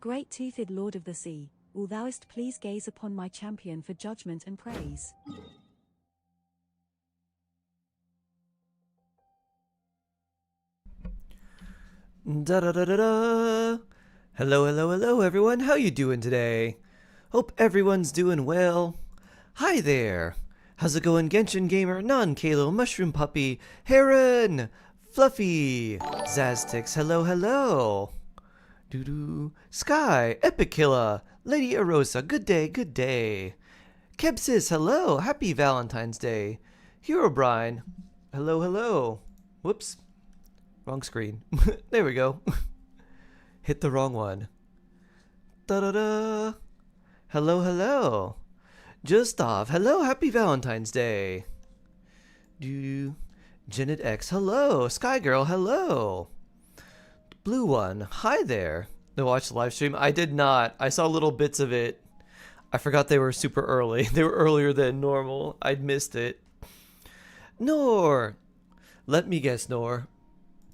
great-toothed lord of the sea, will thouest please gaze upon my champion for judgment and praise. Da da da da da. Hello, hello, hello, everyone. How you doing today? Hope everyone's doing well. Hi there. How's it going, Genshin Gamer, Non-Kalo, Mushroom Puppy, Heron, Fluffy, Zaztix, hello, hello. Doo-doo. Sky, Epic Killer, Lady Arosa, good day, good day. Kebsis, hello, happy Valentine's Day. Herobrine, hello, hello. Whoops. Wrong screen. There we go. Hit the wrong one. Da-da-da. Hello, hello. Just off. Hello, happy Valentine's Day. Do Janet X, hello. Sky Girl, hello. Blue One, hi there. No, watch the live stream. I did not. I saw little bits of it. I forgot they were super early. They were earlier than normal. I'd missed it. Nor. Let me guess, Nor.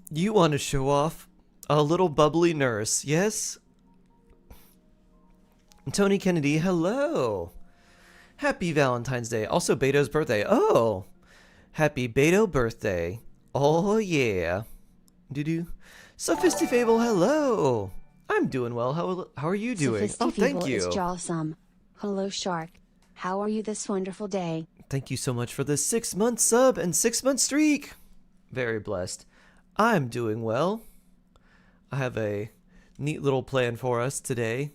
You want to show off a little bubbly nurse, yes? Tony Kennedy, hello. Happy Valentine's Day. Also Beto's birthday. Oh, happy Beto birthday. Oh, yeah. Doo-doo. Sophistifable, hello. I'm doing well. How are you doing? Oh, thank you. Is jawsome. Hello, Shark. How are you this wonderful day? Thank you so much for the 6-month sub and 6-month streak. Very blessed. I'm doing well. I have a neat little plan for us today.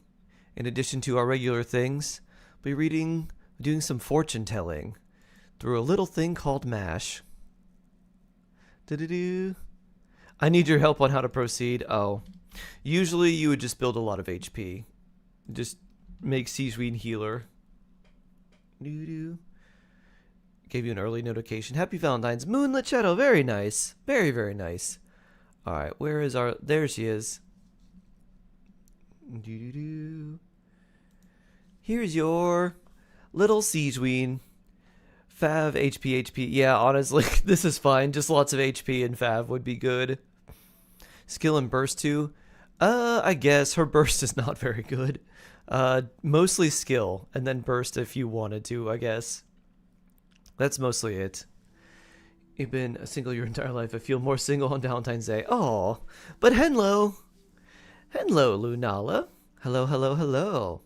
In addition to our regular things, we'll be doing some fortune telling through a little thing called MASH. Do-do-do. I need your help on how to proceed. Oh, usually you would just build a lot of HP. Just make Siegeween healer. Do-do. Gave you an early notification. Happy Valentine's. Moonlit Shadow. Very nice. Very, very nice. Alright, where is our... There she is. Doo-doo-doo. Here's your little Siegeween. Fav, HP. Yeah, honestly, this is fine. Just lots of HP and Fav would be good. Skill and burst too. I guess her burst is not very good. Mostly skill, and then burst if you wanted to, I guess. That's mostly it. You've been single your entire life. I feel more single on Valentine's Day. Oh, but hello. Hello, Lunala. Hello, hello, hello.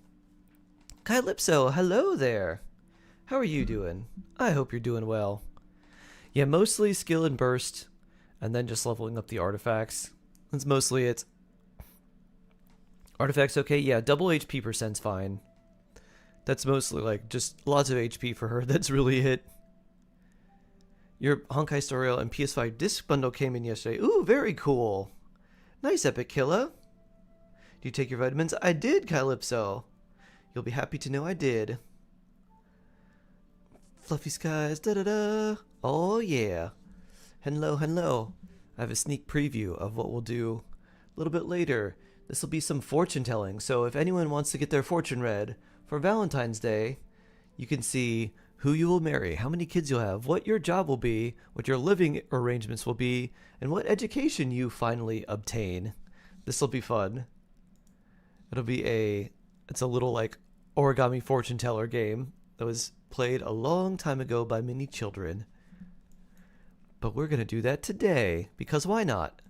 Calypso, hello there. How are you doing? I hope you're doing well. Yeah, mostly skill and burst, and then just leveling up the artifacts. That's mostly it. Artifacts, okay. Yeah, double HP percent's fine. That's mostly like just lots of HP for her. That's really it. Your Honkai Star Rail and PS5 disc bundle came in yesterday. Ooh, very cool. Nice, Epic Killer. Do you take your vitamins? I did, Calypso. You'll be happy to know I did. Fluffy skies, da-da-da. Oh, yeah. Hello, hello. I have a sneak preview of what we'll do a little bit later. This will be some fortune telling, so if anyone wants to get their fortune read for Valentine's Day, you can see who you will marry, how many kids you'll have, what your job will be, what your living arrangements will be, and what education you finally obtain. This will be fun. It's a little like origami fortune teller game that was played a long time ago by many children. But we're going to do that today, because why not?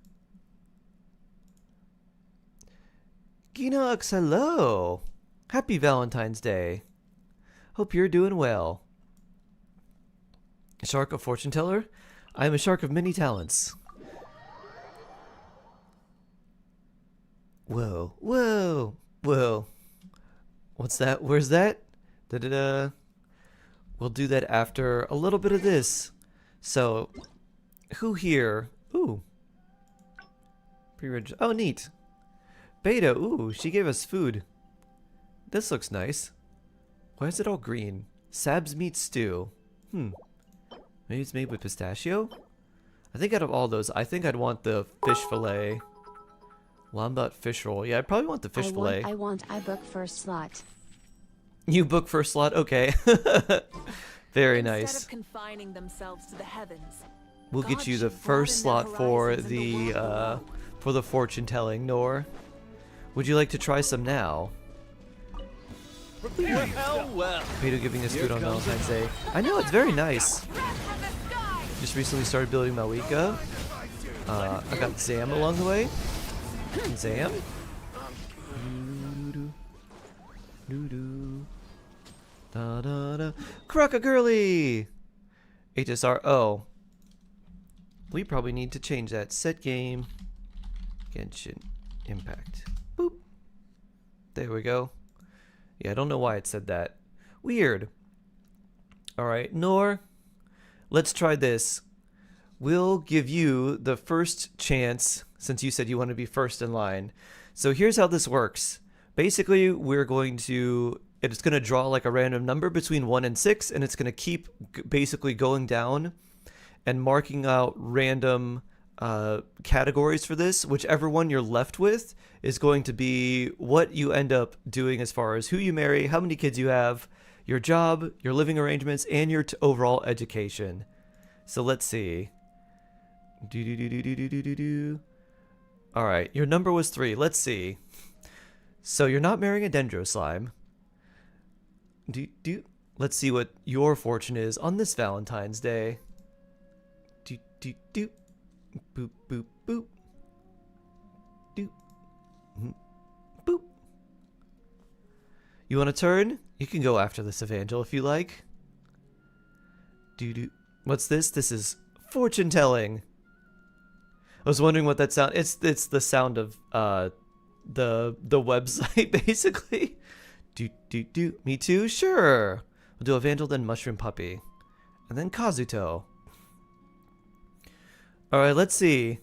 Genox, hello! Happy Valentine's Day. Hope you're doing well. Shark of fortune teller? I am a shark of many talents. Whoa, whoa, whoa. What's that? Where's that? Da-da-da. We'll do that after a little bit of this. So, who here? Ooh. Pre-reg. Oh, neat. Beta. Ooh, she gave us food. This looks nice. Why is it all green? Sab's meat stew. Maybe it's made with pistachio? I think out of all those, I think I'd want the fish fillet. Wombat fish roll. Yeah, I'd probably want the fish fillet. I book first slot. You book first slot? Okay. Very nice. Instead of confining themselves to the heavens, We'll get you the first slot for the fortune telling, Nor. Would you like to try some now? Well. Peter giving us food on Valentine's Day. I know, it's very nice. Just recently started building my Wika. I got Zam along the way. Zam? Da da da. Crocagirly! HSR. Oh. We probably need to change that. Set game. Genshin Impact. Boop. There we go. Yeah, I don't know why it said that. Weird. Alright, Nor. Let's try this. We'll give you the first chance since you said you want to be first in line. So here's how this works. Basically, we're going to... It's going to draw like a random number between 1 and 6, and it's going to keep basically going down and marking out random categories for this. Whichever one you're left with is going to be what you end up doing as far as who you marry, how many kids you have, your job, your living arrangements, and your overall education. So let's see. Alright, your number was 3. Let's see. So you're not marrying a Dendro Slime. Let's see what your fortune is on this Valentine's Day. Boop, boop, boop. Doop. Boop. You want to turn? You can go after this Evangel if you like. Doo-doo. What's this? This is fortune telling. I was wondering what that sound. It's the sound of the website basically. Do. Me too. Sure. We'll do Evangel, then Mushroom Puppy, and then Kazuto. All right. Let's see.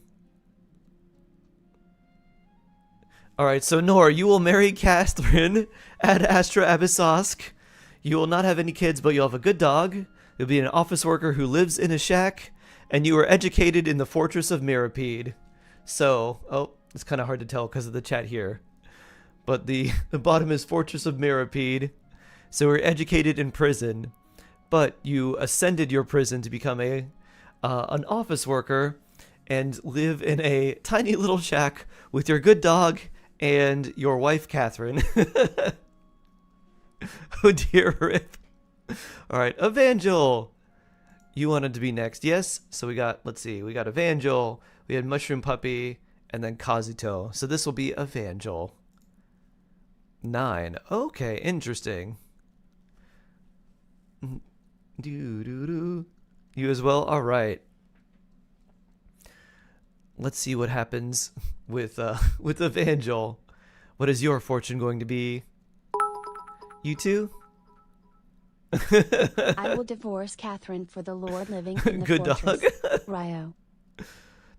All right. So Nor, you will marry Catherine at Astra Abyssosk. You will not have any kids, but you'll have a good dog. You'll be an office worker who lives in a shack, and you were educated in the Fortress of Mirapede. So, oh, it's kind of hard to tell because of the chat here. But the bottom is Fortress of Mirapede. So we're educated in prison, but you ascended your prison to become an office worker and live in a tiny little shack with your good dog and your wife, Catherine. Oh dear, rip. All right, Evangel. You wanted to be next, yes? So we got, let's see, we got Evangel, we had Mushroom Puppy, and then Kazuto. So this will be Evangel. 9. Okay, interesting. You as well? All right. Let's see what happens with Evangel. What is your fortune going to be? You too? I will divorce Catherine for the Lord living in the Good fortress. dog. Ryo.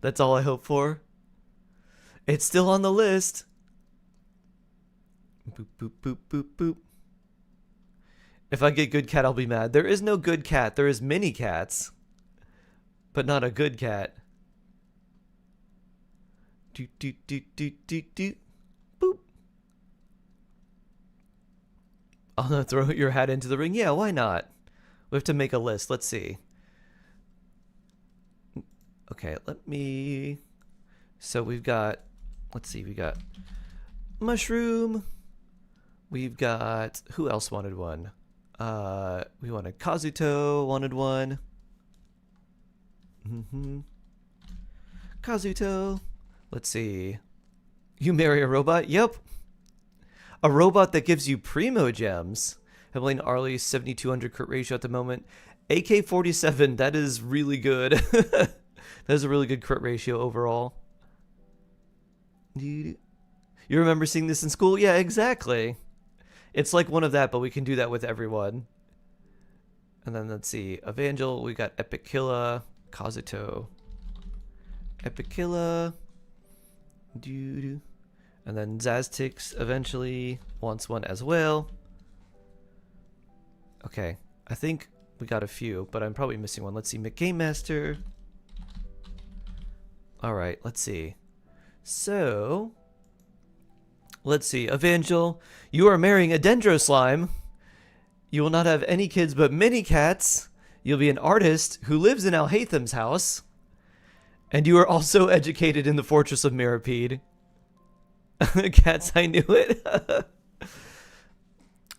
That's all I hope for. It's still on the list. Boop, boop, boop, boop, boop. If I get good cat, I'll be mad. There is no good cat. There is many cats, but not a good cat. Boop. Oh no, throw your hat into the ring. Yeah, why not? We have to make a list. Let's see. Okay, let me... So we've got... Let's see, we got... Mushroom. We've got... Who else wanted one? We wanted Kazuto, wanted one. Kazuto. Let's see. You marry a robot? Yep. A robot that gives you Primogems. Evelyn Arley, 7,200 crit ratio at the moment. AK-47, that is really good. That is a really good crit ratio overall. You remember seeing this in school? Yeah, exactly. It's like one of that, but we can do that with everyone. And then let's see. Evangel, we got Epicilla, Kazuto. Epicilla. And then Zaztix eventually wants one as well. Okay, I think we got a few, but I'm probably missing one. Let's see, McGame Master. Alright, let's see. So, let's see. Evangel, you are marrying a Dendro Slime. You will not have any kids but many cats. You'll be an artist who lives in Alhatham's house. And you are also educated in the Fortress of Mirapede. Cats, I knew it.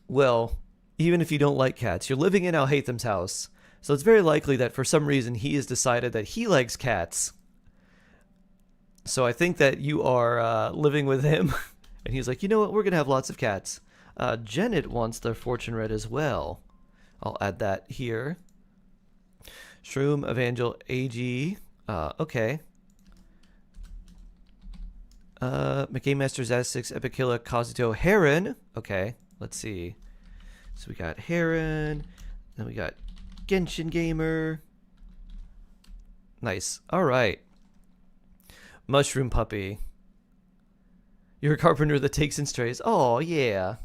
Well, even if you don't like cats, you're living in Alhatham's house. So it's very likely that for some reason he has decided that he likes cats. So I think that you are living with him. And he's like, you know what? We're going to have lots of cats. Janet wants their fortune read as well. I'll add that here. Shroom, Evangel, AG. Okay. McGame Masters, S6, Epicilla, Kazuto, Heron. Okay, let's see. So we got Heron. Then we got Genshin Gamer. Nice. All right. Mushroom Puppy. You're a carpenter that takes in strays. Oh, yeah.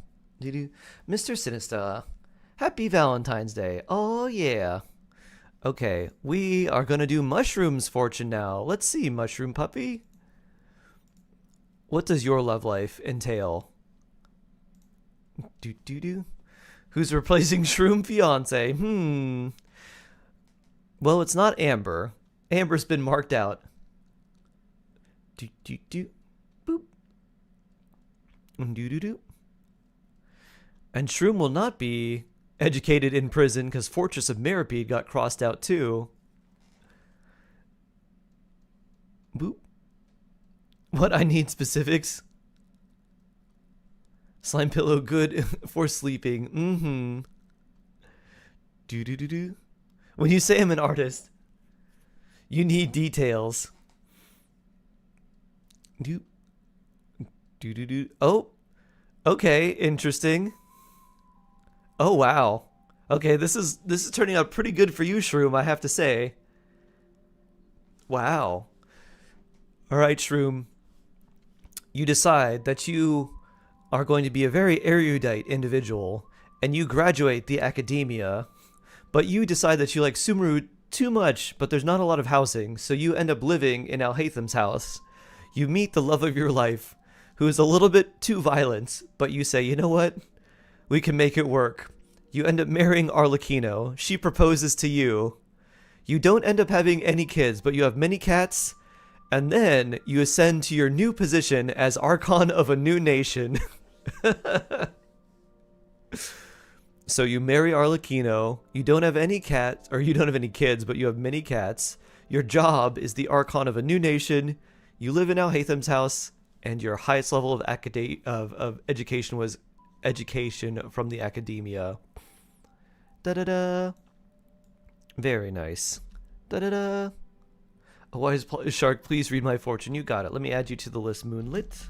Mr. Sinister. Happy Valentine's Day. Oh, yeah. Okay, we are going to do Mushroom's fortune now. Let's see, Mushroom Puppy. What does your love life entail? Who's replacing Shroom Fiance? Well, it's not Amber. Amber's been marked out. Boop. And Shroom will not be educated in prison because Fortress of Mirapede got crossed out too. Boop. What, I need specifics? Slime pillow good for sleeping. When you say I'm an artist, you need details. Oh, okay, interesting. Oh wow. Okay, this is turning out pretty good for you, Shroom, I have to say. Wow. All right, Shroom. You decide that you are going to be a very erudite individual, and you graduate the academia, but you decide that you like Sumeru too much, but there's not a lot of housing, so you end up living in Alhatham's house. You meet the love of your life, who is a little bit too violent, but you say, you know what? We can make it work. You end up marrying Arlecchino. She proposes to you. You don't end up having any kids, but you have many cats, and then you ascend to your new position as Archon of a new nation. So you marry Arlecchino, you don't have any cats, or you don't have any kids, but you have many cats. Your job is the Archon of a new nation. You live in Alhatham's house, and your highest level of education was education from the academia. Da-da-da. Very nice. Da-da-da. A wise shark, please read my fortune. You got it. Let me add you to the list. Moonlit.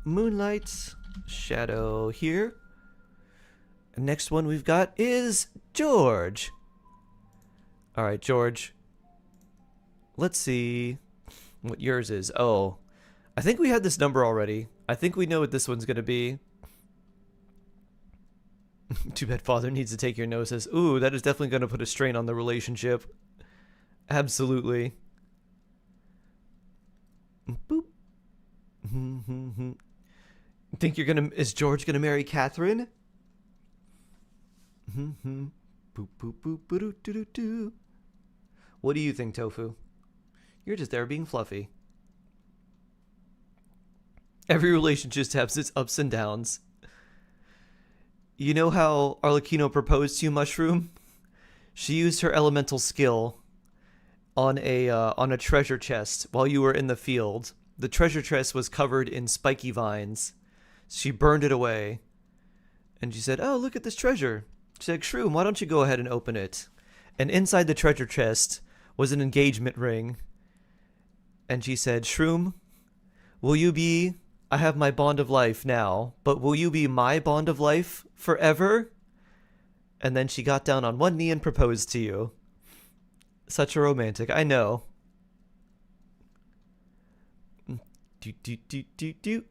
Moonlight. Shadow here. Next one we've got is George. All right, George. Let's see what yours is. Oh, I think we had this number already. I think we know what this one's going to be. Too bad father needs to take your noses. Ooh, that is definitely going to put a strain on the relationship. Absolutely. Boop. Think you're going to... Is George going to marry Catherine? Boop, boop, boop, doo doo doo. What do you think, Tofu? You're just there being fluffy. Every relationship has its ups and downs. You know how Arlecchino proposed to you, Mushroom? She used her elemental skill on a treasure chest while you were in the field. The treasure chest was covered in spiky vines. She burned it away. And she said, oh, look at this treasure. She's like, Shroom, why don't you go ahead and open it? And inside the treasure chest was an engagement ring. And she said, Shroom, will you be... I have my bond of life now, but will you be my bond of life forever? And then she got down on one knee and proposed to you. Such a romantic, I know. Dendro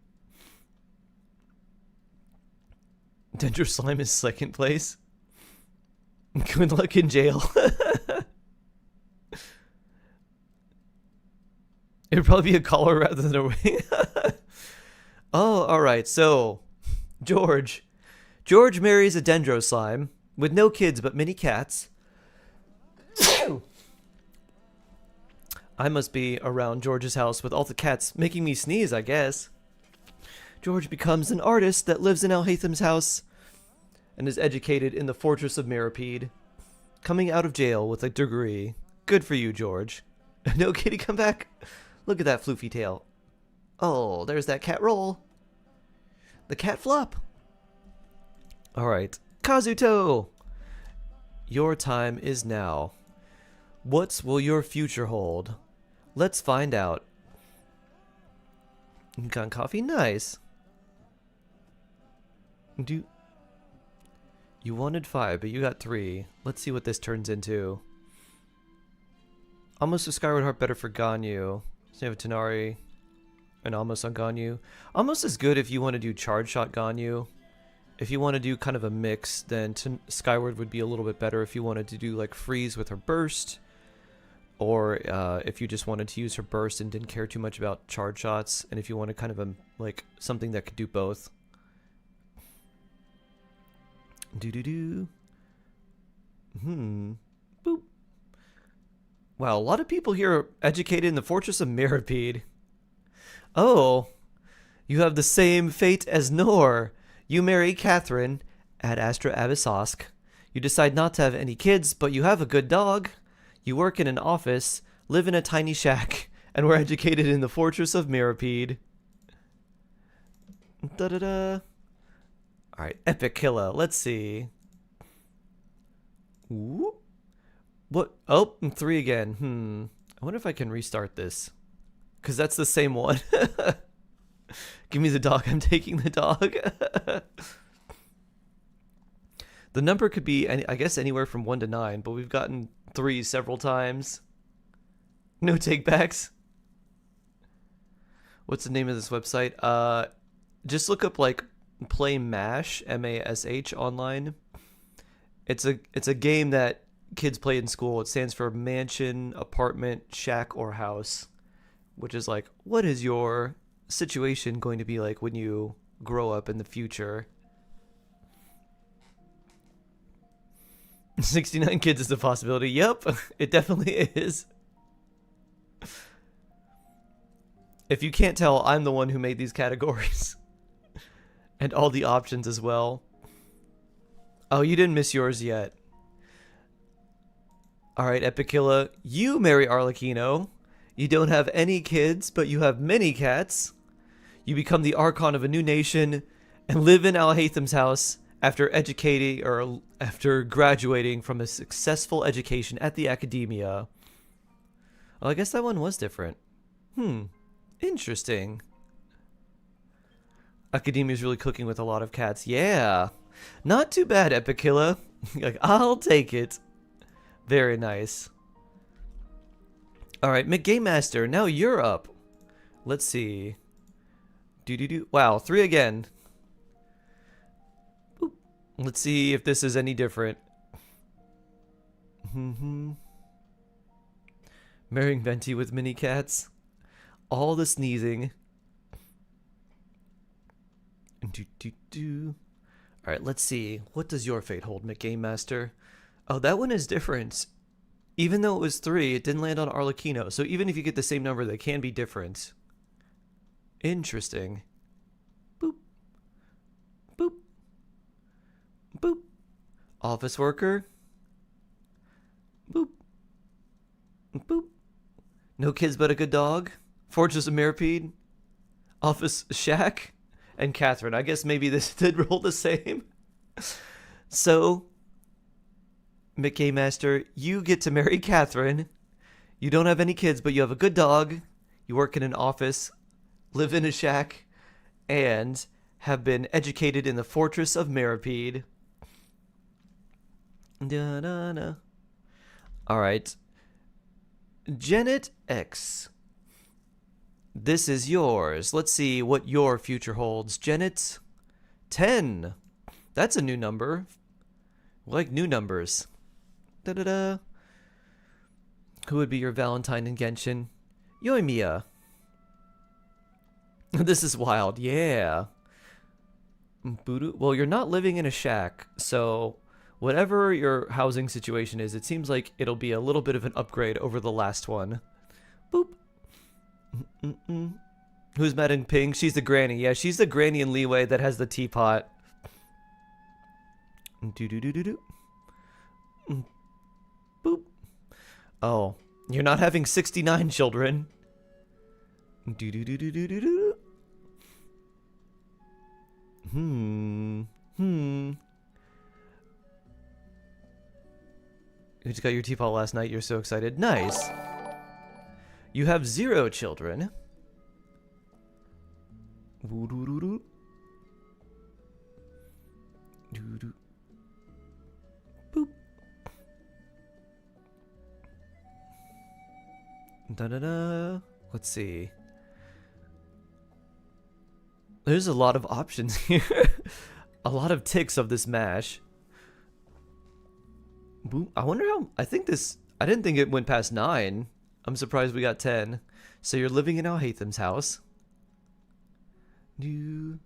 Slime is second place. Good luck in jail. It would probably be a collar rather than a wing. Oh, alright, so George marries a Dendro Slime with no kids but many cats. I must be around George's house with all the cats making me sneeze, I guess. George becomes an artist that lives in Alhatham's house and is educated in the Fortress of Mirapede, coming out of jail with a degree. Good for you, George. No, kitty, come back. Look at that floofy tail. Oh, there's that cat roll. The cat flop. Alright, Kazuto! Your time is now. What will your future hold? Let's find out. You got coffee? Nice. You wanted 5, but you got 3. Let's see what this turns into. Almost a Skyward Heart better for Ganyu. So you have a Tenari and almost on Ganyu. Almost is good if you want to do Charge Shot Ganyu. If you want to do kind of a mix, then Skyward would be a little bit better if you wanted to do like Freeze with her Burst. Or if you just wanted to use her Burst and didn't care too much about Charge Shots. And if you wanted kind of a, like, something that could do both. Boop. Wow, a lot of people here are educated in the Fortress of Mirapede. Oh, you have the same fate as Nor. You marry Catherine at Astra Abyssosk. You decide not to have any kids, but you have a good dog. You work in an office, live in a tiny shack, and were educated in the Fortress of Mirapede. Da-da-da. Alright, Epic Killer. Let's see. Ooh. What? Oh, 3 again. I wonder if I can restart this. Because that's the same one. Give me the dog. I'm taking the dog. The number could be, I guess, anywhere from 1 to 9, but we've gotten 3 several times. No takebacks. What's the name of this website? Just look up, like, Play MASH, M-A-S-H, online. It's a game that kids play in school. It stands for Mansion, Apartment, Shack, or House, which is like, what is your situation going to be like when you grow up in the future? 69 kids is a possibility. Yep, it definitely is. If you can't tell, I'm the one who made these categories. And all the options as well. Oh, you didn't miss yours yet. Alright, Epicilla, you marry Arlecchino. You don't have any kids, but you have many cats. You become the Archon of a new nation and live in Alhatham's house after educating or after graduating from a successful education at the academia. Well, I guess that one was different. Interesting. Academia's really cooking with a lot of cats. Yeah. Not too bad, Epicilla. Like, I'll take it. Very nice. Alright, McGame Master, now you're up. Let's see. Wow, 3 again. Boop. Let's see if this is any different. Marrying Venti with mini cats. All the sneezing. Alright, let's see. What does your fate hold, McGame Master? Oh, that one is different. Even though it was 3, it didn't land on Arlecchino. So even if you get the same number, they can be different. Interesting. Boop. Boop. Boop. Office worker. Boop. Boop. No kids but a good dog. Fortress of Mirapede. Office shack. And Catherine. I guess maybe this did roll the same. So, McKay Master, you get to marry Catherine. You don't have any kids, but you have a good dog. You work in an office, live in a shack, and have been educated in the Fortress of Mirapede. Da-da-da. Alright. Janet X. This is yours. Let's see what your future holds. Janet, 10. That's a new number. We like new numbers. Da-da-da. Who would be your Valentine in Genshin? Yoimiya. This is wild. Yeah. Well, you're not living in a shack, so whatever your housing situation is, it seems like it'll be a little bit of an upgrade over the last one. Boop. Who's Madam Ping? She's the granny. Yeah, she's the granny in Leeway that has the teapot. Do-do-do-do-do. Boop. Oh, you're not having 69 children. Do-do-do-do-do-do-do. You just got your teapot last night. You're so excited. Nice. You have 0 children. Woo-doo-doo-doo. Doo-doo. Boop. Da-da-da. Let's see. There's a lot of options here. A lot of ticks of this mash. Boop. I wonder how... I didn't think it went past 9. I'm surprised we got 10. So you're living in Al-Haytham's house. You're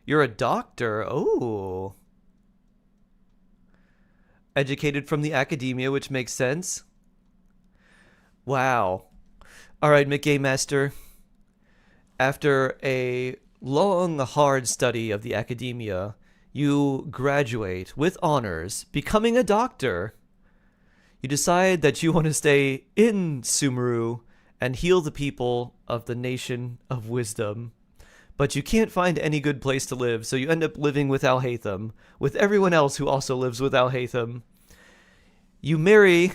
a doctor. Oh. Educated from the academia, which makes sense. Wow. Alright, McGay Master. After a long, hard study of the academia, you graduate with honors, becoming a doctor. You decide that you want to stay in Sumeru and heal the people of the nation of wisdom. But you can't find any good place to live, so you end up living with Al-Haytham, with everyone else who also lives with Al-Haytham. You marry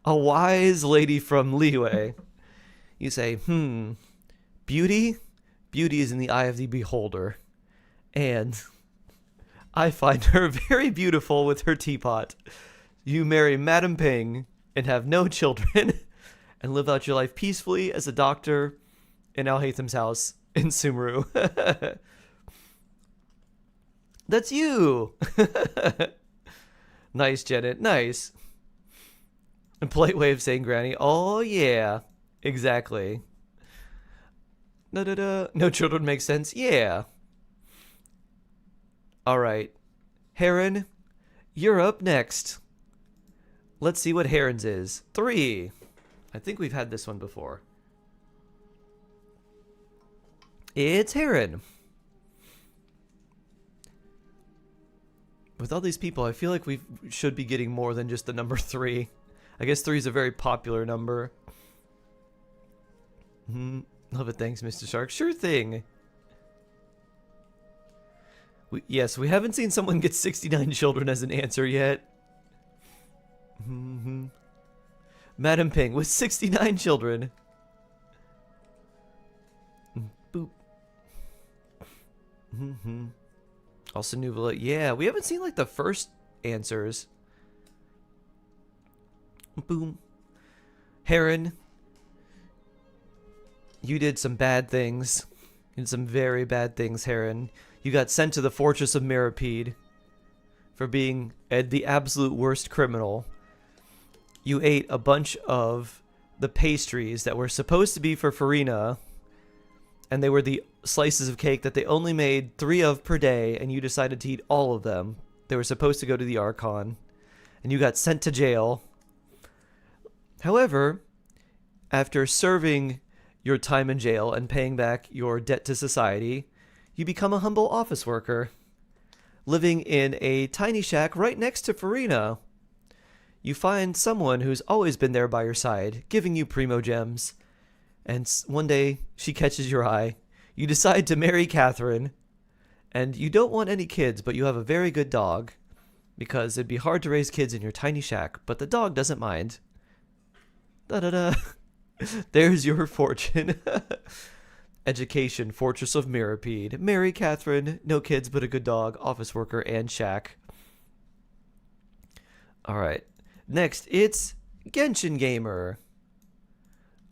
a wise lady from Liyue. You say, beauty? Beauty is in the eye of the beholder. And I find her very beautiful with her teapot. You marry Madam Ping and have no children and live out your life peacefully as a doctor in Al-Haytham's house in Sumeru. That's you! Nice, Janet. Nice. A polite way of saying granny. Oh, yeah. Exactly. Da-da-da. No children makes sense. Yeah. Alright. Heron, you're up next. Let's see what Heron's is. 3. I think we've had this one before. It's Heron. With all these people, I feel like we should be getting more than just the number 3. I guess 3 is a very popular number. Love it, thanks, Mr. Shark. Sure thing. Yes, we haven't seen someone get 69 children as an answer yet. Madam Ping with 69 children. Boop. Also Nuvula. Yeah, we haven't seen like the first answers. Boom. Heron. You did some bad things. You did some very bad things, Heron. You got sent to the Fortress of Mirapede for being the absolute worst criminal. You ate a bunch of the pastries that were supposed to be for Farina, and they were the slices of cake that they only made 3 of per day, and you decided to eat all of them. They were supposed to go to the Archon, and you got sent to jail. However, after serving your time in jail and paying back your debt to society, you become a humble office worker, living in a tiny shack right next to Farina. You find someone who's always been there by your side, giving you Primogems, and one day she catches your eye. You decide to marry Catherine, and you don't want any kids, but you have a very good dog, because it'd be hard to raise kids in your tiny shack, but the dog doesn't mind. Da-da-da. There's your fortune. Education, Fortress of Mirapede. Marry Catherine, no kids but a good dog, office worker, and shack. Alright. Next, it's Genshin Gamer.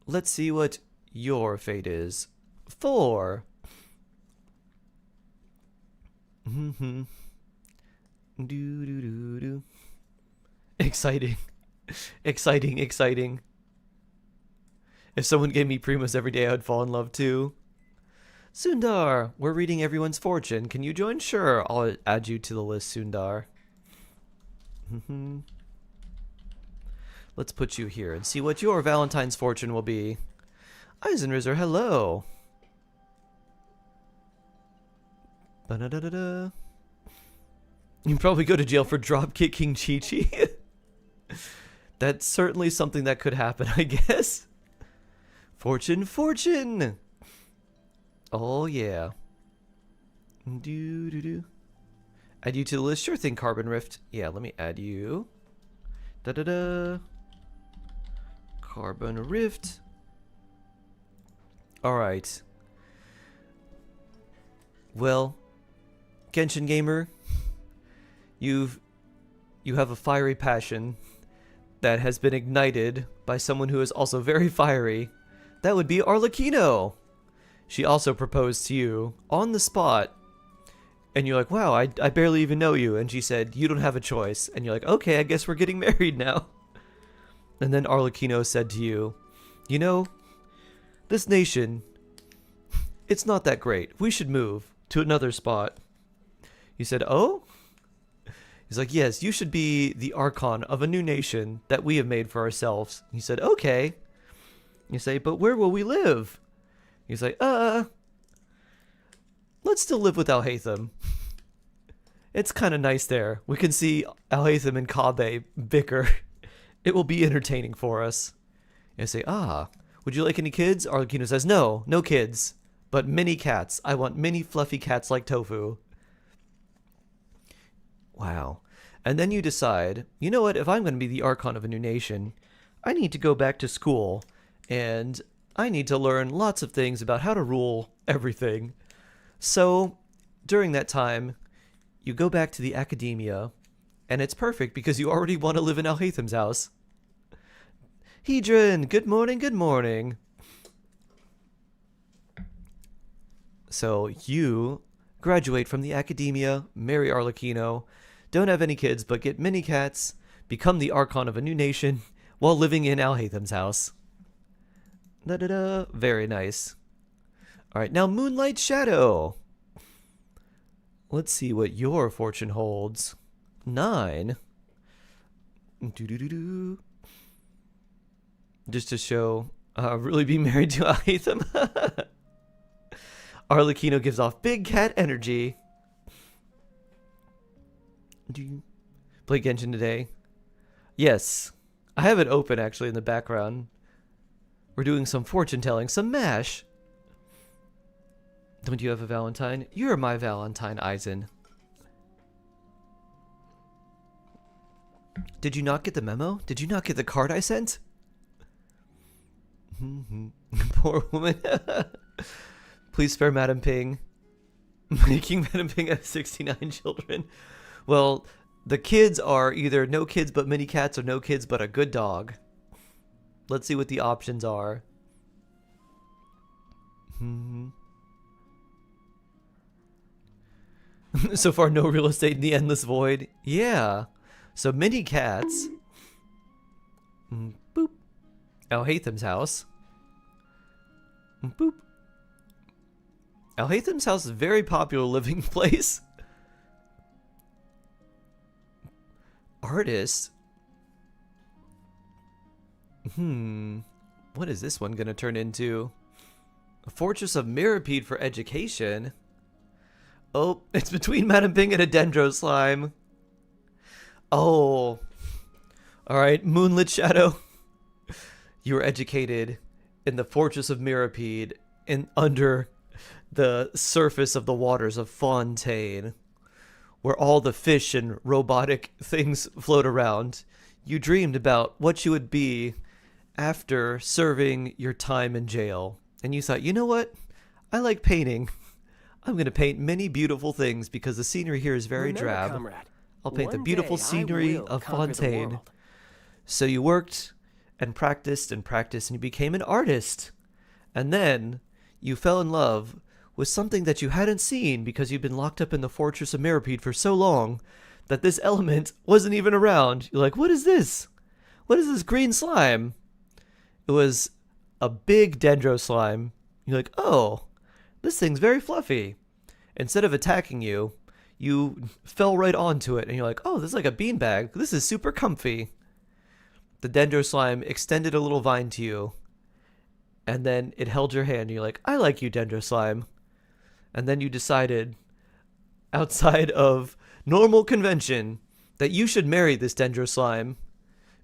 Let's see what your fate is. 4. Do-do-do-do. Exciting. Exciting, exciting. If someone gave me Primos every day, I would fall in love too. Sundar, we're reading everyone's fortune. Can you join? Sure, I'll add you to the list, Sundar. Let's put you here and see what your Valentine's fortune will be. Eisenrizer, hello. Ba-da-da-da-da. You'd probably go to jail for drop kicking Chi-Chi. That's certainly something that could happen, I guess. Fortune, fortune! Oh, yeah. Do-do-do. Add you to the list? Sure thing, Carbon Rift. Yeah, let me add you. Da-da-da. Carbon Rift. Alright. Well, Genshin Gamer, you have a fiery passion that has been ignited by someone who is also very fiery. That would be Arlecchino. She also proposed to you on the spot. And you're like, wow, I barely even know you. And she said, you don't have a choice. And you're like, okay, I guess we're getting married now. And then Arlecchino said to you, you know, this nation, it's not that great. We should move to another spot. You said, oh? He's like, yes, you should be the Archon of a new nation that we have made for ourselves. He said, okay. You say, but where will we live? He's like, let's still live with Alhaitham. It's kind of nice there. We can see Alhaitham and Kabe bicker. It will be entertaining for us. You say, would you like any kids? Arlecchino says, no kids. But mini cats. I want mini fluffy cats like Tofu. Wow. And then you decide, you know what, if I'm going to be the Archon of a new nation, I need to go back to school, and I need to learn lots of things about how to rule everything. So, during that time, you go back to the academia, and it's perfect because you already want to live in Alhaitham's house. Hedron, good morning, good morning. So, you graduate from the academia, marry Arlecchino, don't have any kids, but get mini cats, become the Archon of a new nation, while living in Alhaitham's house. Da-da-da. Very nice. Alright, now Moonlight Shadow. Let's see what your fortune holds. 9. Doo-doo-doo-doo. Just to show, really be married to Alhaitham. Arlecchino gives off big cat energy. Do you play Genshin today? Yes. I have it open actually in the background. We're doing some fortune telling, some MASH. Don't you have a Valentine? You're my Valentine, Eisen. Did you not get the memo? Did you not get the card I sent? Poor woman. Please spare Madam Ping. Making Madam Ping have 69 children. Well, the kids are either no kids but mini cats or no kids but a good dog. Let's see what the options are. So far, no real estate in the endless void. Yeah. So mini cats. Boop. Alhaitham's house. Boop. Alhaitham's house is a very popular living place. Artist. What is this one gonna turn into? A Fortress of Mirapede for education. Oh, it's between Madam Ping and a Dendro Slime. Oh. Alright, Moonlit Shadow. You were educated in the Fortress of Mirapede under the surface of the waters of Fontaine, where all the fish and robotic things float around. You dreamed about what you would be after serving your time in jail. And you thought, you know what? I like painting. I'm going to paint many beautiful things because the scenery here is very drab. Comrade, I'll paint the one beautiful day I scenery will of conquer the Fontaine. world. So you worked and practiced and practiced and you became an artist. And then you fell in love with something that you hadn't seen because you've been locked up in the Fortress of Mirapede for so long that this element wasn't even around. You're like, what is this? What is this green slime? It was a big dendro slime. You're like, oh, this thing's very fluffy. Instead of attacking you, you fell right onto it and you're like, oh, this is like a beanbag. This is super comfy. The dendro slime extended a little vine to you and then it held your hand, and you're like, I like you, Dendro Slime. And then you decided, outside of normal convention, that you should marry this Dendro Slime,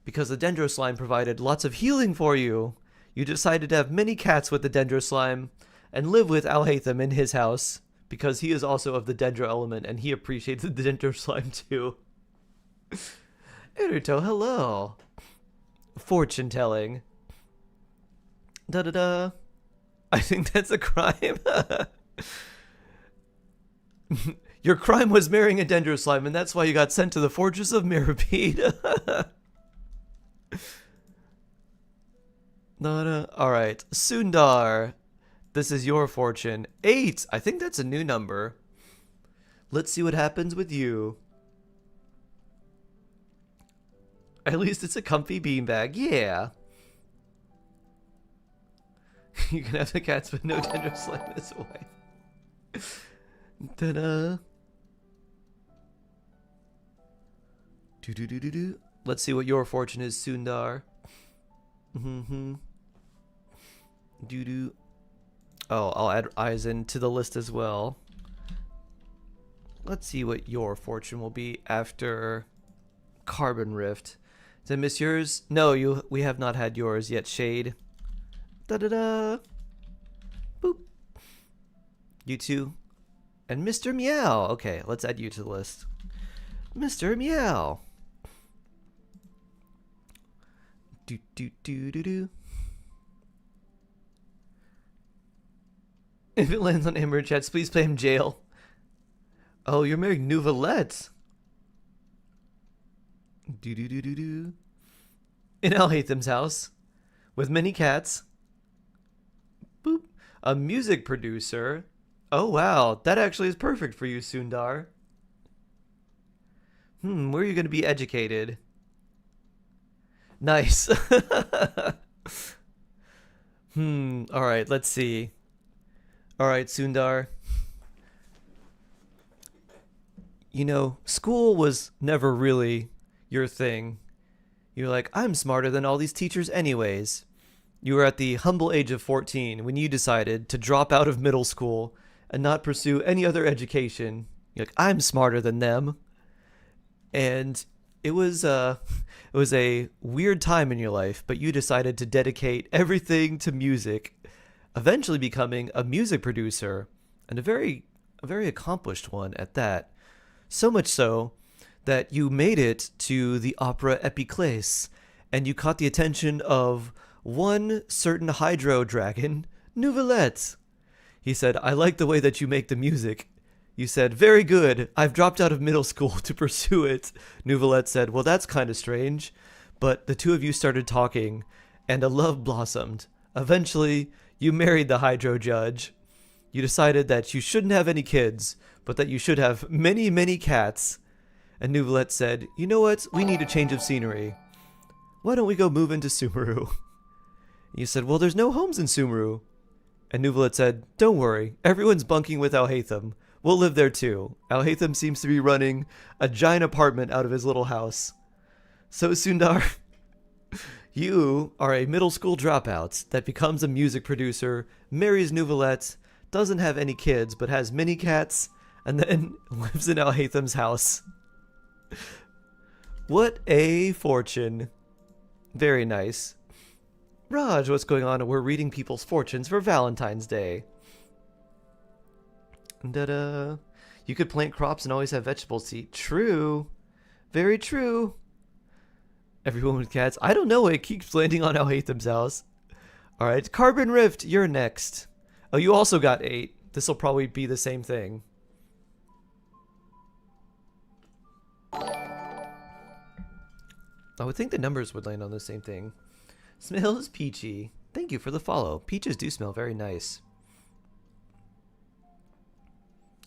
because the Dendro Slime provided lots of healing for you. You decided to have many cats with the Dendro Slime, and live with Alhaitham in his house, because he is also of the Dendro element, and he appreciates the Dendro Slime too. Eruto, hello. Fortune telling. Da-da-da. I think that's a crime. Your crime was marrying a Dendro Slime, and that's why you got sent to the Fortress of Mirapede. Alright, Sundar. This is your fortune. 8! I think that's a new number. Let's see what happens with you. At least it's a comfy beanbag. Yeah. You can have the cats, but no Dendro Slime this way. Ta-da. Do-do-do-do-do. Let's see what your fortune is, Sundar. Mm-hmm. Do-do. Oh, I'll add Eisen to the list as well. Let's see what your fortune will be after Carbon Rift. Did I miss yours? No, we have not had yours yet, Shade. Da-da-da. Boop. You two. And Mr. Meow. Okay, let's add you to the list. Mr. Meow. Do-do-do-do-do. If it lands on Amber Chats, please play him jail. Oh, you're marrying Nouvelette. Do-do-do-do-do. In Alhaitham's house. With many cats. Boop. A music producer. Oh, wow. That actually is perfect for you, Sundar. Where are you going to be educated? Nice. Alright, let's see. Alright, Sundar. You know, school was never really your thing. You're like, I'm smarter than all these teachers anyways. You were at the humble age of 14 when you decided to drop out of middle school and not pursue any other education. You're like, I'm smarter than them. And it was a weird time in your life, but you decided to dedicate everything to music, eventually becoming a music producer, and a very accomplished one at that. So much so that you made it to the opera Epiclese, and you caught the attention of one certain hydro dragon, Nouvelette. He said, I like the way that you make the music. You said, very good. I've dropped out of middle school to pursue it. Nouvelette said, well, that's kind of strange. But the two of you started talking, and a love blossomed. Eventually, you married the hydro judge. You decided that you shouldn't have any kids, but that you should have many, many cats. And Nouvelette said, you know what? We need a change of scenery. Why don't we go move into Sumeru? You said, well, there's no homes in Sumeru. And Nouvelette said, don't worry. Everyone's bunking with Alhaitham. We'll live there too. Alhaitham seems to be running a giant apartment out of his little house. So Sundar, you are a middle school dropout that becomes a music producer, marries Nouvelette, doesn't have any kids but has many cats, and then lives in Alhaitham's house. What a fortune. Very nice. Raj, what's going on? We're reading people's fortunes for Valentine's Day. Da-da. You could plant crops and always have vegetables to eat. True. Very true. Everyone with cats. I don't know. It keeps landing on Alhaitham's house. Alright. Carbon Rift, you're next. Oh, you also got 8. This will probably be the same thing. I would think the numbers would land on the same thing. Smells peachy. Thank you for the follow. Peaches do smell very nice.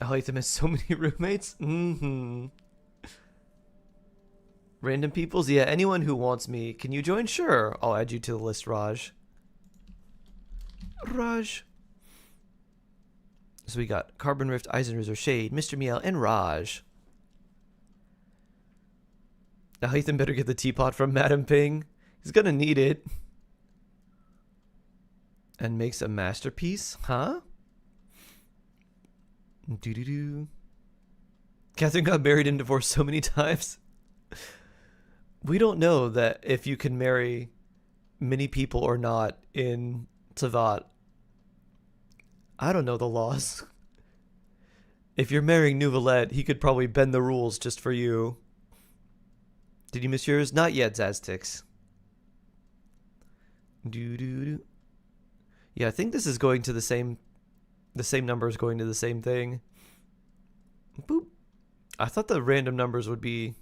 Alhaitham has so many roommates. Random peoples? Yeah, anyone who wants me. Can you join? Sure. I'll add you to the list, Raj. Raj. So we got Carbon Rift, Eisenriser, Shade, Mr. Meow, and Raj. Alhaitham better get the teapot from Madam Ping. He's gonna need it. And makes a masterpiece? Huh? Doo-doo-doo. Catherine got married and divorced so many times. We don't know that if you can marry many people or not in Tavat. I don't know the laws. If you're marrying Nouvelette, he could probably bend the rules just for you. Did you miss yours? Not yet, Zaztix. Doo-doo-doo. Yeah, I think this is going to the same number is going to the same thing. Boop. I thought the random numbers would be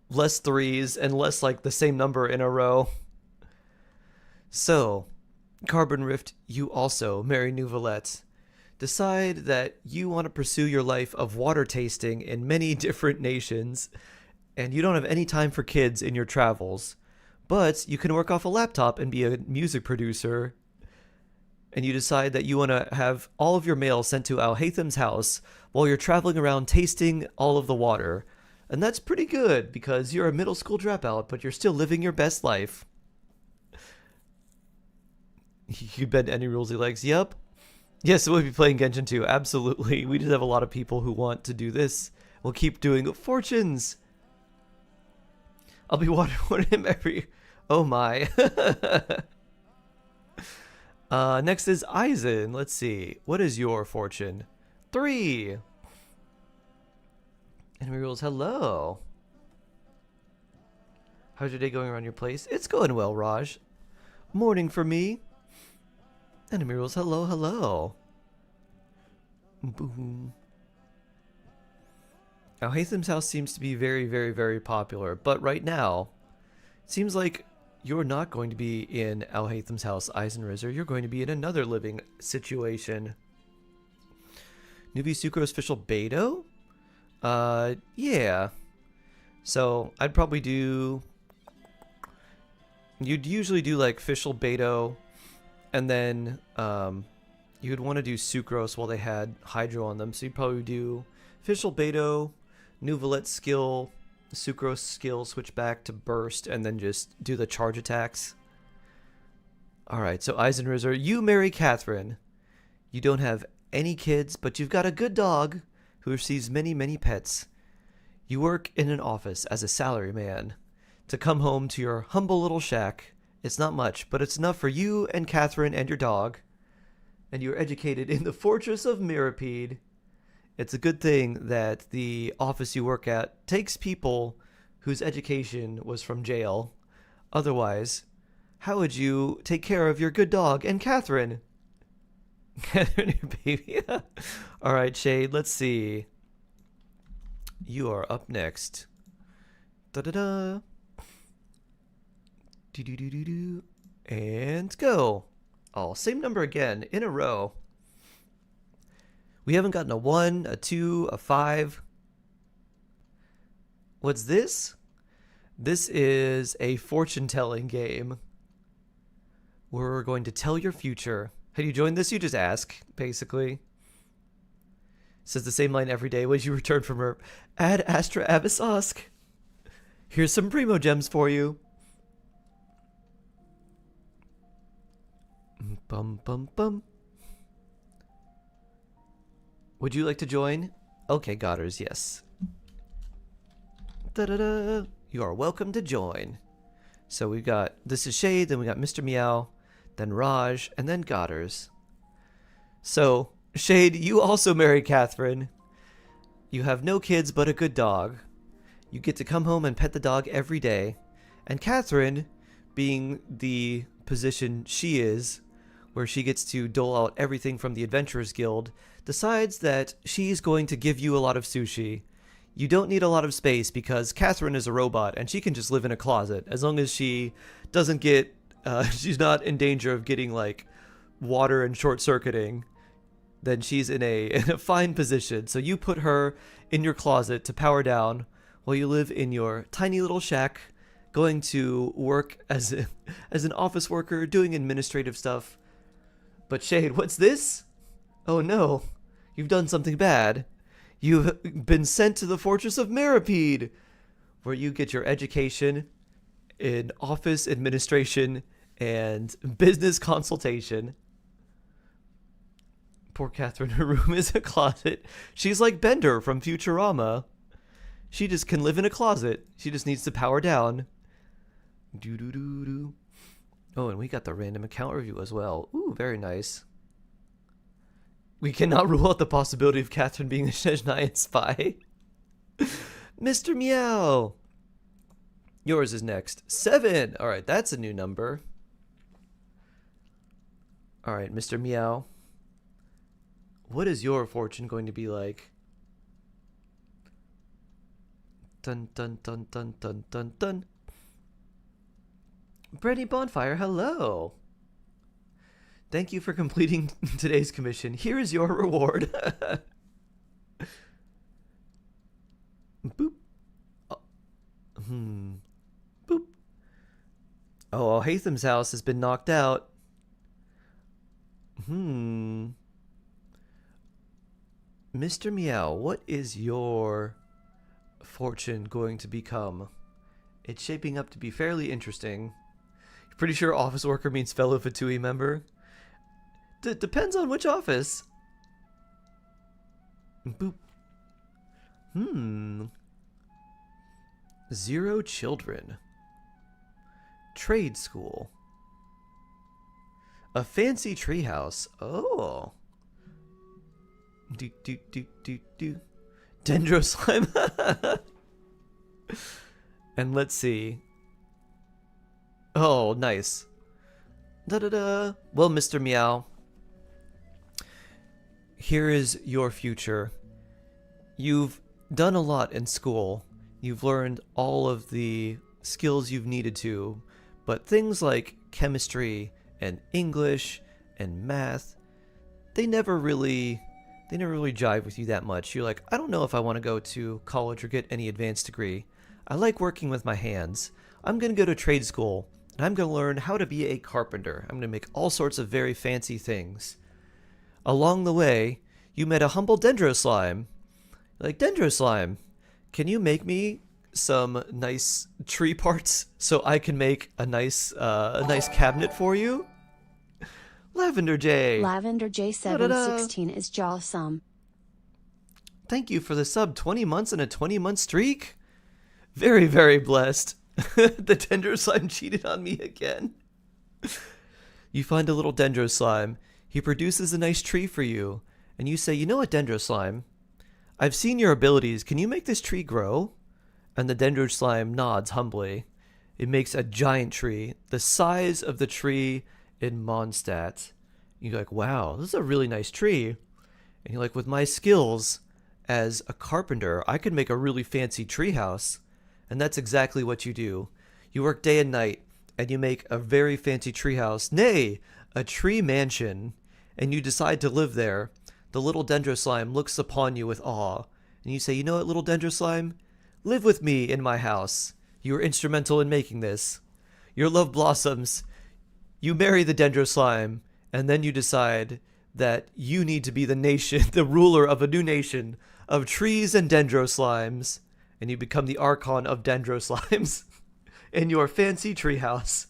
less threes and less like the same number in a row. So, Carbon Rift, you also marry Nouvelette. Decide that you want to pursue your life of water tasting in many different nations, and you don't have any time for kids in your travels, but you can work off a laptop and be a music producer. And you decide that you want to have all of your mail sent to Alhatham's house while you're traveling around tasting all of the water. And that's pretty good because you're a middle school dropout, but you're still living your best life. You bend any rules he likes. Yep. Yes, we'll be playing Genshin too. Absolutely. We just have a lot of people who want to do this. We'll keep doing fortunes. I'll be watering him every... Oh my. Next is Eisen. Let's see. What is your fortune? 3. Enemy rules. Hello. How's your day going around your place? It's going well, Raj. Morning for me. Enemy rules. Hello, hello. Boom. Now, Hatham's house seems to be very, very, very popular, but right now, it seems like you're not going to be in Alhatham's house, Eisenrizer. You're going to be in another living situation. Newbie Sucrose official Beto? Yeah. So, I'd probably do... You'd usually do, like, Fischl Beto, and then, you'd want to do Sucrose while they had Hydro on them. So you'd probably do Fischl Beto, Nouvelette skill, Sucrose skill, switch back to Burst, and then just do the charge attacks. Alright, so Eisenrizer, you marry Catherine. You don't have any kids, but you've got a good dog who receives many, many pets. You work in an office as a salaryman. To come home to your humble little shack, it's not much, but it's enough for you and Catherine and your dog. And you're educated in the Fortress of Mirapede. It's a good thing that the office you work at takes people whose education was from jail. Otherwise, how would you take care of your good dog and Catherine? Catherine, your baby. Alright, Shade, let's see. You are up next. Da-da-da. Do-do-do-do-do. And go. Oh, same number again, in a row. We haven't gotten a 1, a 2, a 5. What's this? This is a fortune-telling game. We're going to tell your future. Had you joined this? You just ask, basically. Says the same line every day when you return from her. Ad Astra Abyssosque. Here's some Primogems for you. Bum bum bum. Would you like to join? Okay, Godders, yes. Da-da-da. You are welcome to join. So we've got, this is Shade, then we got Mr. Meow, then Raj, and then Godders. So, Shade, you also marry Catherine. You have no kids but a good dog. You get to come home and pet the dog every day. And Catherine, being the position she is, where she gets to dole out everything from the Adventurers Guild, decides that she's going to give you a lot of sushi. You don't need a lot of space because Catherine is a robot and she can just live in a closet as long as she doesn't get, she's not in danger of getting like water and short-circuiting, then she's in a fine position. So you put her in your closet to power down while you live in your tiny little shack, going to work as an office worker, doing administrative stuff. But Shade, what's this? Oh no, you've done something bad. You've been sent to the Fortress of Mirapede, where you get your education in office administration and business consultation. Poor Catherine, her room is a closet. She's like Bender from Futurama. She just can live in a closet. She just needs to power down. Doo-doo-doo-doo. Oh, and we got the random account review as well. Ooh, very nice. We cannot rule out the possibility of Catherine being a Shejnayan spy. Mr. Meow. Yours is next. 7. All right, that's a new number. All right, Mr. Meow. What is your fortune going to be like? Dun dun dun dun dun dun dun. Brittany Bonfire, hello. Thank you for completing today's commission. Here is your reward. Boop. Oh. Boop. Oh, Hatham's house has been knocked out. Mr. Meow, what is your fortune going to become? It's shaping up to be fairly interesting. You're pretty sure office worker means fellow Fatui member? Depends on which office. Boop. 0 children. Trade school. A fancy treehouse. Oh. Do. Dendro slime. And let's see. Oh, nice. Da-da-da. Well, Mr. Meow, here is your future. You've done a lot in school. You've learned all of the skills you've needed to, but things like chemistry and English and math, they never really jive with you that much. You're like, I don't know if I want to go to college or get any advanced degree. I like working with my hands. I'm going to go to trade school, and I'm going to learn how to be a carpenter. I'm going to make all sorts of very fancy things. Along the way, you met a humble Dendro slime. Like, Dendro slime, can you make me some nice tree parts so I can make a nice cabinet for you? Lavender J. Lavender J716 is jawsome. Thank you for the sub. 20 months and a 20-month streak? Very, very blessed. The Dendro slime cheated on me again. You find a little Dendro slime. He produces a nice tree for you. And you say, you know what, Dendro slime? I've seen your abilities. Can you make this tree grow? And the Dendro slime nods humbly. It makes a giant tree, the size of the tree in Mondstadt. You're like, wow, this is a really nice tree. And you're like, with my skills as a carpenter, I could make a really fancy tree house. And that's exactly what you do. You work day and night, and you make a very fancy tree house, nay, a tree mansion, and you decide to live there. The little Dendro slime looks upon you with awe, and you say, you know what, little Dendro slime? Live with me in my house. You were instrumental in making this. Your love blossoms. You marry the Dendro slime, and then you decide that you need to be the nation, the ruler of a new nation of trees and Dendro slimes, and you become the Archon of Dendro slimes in your fancy treehouse.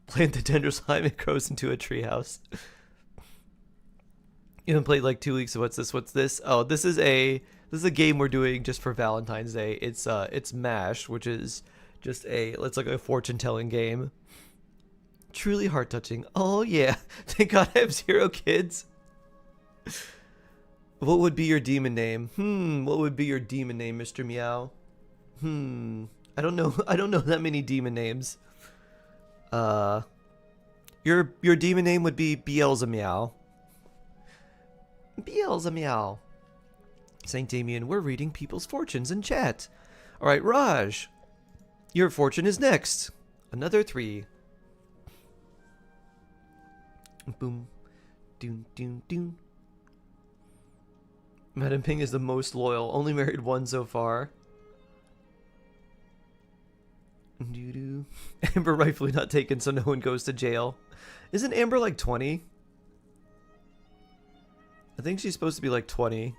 Plant the Dendro slime, it grows into a treehouse. You haven't played like 2 weeks, so what's this? Oh, this is a game we're doing just for Valentine's Day. It's MASH, which is just it's like a fortune-telling game. Truly heart-touching. Oh yeah, thank God I have 0 kids. What would be your demon name? What would be your demon name, Mr. Meow? I don't know that many demon names. Your demon name would be Beelzemeow. Beelzemeow. Saint Damien, we're reading people's fortunes in chat. All right, Raj, your fortune is next. Another 3. Boom, doon, doon, doon. Madam Ping is the most loyal. Only married 1 so far. Doo-doo. Amber rightfully not taken, so no one goes to jail. Isn't Amber like 20? I think she's supposed to be like 20.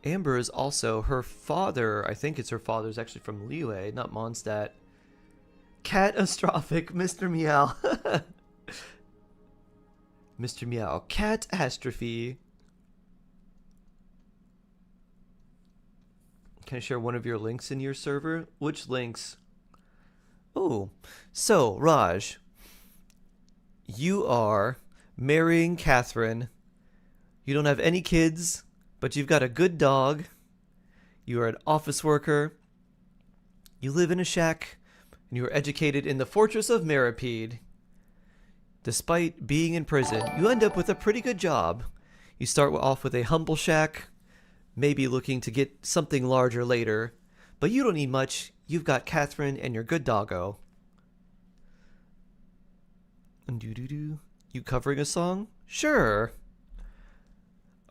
Amber is also her father. I think it's her father is actually from Liyue, not Mondstadt. Catastrophic Mr. Meow. Mr. Meow. Catastrophe. Can I share one of your links in your server? Which links? Oh, so, Raj, you are marrying Catherine. You don't have any kids, but you've got a good dog. You are an office worker. You live in a shack, and you are educated in the Fortress of Meripede. Despite being in prison, you end up with a pretty good job. You start off with a humble shack, maybe looking to get something larger later, but you don't need much. You've got Catherine and your good doggo. You covering a song? Sure.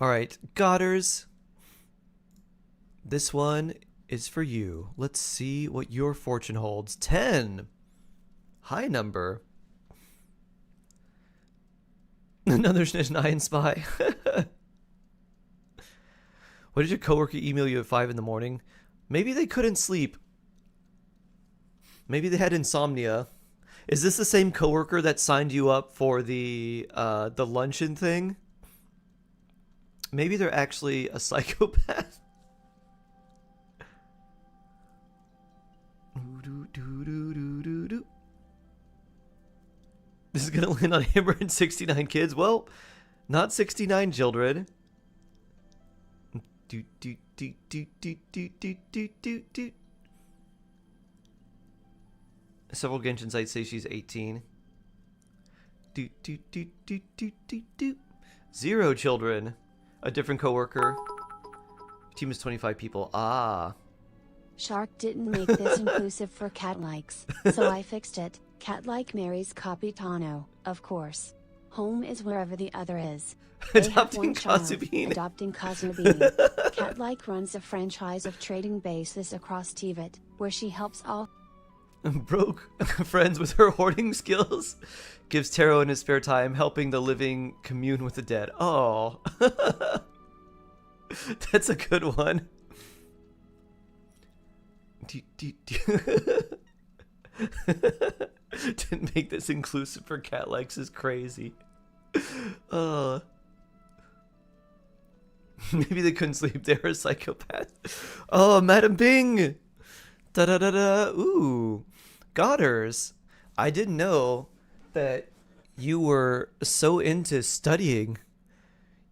Alright, Godders. This one is for you. Let's see what your fortune holds. 10. High number. Another 9 spy. What did your coworker email you at 5 in the morning? Maybe they couldn't sleep. Maybe they had insomnia. Is this the same coworker that signed you up for the luncheon thing? Maybe they're actually a psychopath. This is gonna land on Hammer and 69 kids. Well, not 69 children. Several Genshin sites say she's 18. 0 children. A different coworker. Team is 25 people. Ah. Shark didn't make this inclusive for cat likes, so I fixed it. Cat like marries Capitano, of course. Home is wherever the other is. They have one child, adopting Kazunobini. Cat like runs a franchise of trading bases across Tivat, where she helps all broke friends with her hoarding skills. Gives Taro in his spare time helping the living commune with the dead. Oh. That's a good one. Didn't make this inclusive for cat likes is crazy. Maybe they couldn't sleep. They're a psychopath. Oh, Madam Bing. Da da da da. Ooh, Godders. I didn't know that you were so into studying.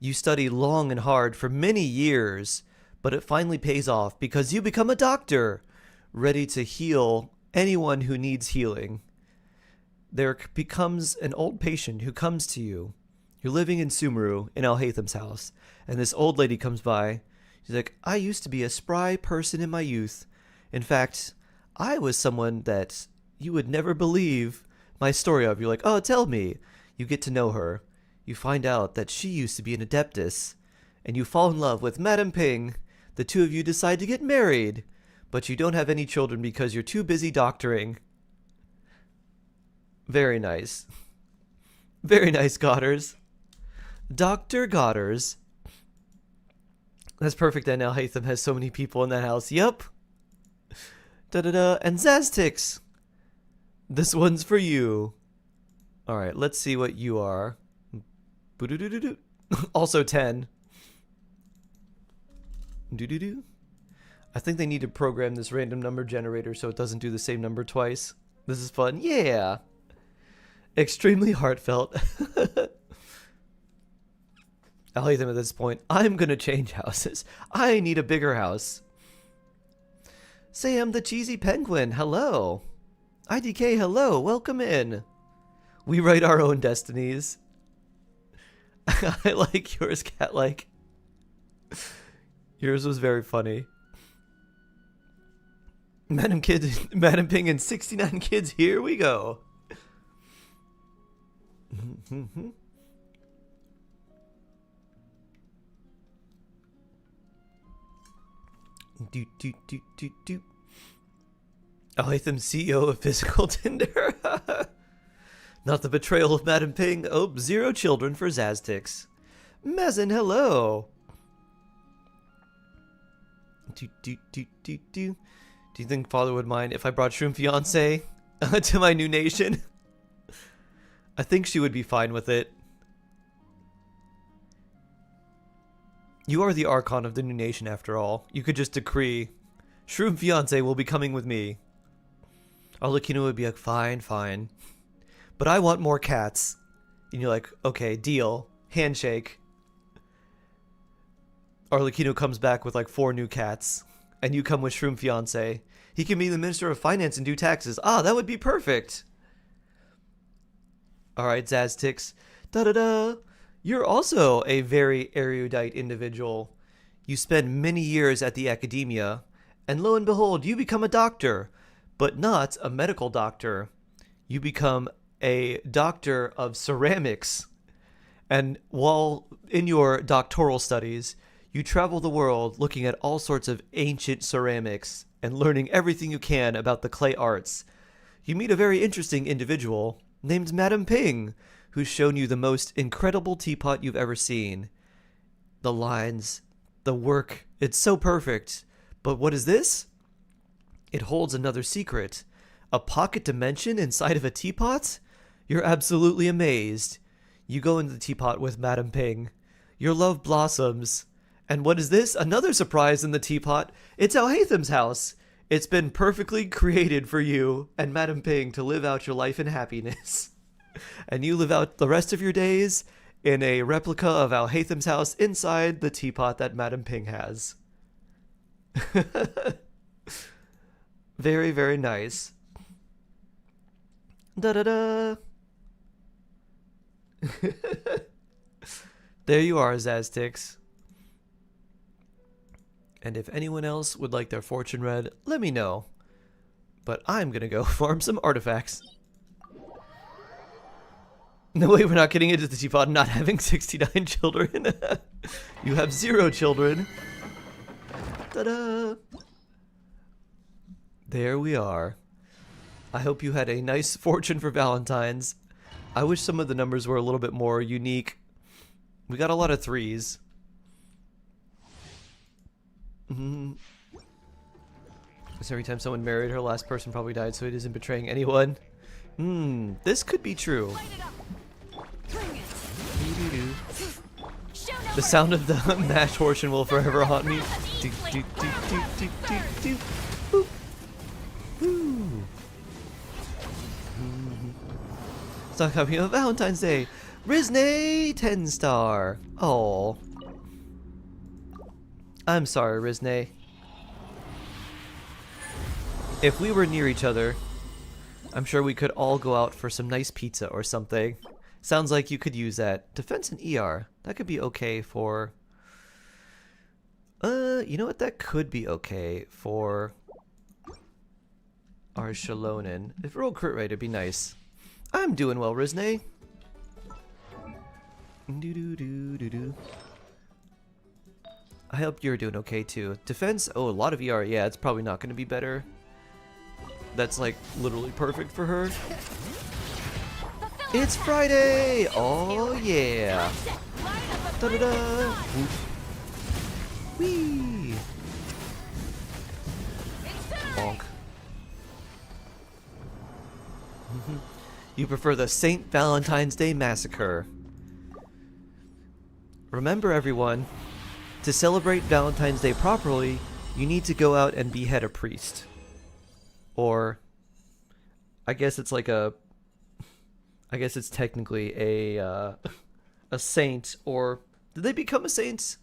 You study long and hard for many years, but it finally pays off because you become a doctor, ready to heal anyone who needs healing. There becomes an old patient who comes to you. You're living in Sumeru in Alhatham's house, and this old lady comes by. She's like, I used to be a spry person in my youth. In fact, I was someone that you would never believe my story of. You're like, oh, tell me. You get to know her. You find out that she used to be an adeptus, and you fall in love with Madam Ping. The two of you decide to get married, but you don't have any children because you're too busy doctoring. Very nice. Very nice, Godders. Dr. Godders. That's perfect that now Hatham has so many people in that house. Yup. Da-da-da. And Zaztix. This one's for you. Alright, let's see what you are. Boo-doo-doo-doo-doo. Also 10. Doo-doo-doo. I think they need to program this random number generator so it doesn't do the same number twice. This is fun. Yeah. Extremely heartfelt. I'll hate them at this point. I'm gonna change houses. I need a bigger house. Sam the Cheesy Penguin, hello. IDK, hello. Welcome in. We write our own destinies. I like yours, cat-like. Yours was very funny. Madam Ping and 69 kids, here we go. Alhatham, CEO of Physical Tinder. Not the betrayal of Madam Ping. Oh, 0 children for Zaztix. Mazin, hello. Do you think Father would mind if I brought Shroom Fiance? to my new nation. I think she would be fine with it. You are the Archon of the new nation, after all. You could just decree, Shroom Fiance will be coming with me. Arlecchino would be like, fine, fine. But I want more cats. And you're like, okay, deal. Handshake. Arlecchino comes back with like 4 new cats. And you come with Shroom Fiance. He can be the Minister of Finance and do taxes. Ah, that would be perfect. Alright, Zaztix. Da-da-da. You're also a very erudite individual. You spend many years at the academia, and lo and behold, you become a doctor, but not a medical doctor. You become a doctor of ceramics. And while in your doctoral studies, you travel the world looking at all sorts of ancient ceramics and learning everything you can about the clay arts. You meet a very interesting individual named Madame Ping, who's shown you the most incredible teapot you've ever seen. The lines, the work, it's so perfect. But what is this? It holds another secret. A pocket dimension inside of a teapot? You're absolutely amazed. You go into the teapot with Madame Ping. Your love blossoms. And what is this? Another surprise in the teapot. It's Alhatham's house. It's been perfectly created for you and Madame Ping to live out your life in happiness. And you live out the rest of your days in a replica of Alhatham's house inside the teapot that Madame Ping has. Very, very nice. Da-da-da. There you are, Zaztix. And if anyone else would like their fortune read, let me know. But I'm gonna go farm some artifacts. No way, we're not getting into the teapot and not having 69 children. You have 0 children. Ta-da! There we are. I hope you had a nice fortune for Valentine's. I wish some of the numbers were a little bit more unique. We got a lot of 3s. Because every time someone married, her last person probably died, so it isn't betraying anyone. This could be true. The sound of the mashed fortune will forever haunt me. It's not coming on Valentine's Day. Rizne 10-star. Oh, I'm sorry, Rizne. If we were near each other, I'm sure we could all go out for some nice pizza or something. Sounds like you could use that. Defense and ER. That could be okay for... you know what? That could be okay for... our Shalonen. If roll crit rate, it'd be nice. I'm doing well, Rizne. Do-do-do-do-do. I hope you're doing okay, too. Defense? Oh, a lot of ER. Yeah, it's probably not going to be better. That's, like, literally perfect for her. It's Friday! Oh, yeah! Da-da-da! Whee! Bonk. You prefer the St. Valentine's Day Massacre. Remember, everyone, to celebrate Valentine's Day properly, you need to go out and behead a priest. Or, I guess it's like a... I guess it's technically a saint, or... Did they become a saint?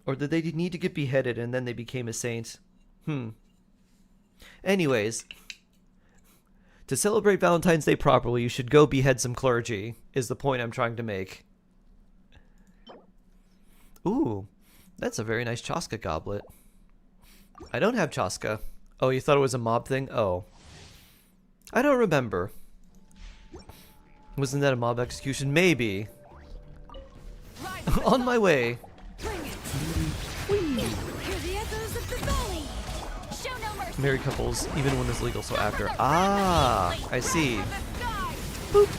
Or did they need to get beheaded and then they became a saint? Anyways, to celebrate Valentine's Day properly, you should go behead some clergy, is the point I'm trying to make. Ooh, that's a very nice Chaska goblet. I don't have Chaska. Oh, you thought it was a mob thing? Oh. I don't remember. Wasn't that a mob execution? Maybe. On my way. Married couples, even when it's legal, so after. Ah, I see. Boop.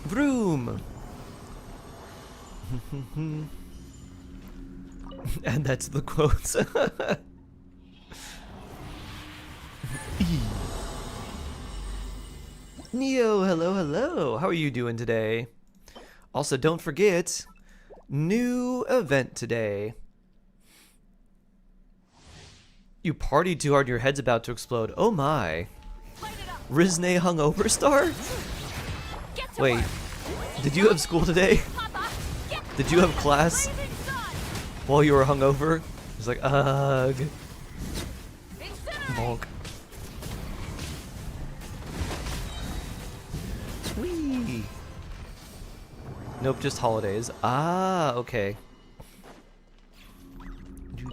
Vroom. And that's the quotes. Neo, hello, hello. How are you doing today? Also, don't forget, new event today. You partied too hard, your head's about to explode. Oh my. Rizne hungover star? Wait, did you have school today? Did you have class while you were hungover? It's like, ugh. Bonk. Whee. Nope, just holidays. Ah, okay. It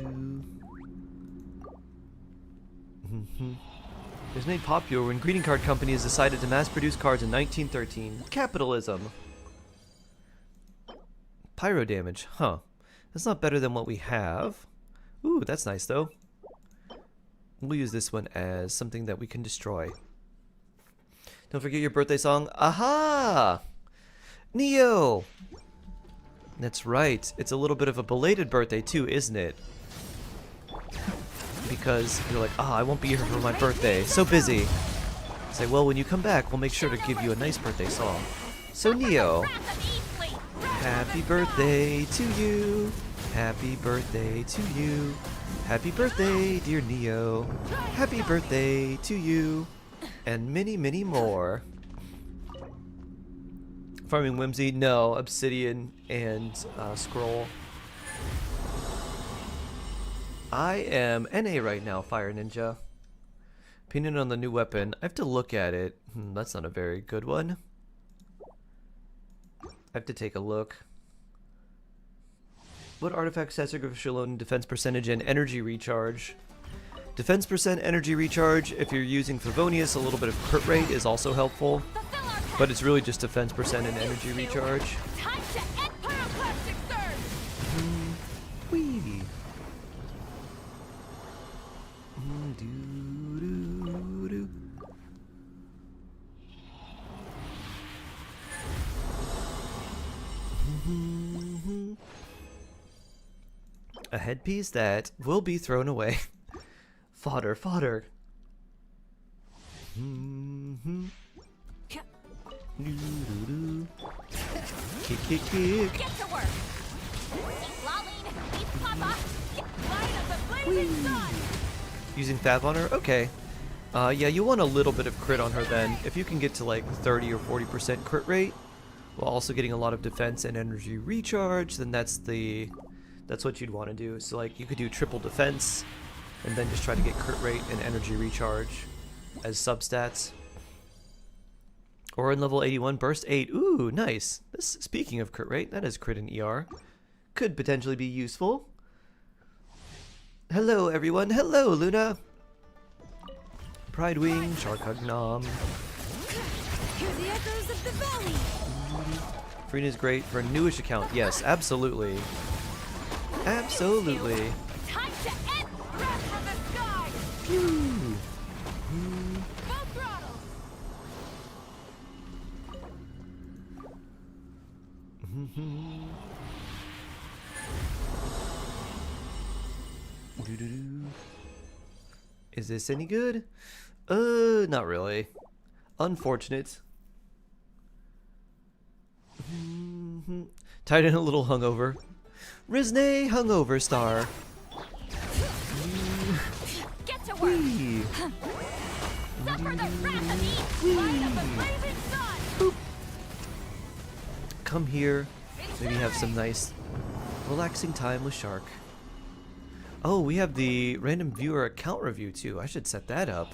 was made popular when greeting card companies decided to mass produce cards in 1913. Capitalism. Pyro damage, huh. That's not better than what we have. Ooh, that's nice though. We'll use this one as something that we can destroy. Don't forget your birthday song. Aha! Neo! That's right. It's a little bit of a belated birthday too, isn't it? Because you're like, I won't be here for my birthday. So busy. Say, well, when you come back, we'll make sure to give you a nice birthday song. So Neo, happy birthday to you. Happy birthday to you. Happy birthday, dear Neo. Happy birthday to you. And many, many more. Farming Whimsy? No, Obsidian and Scroll. I am NA right now, Fire Ninja. Opinion on the new weapon. I have to look at it. That's not a very good one. I have to take a look. What artifact sacrificial load defense percentage and energy recharge? Defense percent, energy recharge. If you're using Favonius, a little bit of crit rate is also helpful. But it's really just defense percent and energy recharge. Whee! A headpiece that will be thrown away. Fodder, fodder. Kick, kick, kick. Get to work. Keep lolling. Keep papa. Light up the blazing sun. Using Fab on her? Okay. Yeah, you want a little bit of crit on her then. If you can get to like 30 or 40% crit rate, while also getting a lot of defense and energy recharge, then that's what you'd want to do. So like you could do triple defense and then just try to get crit rate and energy recharge as substats. Or in level 81, burst 8. Ooh, nice. This, speaking of crit rate, that is crit and ER. Could potentially be useful. Hello everyone. Hello Luna. Pride Wing, Shark Hug Nom. Hear the echoes of the valley. Freen is great for a newish account. Yes, absolutely. Absolutely. Time to end wrath from the sky. Phew. Full throttle. Is this any good? Not really. Unfortunate. Tied in a little hungover. Rizne hungover star. Get to work. Whee. Suffer the wrath of Eve. Light up the blazing sun. Boop. Come here. Maybe have some nice relaxing time with Shark. Oh, we have the random viewer account review too. I should set that up.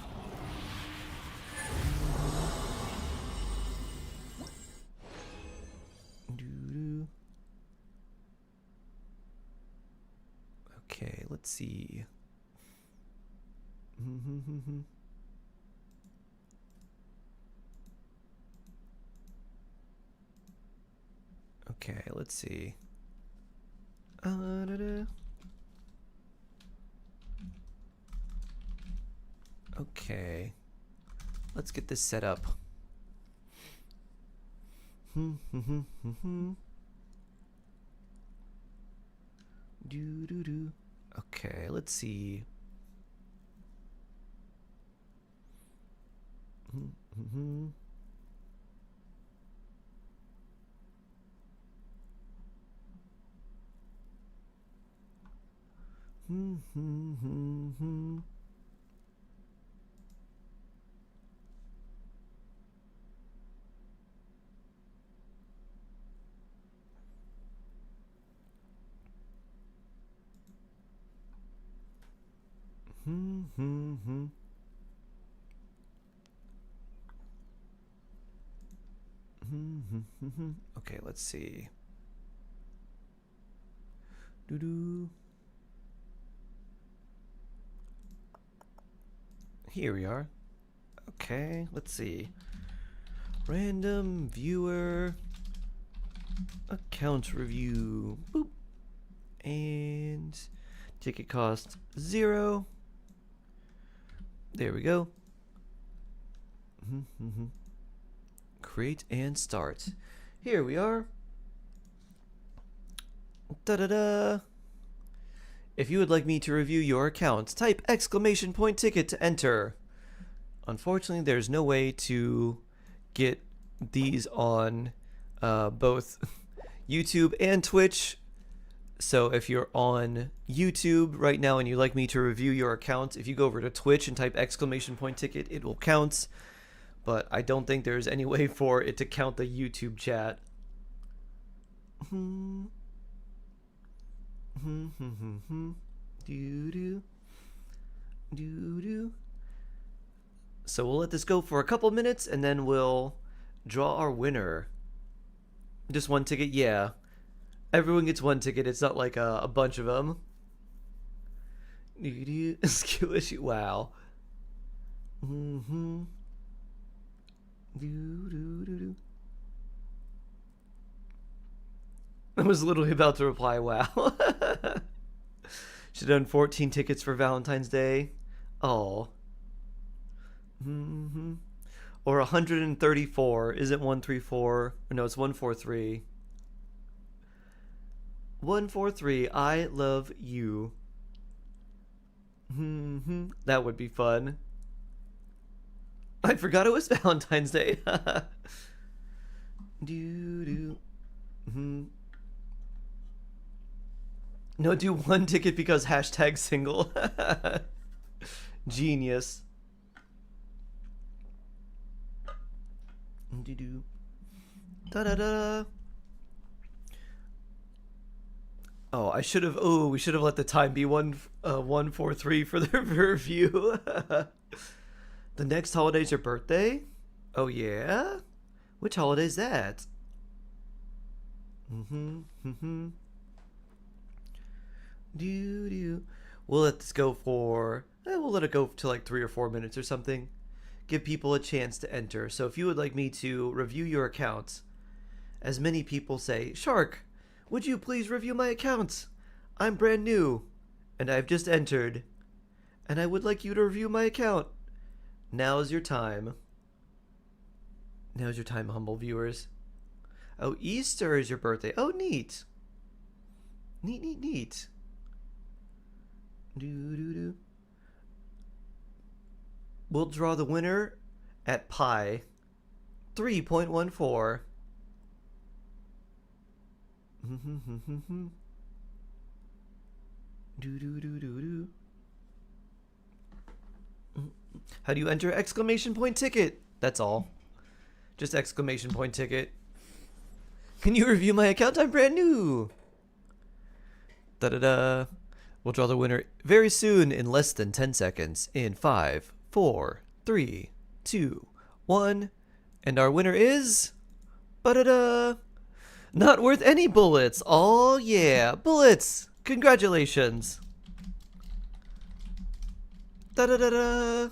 Okay, let's see. Okay, let's see. Okay, let's get this set up. Okay, let's see. Okay, let's see. Doo-doo. Here we are. Okay, let's see. Random viewer account review. Boop. And ticket cost 0. There we go. Create and start. Here we are. Da-da-da. If you would like me to review your account, type !ticket to enter. Unfortunately, there's no way to get these on both YouTube and Twitch. So if you're on YouTube right now and you'd like me to review your account, if you go over to Twitch and type !ticket, it will count. But I don't think there's any way for it to count the YouTube chat. So we'll let this go for a couple minutes and then we'll draw our winner. Just one ticket, yeah. Everyone gets one ticket. It's not like a bunch of them. Skill issue. Wow. I was literally about to reply, wow. Should have done 14 tickets for Valentine's Day. Oh. Or 134. Is it 134? No, it's 143. 143. I love you. That would be fun. I forgot it was Valentine's Day. No, do one ticket because hashtag single. Genius. Da-da-da. Oh, I should have. Oh, we should have let the time be 143 for the review. The next holiday's your birthday? Oh yeah? Which holiday's that? We'll let this go for. We'll let it go to like 3 or 4 minutes or something. Give people a chance to enter. So if you would like me to review your account, as many people say, Shark, would you please review my account? I'm brand new, and I've just entered, and I would like you to review my account. Now's your time. Now's your time, humble viewers. Oh, Easter is your birthday. Oh, neat. Neat. We'll draw the winner at pi 3.14. How do you enter exclamation point ticket? That's all. Just exclamation point ticket. Can you review my account? I'm brand new. Da-da-da. We'll draw the winner very soon in less than 10 seconds. In 5, 4, 3, 2, 1. And our winner is... Ba-da-da. Not worth any bullets. Oh, yeah. Bullets. Congratulations. Da-da-da-da.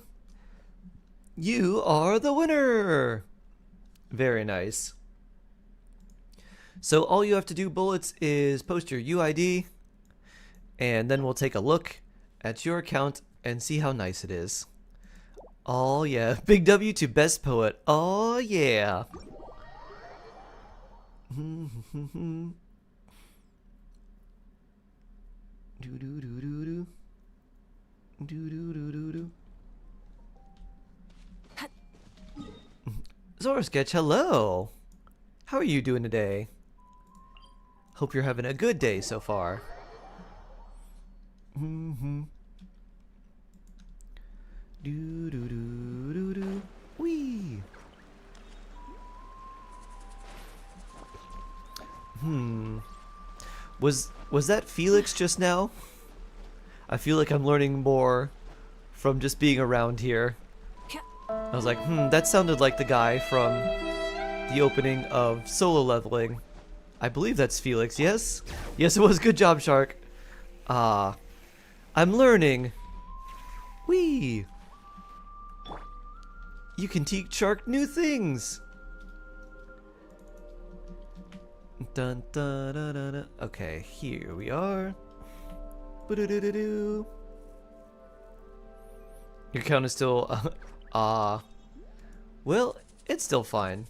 You are the winner. Very nice. So all you have to do, Bullets, is post your UID, and then we'll take a look at your account and see how nice it is. Oh yeah, big W to Best Poet. Oh yeah. Zora Sketch, hello. How are you doing today? Hope you're having a good day so far. Mm-hmm. Do do do do do. Wee. Was that Felix just now? I feel like I'm learning more from just being around here. I was like, that sounded like the guy from the opening of Solo Leveling. I believe that's Felix, yes? Yes, it was. Good job, Shark. I'm learning. Whee! You can teach Shark new things. Dun, dun, dun, dun, dun. Okay, here we are. Ba-do-do-do-do. Your count is still... well, it's still fine.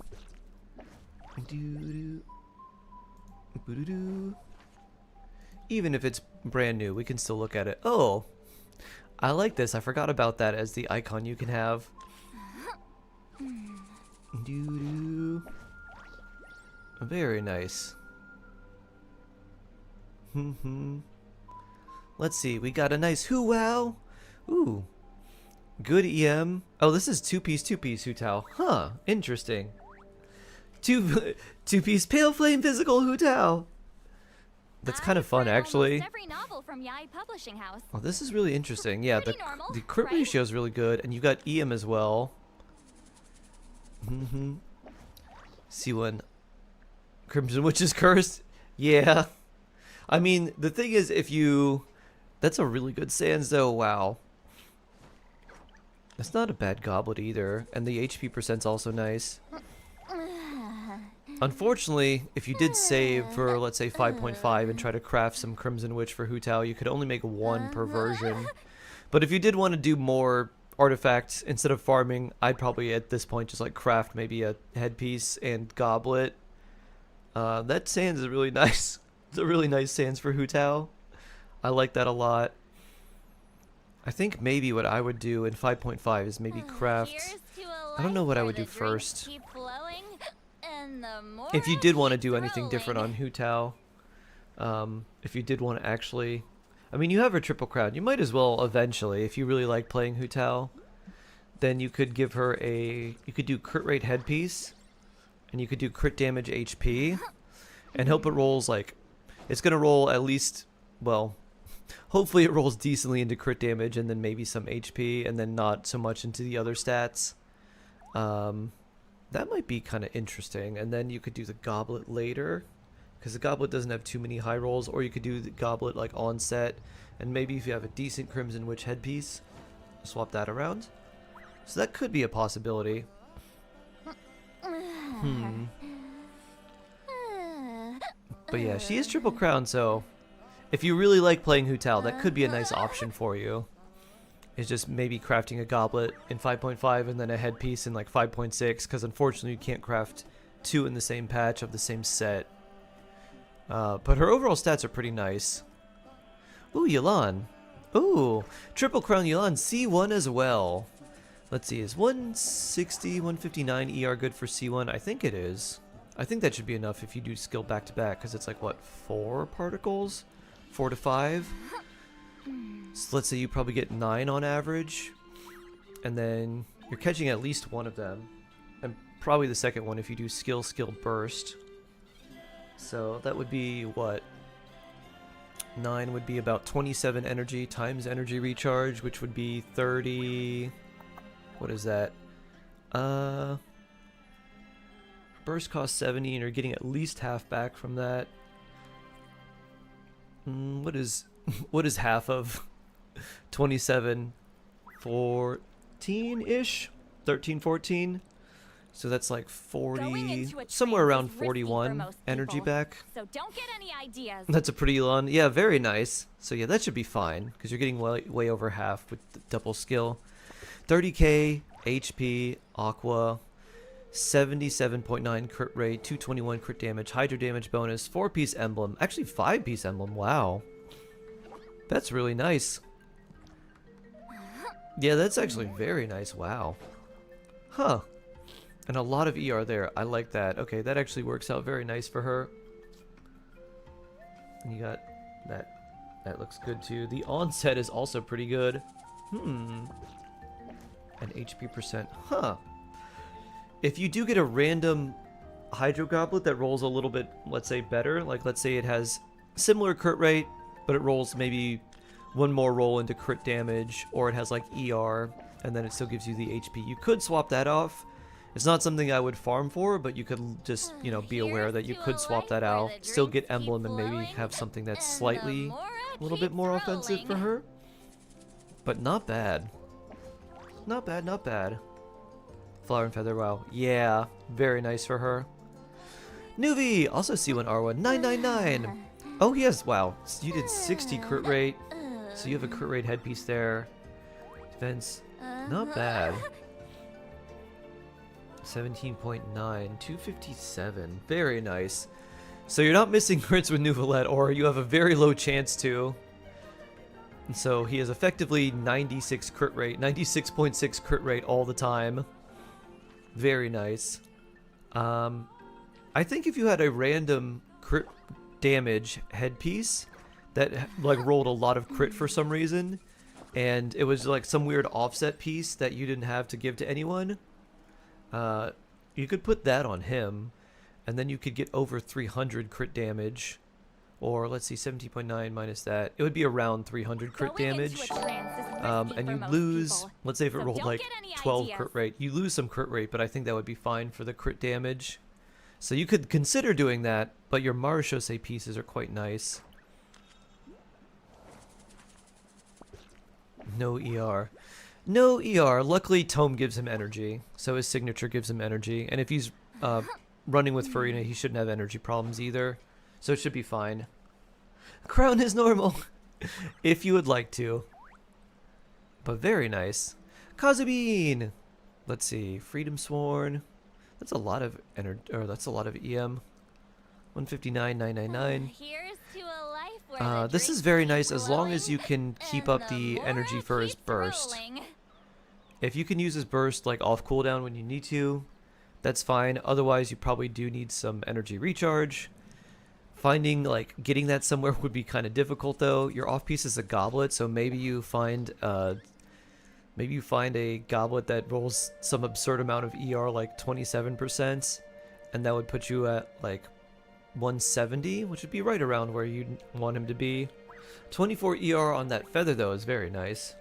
Do-do. Ba-do-do. Even if it's brand new, we can still look at it. Oh, I like this. I forgot about that as the icon you can have. Do-do. Very nice. Let's see. We got a nice hoo-wow. Ooh. Good EM. Oh, this is two-piece Hu Tao. Huh. Interesting. Two-piece pale flame physical Hu Tao. That's kind of fun, actually. Every novel from Yai Publishing House. Oh, this is really interesting. Yeah, the normal, crit right? ratio is really good, and you got EM as well. See one. Crimson Witch is cursed. Yeah. I mean, the thing is, if you... That's a really good Sans, though. Wow. That's not a bad goblet either. And the HP percent's also nice. Unfortunately, if you did save for, let's say, 5.5 and try to craft some Crimson Witch for Hu Tao, you could only make one per version. But if you did want to do more artifacts instead of farming, I'd probably at this point just like craft maybe a headpiece and goblet. That Sans is really nice. It's a really nice Sans for Hu Tao. I like that a lot. I think maybe what I would do in 5.5 is maybe craft... I don't know what I would do first. If you did want to do anything different on Hu Tao, if you did want to actually... I mean, you have her triple crown. You might as well eventually, if you really like playing Hu Tao, then you could give her a... You could do crit rate headpiece, and you could do crit damage HP, and hope it rolls like... It's going to roll at least... Well, hopefully it rolls decently into crit damage, and then maybe some HP, and then not so much into the other stats. That might be kind of interesting. And then you could do the goblet later, because the goblet doesn't have too many high rolls, or you could do the goblet like on set, and maybe if you have a decent Crimson Witch headpiece, swap that around. So that could be a possibility. But yeah, she is triple crown, so if you really like playing Hu Tao, that could be a nice option for you. It's just maybe crafting a goblet in 5.5 and then a headpiece in like 5.6, because unfortunately you can't craft two in the same patch of the same set. But her overall stats are pretty nice. Ooh, Yelan. Ooh, triple crown Yelan C1 as well. Let's see, is 160, 159 ER good for C1? I think it is. I think that should be enough if you do skill back to back, because it's like, what, 4 particles? 4 to 5? So let's say you probably get 9 on average, and then you're catching at least one of them, and probably the second one if you do skill burst. So that would be what? 9 would be about 27 energy times energy recharge, which would be 30. What is that? Burst costs 70, and you're getting at least half back from that. What is half of 27? 14-ish? 13, 14? So that's like 40, somewhere around 41 energy back. So don't get any ideas. That's a pretty long, yeah, very nice. So yeah, that should be fine, because you're getting way over half with the double skill. 30k, HP, Aqua, 77.9 crit rate, 221 crit damage, Hydra damage bonus, 4-piece emblem, actually 5-piece emblem, wow. That's really nice. Yeah, that's actually very nice, wow. Huh. And a lot of ER there, I like that. Okay, that actually works out very nice for her. And you got that That looks good too. The onset is also pretty good. And HP percent. Huh. If you do get a random Hydro Goblet that rolls a little bit, let's say, better, like let's say it has similar crit rate, but it rolls maybe one more roll into crit damage, or it has like ER, and then it still gives you the HP. You could swap that off. It's not something I would farm for, but you could just, you know, be aware that you could swap that out, still get Emblem, and maybe have something that's slightly a little bit more offensive for her. But not bad. Not bad, not bad. Flower and Feather, wow. Yeah, very nice for her. Nuvi, also C1 R1, 999. Oh, yes, wow. So you did 60 crit rate. So you have a crit rate headpiece there. Defense, not bad. 17.9, 257. Very nice. So you're not missing crits with Nuvalet, or you have a very low chance to. And so he has effectively 96 crit rate, 96.6 crit rate all the time. Very nice. I think if you had a random crit damage headpiece that like rolled a lot of crit for some reason, and it was like some weird offset piece that you didn't have to give to anyone, you could put that on him, and then you could get over 300 crit damage. Or let's see, 17.9 minus that. It would be around 300 crit damage. And you lose, let's say if it rolled like 12 crit rate, you lose some crit rate, but I think that would be fine for the crit damage. So you could consider doing that, but your Marishosei pieces are quite nice. No ER. No ER. Luckily, Tome gives him energy, so his signature gives him energy. And if he's running with Farina, he shouldn't have energy problems either. So it should be fine. Crown is normal, if you would like to. But very nice. Kazabine! Let's see. Freedom Sworn. That's a lot of energy, or that's a lot of EM. 159, 999. This is very nice as long as you can keep up the energy for his burst. If you can use his burst like off cooldown when you need to, that's fine. Otherwise, you probably do need some energy recharge. Finding, like, getting that somewhere would be kind of difficult, though. Your off-piece is a goblet, so maybe you find a goblet that rolls some absurd amount of ER, like 27%, and that would put you at, like, 170, which would be right around where you'd want him to be. 24 ER on that feather, though, is very nice.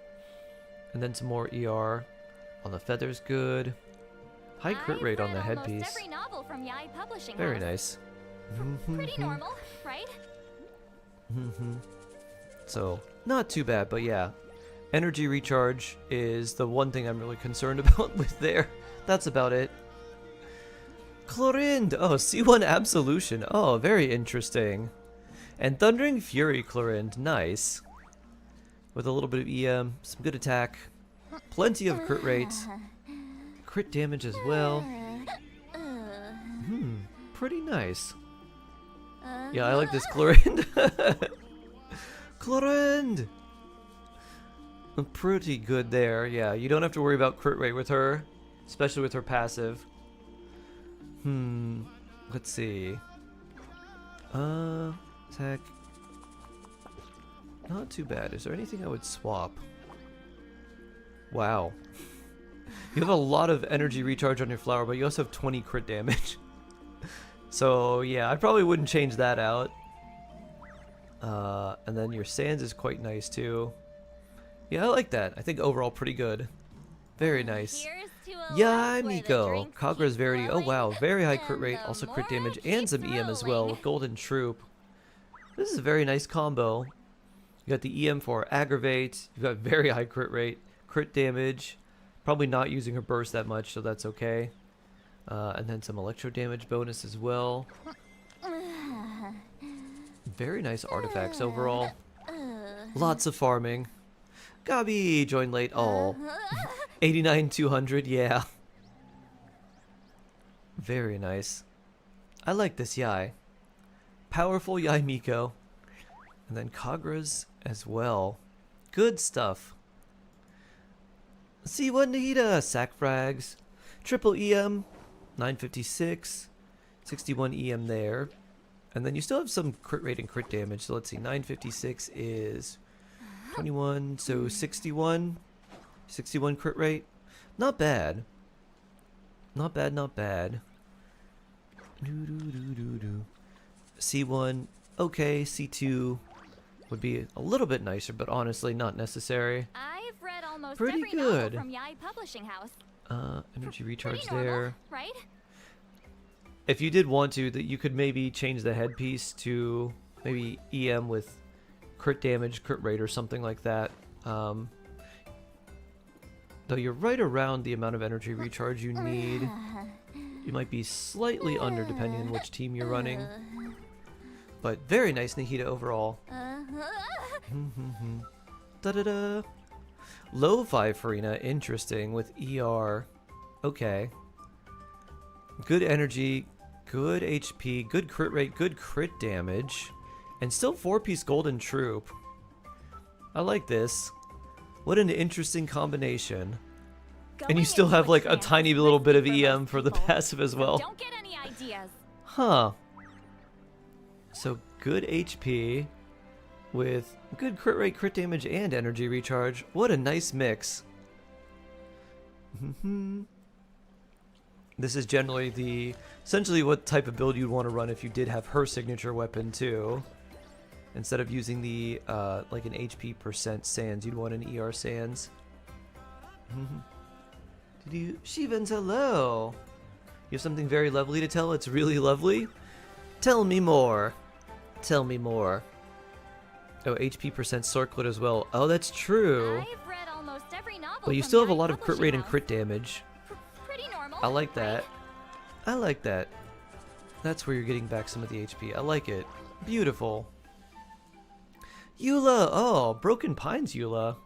And then some more ER on the feather's good. High crit rate on the headpiece. Very nice. Pretty normal, right? So, not too bad, but yeah. Energy recharge is the one thing I'm really concerned about with there. That's about it. Chlorinde! Oh, C1 Absolution. Oh, very interesting. And Thundering Fury Chlorinde. Nice. With a little bit of EM, some good attack. Plenty of crit rate. Crit damage as well. Pretty nice. Yeah, I like this Chlorinde. Chlorinde! Pretty good there. Yeah, you don't have to worry about crit rate with her, especially with her passive. Let's see. Attack. Not too bad. Is there anything I would swap? Wow. You have a lot of energy recharge on your flower, but you also have 20 crit damage. So, yeah, I probably wouldn't change that out. And then your Sands is quite nice, too. Yeah, I like that. I think overall pretty good. Very nice. Yeah, Miko. Kagra's Verity. Oh, wow. Very high crit rate, also crit damage, and some EM as well with Golden Troop. This is a very nice combo. You got the EM for Aggravate. You've got very high crit rate, crit damage. Probably not using her burst that much, so that's okay. And then some electro damage bonus as well. Very nice artifacts overall. Lots of farming. Gabi joined late. Oh, 89 200. Yeah. Very nice. I like this Yai. Powerful Yai Miko. And then Kagra's as well. Good stuff. C1 Nahida. Sack frags. Triple EM. 956. 61 EM there. And then you still have some crit rate and crit damage. So let's see, 956 is 21, so 61. 61 crit rate. Not bad. Not bad, not bad. C1, okay. C2 would be a little bit nicer, but honestly not necessary. I've read almost Pretty every good. novel from Yai Publishing House. Energy recharge Pretty normal, there. right? If you did want to, that you could maybe change the headpiece to maybe EM with crit damage, crit rate, or something like that. Though you're right around the amount of energy recharge you need. You might be slightly under depending on which team you're running. But very nice Nahida overall. Da-da-da. Lo-fi Farina, interesting, with ER. Okay. Good energy, good HP, good crit rate, good crit damage. And still 4-piece golden troop. I like this. What an interesting combination. And you still have like a tiny little bit of EM for the passive as well. Don't get any ideas. Huh. So good HP with good crit rate, crit damage, and energy recharge. What a nice mix. This is generally essentially what type of build you'd want to run if you did have her signature weapon too. Instead of using the like an HP percent Sans, you'd want an ER Sans. Shivans, hello. You have something very lovely to tell? It's really lovely? Tell me more. Tell me more. Oh, HP percent circlet as well. Oh, that's true. I've read almost every novel. But you from still have a Yai lot of crit rate and Publishing crit damage. House. Pretty normal. I like right? that. I like that. That's where you're getting back some of the HP. I like it. Beautiful. Eula! Oh, Broken Pines Eula.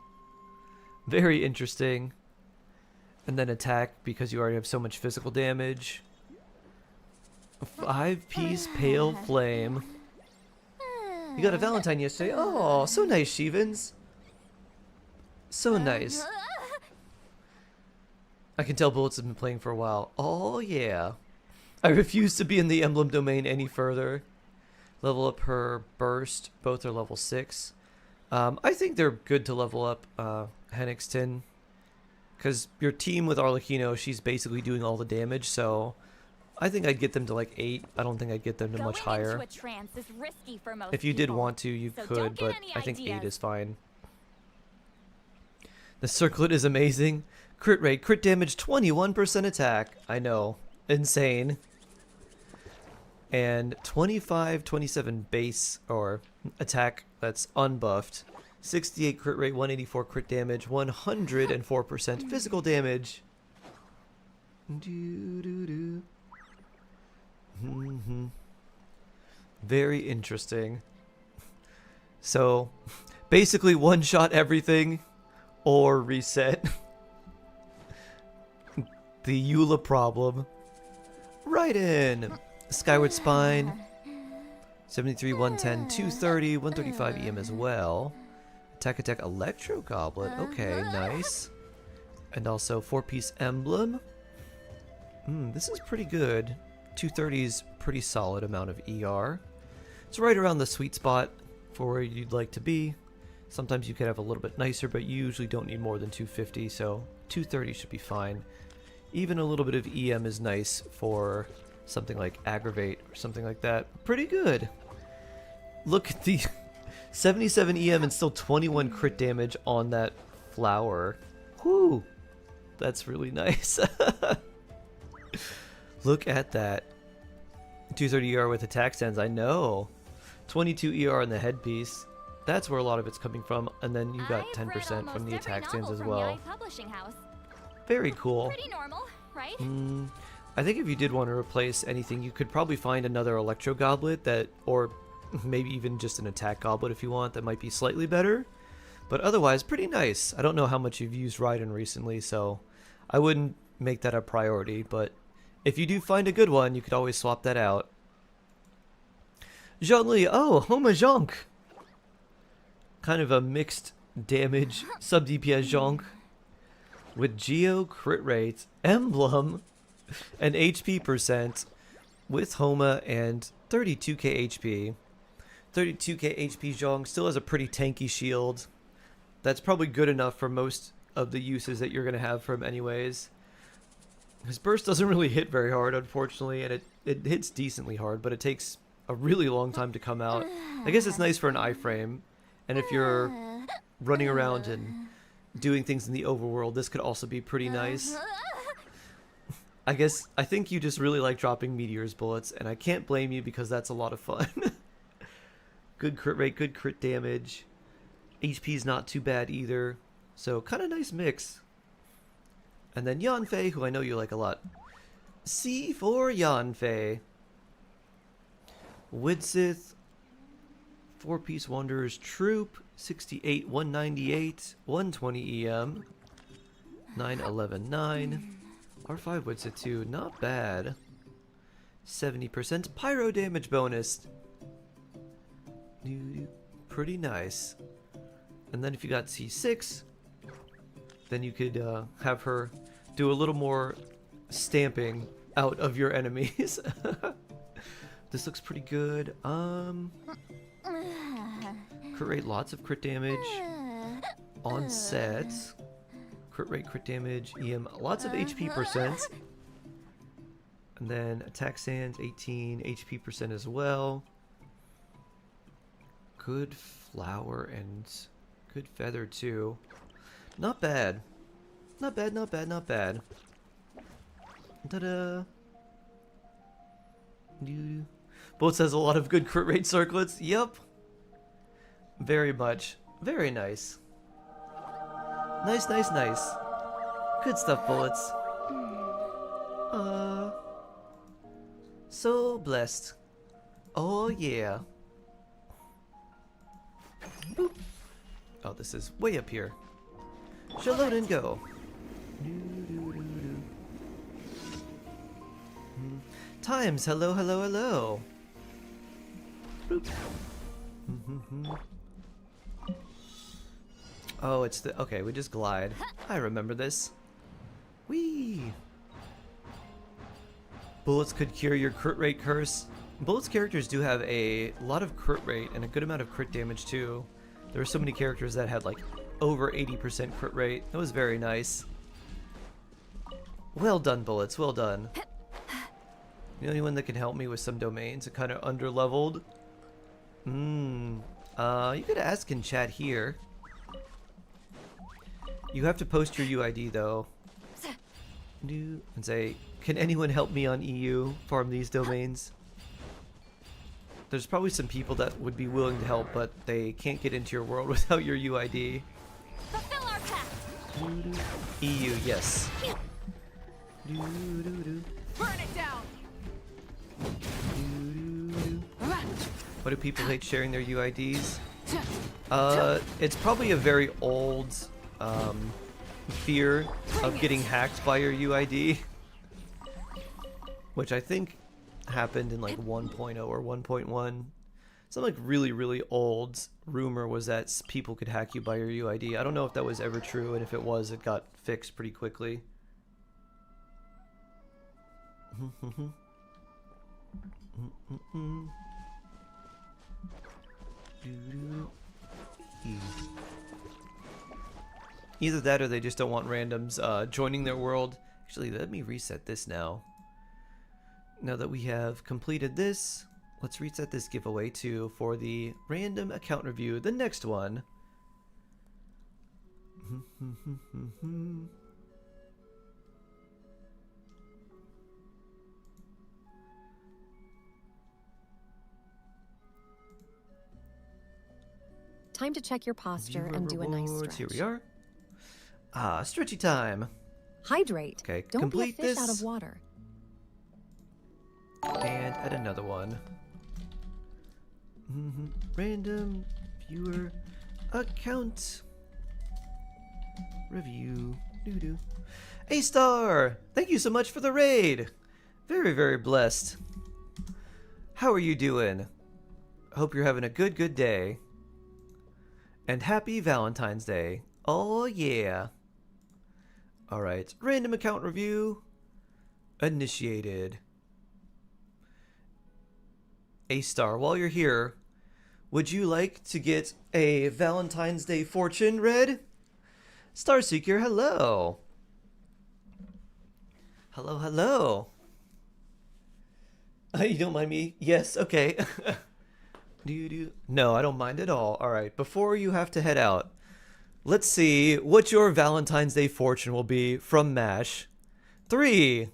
Very interesting. And then attack because you already have so much physical damage. 5-piece Pale Flame. You got a Valentine yesterday. Oh, so nice, Shivans. So nice. I can tell Bullets have been playing for a while. Oh, yeah. I refuse to be in the emblem domain any further. Level up her burst. Both are level 6. I think they're good to level up Henningston. Because your team with Arlecchino, she's basically doing all the damage, so I think I'd get them to like 8. I don't think I'd get them to much higher. Into a trance is risky for most If you did people, want to, you so could, don't get but any I think 8 ideas. is fine. The circlet is amazing. Crit rate, crit damage, 21% attack. I know. Insane. And 27 base, or attack that's unbuffed. 68 crit rate, 184 crit damage, 104% physical damage. Very interesting. So, basically one-shot everything or reset. The Eula problem. Right in. Skyward Spine. 73, 110, 230, 135 EM as well. Attack, Electro Goblet. Okay, nice. And also 4-piece Emblem. This is pretty good. 230's pretty solid amount of ER. It's right around the sweet spot for where you'd like to be. Sometimes you could have a little bit nicer, but you usually don't need more than 250, so 230 should be fine. Even a little bit of EM is nice for something like Aggravate or something like that. Pretty good. Look at the 77 EM and still 21 crit damage on that flower. Whew. That's really nice. Look at that. 230 ER with attack stands, I know. 22 ER in the headpiece. That's where a lot of it's coming from. And then you got 10% from the attack stands as well. Very cool. Pretty normal, right? I think if you did want to replace anything, you could probably find another Electro Goblet that, or maybe even just an attack goblet if you want, that might be slightly better. But otherwise, pretty nice. I don't know how much you've used Raiden recently, so I wouldn't make that a priority, but if you do find a good one, you could always swap that out. Zhongli, oh, Homa Zonk. Kind of a mixed damage sub DPS Zonk. With Geo crit rate, Emblem, and HP percent, with Homa and 32k HP. 32k HP Zhong still has a pretty tanky shield. That's probably good enough for most of the uses that you're going to have for him anyways. His burst doesn't really hit very hard, unfortunately, and it hits decently hard, but it takes a really long time to come out. I guess it's nice for an iframe, and if you're running around and doing things in the overworld, this could also be pretty nice. I think you just really like dropping meteors bullets, and I can't blame you because that's a lot of fun. Good crit rate, good crit damage. HP's not too bad either, so kind of nice mix. And then Yanfei, who I know you like a lot. C for Yanfei. Widsith, 4-piece Wanderer's Troop, 68, 198, 120 EM, 911, 9. R5 Widsith 2, not bad. 70% pyro damage bonus. Pretty nice. And then if you got C6, then you could have her do a little more stamping out of your enemies. This looks pretty good. Crit rate, lots of crit damage. On set. Crit rate, crit damage, EM, lots of HP percent. And then attack sands, 18, HP percent as well. Good flower and good feather too. Not bad. Not bad, not bad, not bad. Ta-da! Both has a lot of good crit rate circlets. Yup. Very much. Very nice. Nice, nice, nice. Good stuff, bullets. So blessed. Oh yeah. Boop. Oh, this is way up here. Shall load and go. Times, hello, hello, hello. Boop. Oh, it's the... Okay, we just glide. I remember this. Whee! Bullets could cure your crit rate curse. Bullets characters do have a lot of crit rate and a good amount of crit damage too. There were so many characters that had like over 80% crit rate. That was very nice. Well done, Bullets. Well done. The only one that can help me with some domains are kind of under-leveled. You could ask in chat here. You have to post your UID though. And say, can anyone help me on EU farm these domains? There's probably some people that would be willing to help, but they can't get into your world without your UID. Fulfill our pact. EU, yes. Burn it down. What do people hate sharing their UIDs? It's probably a very old fear of getting hacked by your UID, which I think happened in like 1.0 or 1.1. Some like really, really old rumor was that people could hack you by your UID. I don't know if that was ever true, and if it was, it got fixed pretty quickly. Either that or they just don't want randoms joining their world. Actually, let me reset this now. Now that we have completed this, let's reset this giveaway too for the random account review, the next one. Time to check your posture and do a nice stretch. Here we are. Ah, stretchy time. Hydrate. Okay, Don't complete be a fish this. out of water. And add another one. Random viewer account review. A star! Thank you so much for the raid. Very, very blessed. How are you doing? Hope you're having a good day. And happy Valentine's Day. Oh yeah. Alright, random account review initiated. A-Star, while you're here, would you like to get a Valentine's Day fortune read? Starseeker, hello. Hello, hello. You don't mind me? Yes, okay. No, I don't mind at all. All right, before you have to head out, let's see what your Valentine's Day fortune will be from MASH. 3.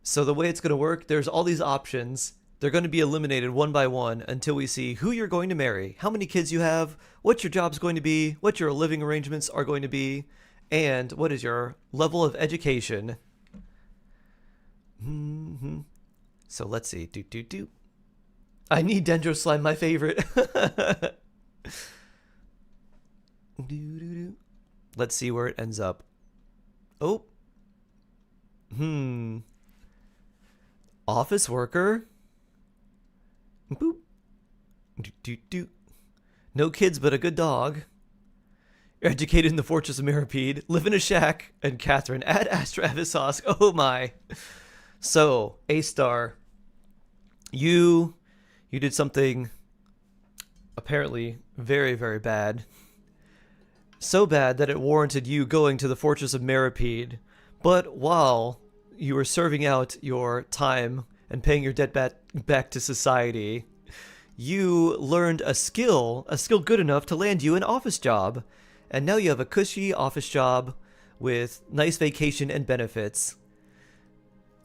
So the way it's going to work, there's all these options. They're going to be eliminated one by one until we see who you're going to marry, how many kids you have, what your job's going to be, what your living arrangements are going to be, and what is your level of education. So let's see. I need Dendro Slime, my favorite. Let's see where it ends up. Oh. Office worker. Boop. No kids, but a good dog. You're educated in the Fortress of Mirapede. Live in a shack. And Catherine, add Astra Avisos. Oh my. So, A-Star, you did something apparently very, very bad. So bad that it warranted you going to the Fortress of Mirapede. But while you were serving out your time and paying your debt back to society, you learned a skill good enough to land you an office job. And now you have a cushy office job with nice vacation and benefits.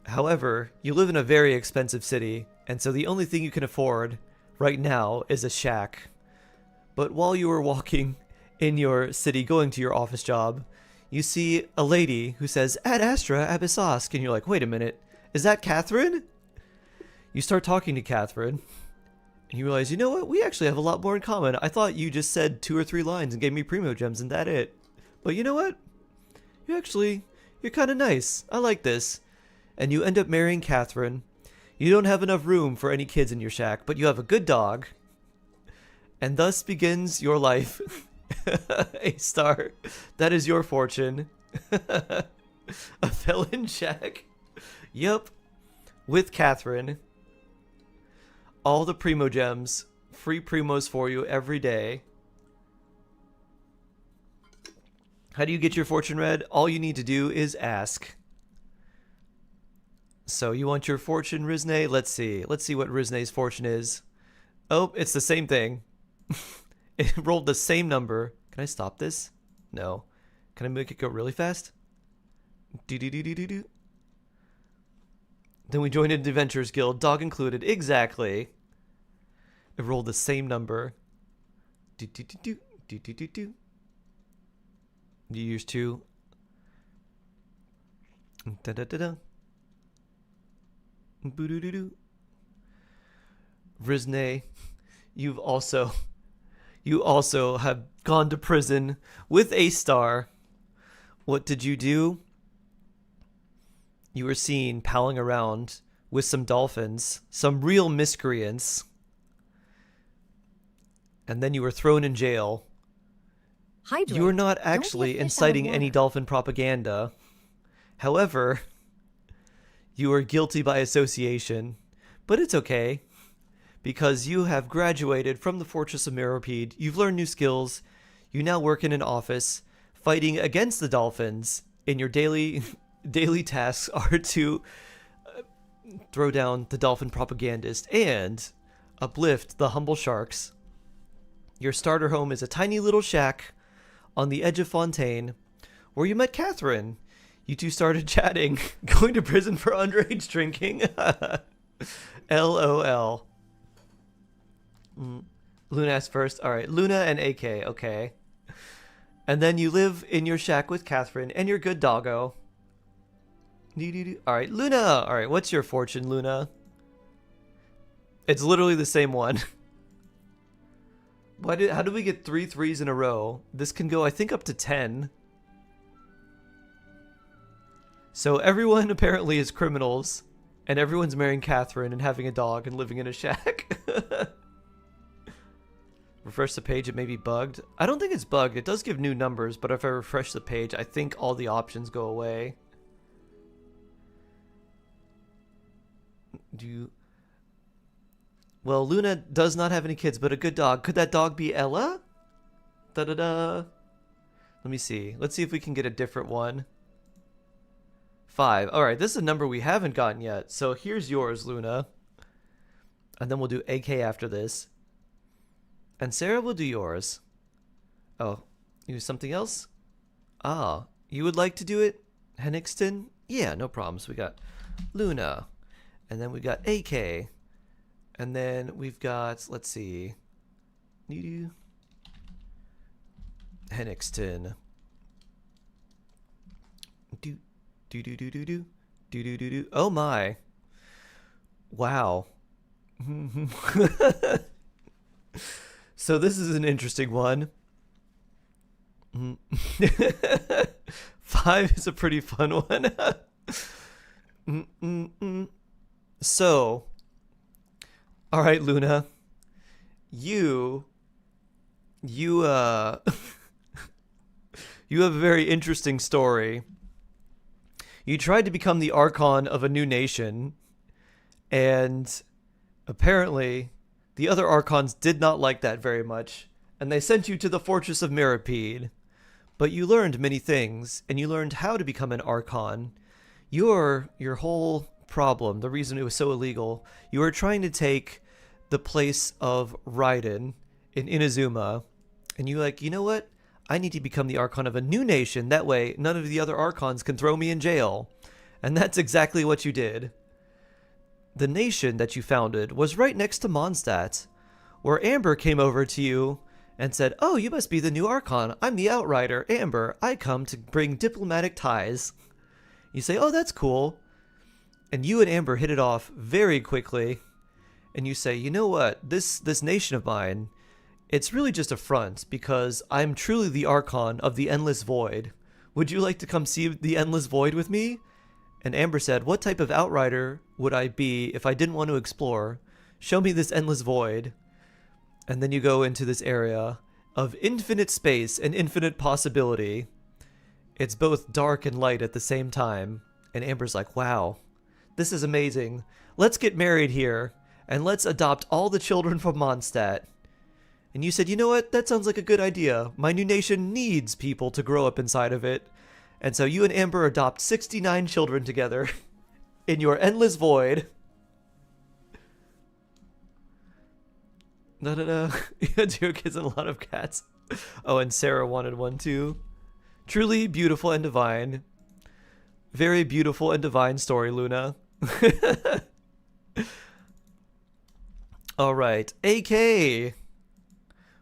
However, you live in a very expensive city, and so the only thing you can afford right now is a shack. But while you were walking in your city going to your office job, you see a lady who says, "Ad Astra Abyssosque," and you're like, wait a minute, is that Catherine? You start talking to Catherine, and you realize, you know what, we actually have a lot more in common. I thought you just said 2 or 3 lines and gave me Primogems and that it. But you know what? You're kind of nice. I like this. And you end up marrying Catherine. You don't have enough room for any kids in your shack, but you have a good dog. And thus begins your life. A-Star, that is your fortune. A felon shack. Yep. With Catherine. All the Primogems. Free Primos for you every day. How do you get your fortune read? All you need to do is ask. So you want your fortune, Rizne? Let's see. Let's see what Rizne's fortune is. Oh, it's the same thing. It rolled the same number. Can I stop this? No. Can I make it go really fast? Do. Then we joined an Adventurers Guild, dog included. Exactly. It rolled the same number. Do. You use 2. Da. Boo-doo-doo-doo. Rizne, you also have gone to prison with A-Star. What did you do? You were seen palling around with some dolphins, some real miscreants. And then you were thrown in jail. Hydrate. You were not Don't actually get fish out of inciting any water. dolphin propaganda. However, you are guilty by association, but it's okay, because you have graduated from the Fortress of Mirapede, you've learned new skills, you now work in an office, fighting against the dolphins, and your daily tasks are to throw down the dolphin propagandist and uplift the humble sharks. Your starter home is a tiny little shack on the edge of Fontaine, where you met Catherine. You two started chatting, going to prison for underage drinking. LOL. Luna's first. Alright, Luna and AK, okay. And then you live in your shack with Catherine and your good doggo. Alright, Luna! Alright, what's your fortune, Luna? It's literally the same one. How did we get 3 3s in a row? This can go, I think, up to 10. So everyone apparently is criminals, and everyone's marrying Catherine and having a dog and living in a shack. Refresh the page, it may be bugged. I don't think it's bugged. It does give new numbers, but if I refresh the page, I think all the options go away. Well, Luna does not have any kids, but a good dog. Could that dog be Ella? Da-da-da. Let me see. Let's see if we can get a different one. 5. All right, this is a number we haven't gotten yet. So here's yours, Luna. And then we'll do AK after this. And Sarah will do yours. Oh, use something else? Ah, you would like to do it, Henningston? Yeah, no problems. We got Luna. And then we got AK. And then we've got, let's see. Henningston. Do. Oh my. Wow. So this is an interesting one. 5 is a pretty fun one. So, all right, Luna, you you have a very interesting story. You tried to become the Archon of a new nation, and apparently the other Archons did not like that very much, and they sent you to the Fortress of Mirapede. But you learned many things, and you learned how to become an Archon. Your whole problem, the reason it was so illegal, you were trying to take the place of Raiden in Inazuma, and you like, you know what? I need to become the Archon of a new nation. That way, none of the other Archons can throw me in jail. And that's exactly what you did. The nation that you founded was right next to Mondstadt, where Amber came over to you and said, "Oh, you must be the new Archon. I'm the Outrider, Amber. I come to bring diplomatic ties." You say, "Oh, that's cool." And you and Amber hit it off very quickly. And you say, "You know what? This nation of mine, it's really just a front because I'm truly the Archon of the Endless Void. Would you like to come see the Endless Void with me?" And Amber said, "What type of Outrider would I be if I didn't want to explore? Show me this Endless Void." And then you go into this area of infinite space and infinite possibility. It's both dark and light at the same time. And Amber's like, "Wow, this is amazing. Let's get married here, and let's adopt all the children from Mondstadt." And you said, "You know what? That sounds like a good idea. My new nation needs people to grow up inside of it." And so you and Amber adopt 69 children together in your Endless Void. No. You had 2 kids and a lot of cats. Oh, and Sarah wanted one too. Truly beautiful and divine. Very beautiful and divine story, Luna. All right, AK.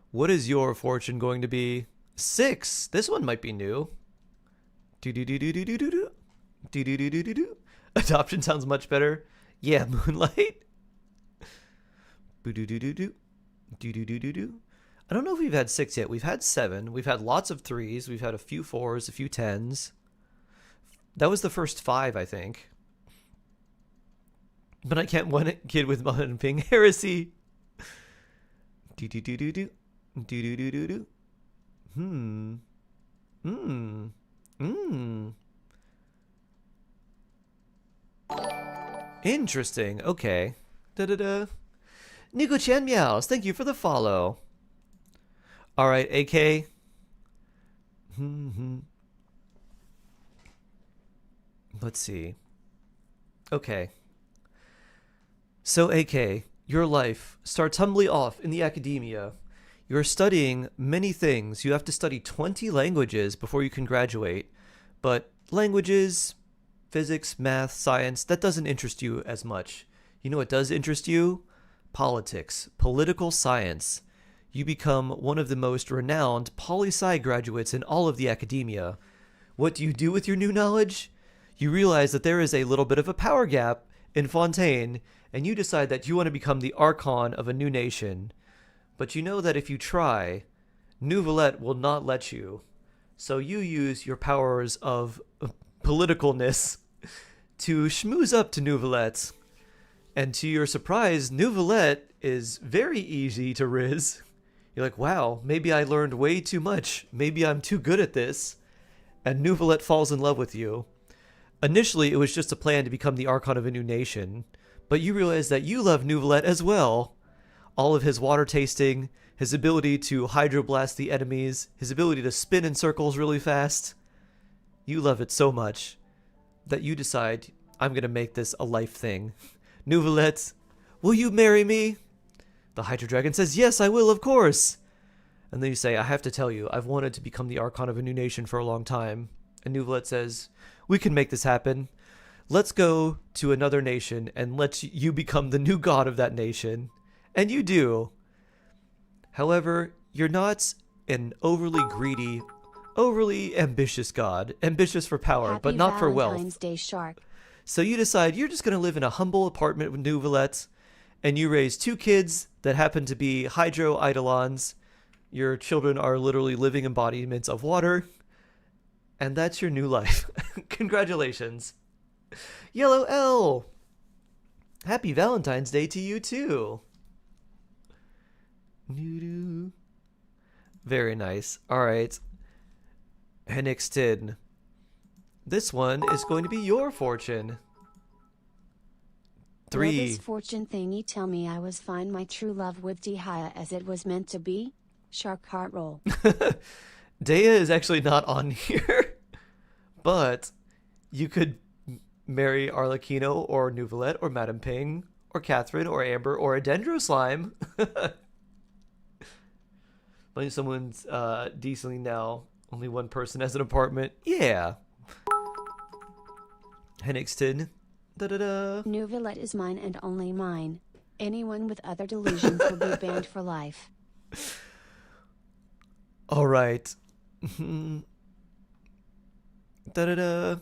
What is your fortune going to be? 6. This one might be new. Adoption sounds much better. Yeah, Moonlight. I don't know if we've had 6 yet. We've had 7. We've had lots of 3s. We've had a few 4s, a few 10s. That was the first 5, I think. But I can't want a kid with Mun and Ping heresy. Interesting. Okay. Nico-chan Meows, thank you for the follow. Alright, AK. Let's see. Okay. So, AK, your life starts humbly off in the academia. You're studying many things. You have to study 20 languages before you can graduate. But languages, physics, math, science, that doesn't interest you as much. You know what does interest you? Politics, political science. You become one of the most renowned poli-sci graduates in all of the academia. What do you do with your new knowledge? You realize that there is a little bit of a power gap in Fontaine, and you decide that you want to become the Archon of a new nation. But you know that if you try, Nouvelette will not let you. So you use your powers of politicalness to schmooze up to Nouvelette. And to your surprise, Nouvelette is very easy to riz. You're like, wow, maybe I learned way too much. Maybe I'm too good at this. And Nouvelette falls in love with you. Initially, it was just a plan to become the Archon of a new nation. But you realize that you love Neuvillette as well. All of his water tasting, his ability to hydroblast the enemies, his ability to spin in circles really fast. You love it so much that you decide, I'm going to make this a life thing. Neuvillette, will you marry me? The Hydro Dragon says, yes, I will, of course. And then you say, I have to tell you, I've wanted to become the Archon of a new nation for a long time. And Neuvillette says, we can make this happen. Let's go to another nation and let you become the new god of that nation. And you do. However, you're not an overly greedy, overly ambitious god. Ambitious for power, but not for wealth. Valentine's Day, Shark. So you decide you're just going to live in a humble apartment with Neuvillette, and you raise 2 kids that happen to be Hydro Eidolons. Your children are literally living embodiments of water, and that's your new life. Congratulations. Yellow L! Happy Valentine's Day to you too. Very nice. Alright. Henixton. This one is going to be your fortune. Will 3. this fortune thingy tell me I was find my true love with Dehaya as it was meant to be? Shark heart roll. Dea is actually not on here, but you could marry Arlecchino or Neuvillette or Madame Ping or Catherine or Amber or a Dendro Slime. Like someone's decently now. Only one person has an apartment. Yeah. Henixton. Da-da-da. Neuvillette is mine and only mine. Anyone with other delusions will be banned for life. All right. Da-da-da.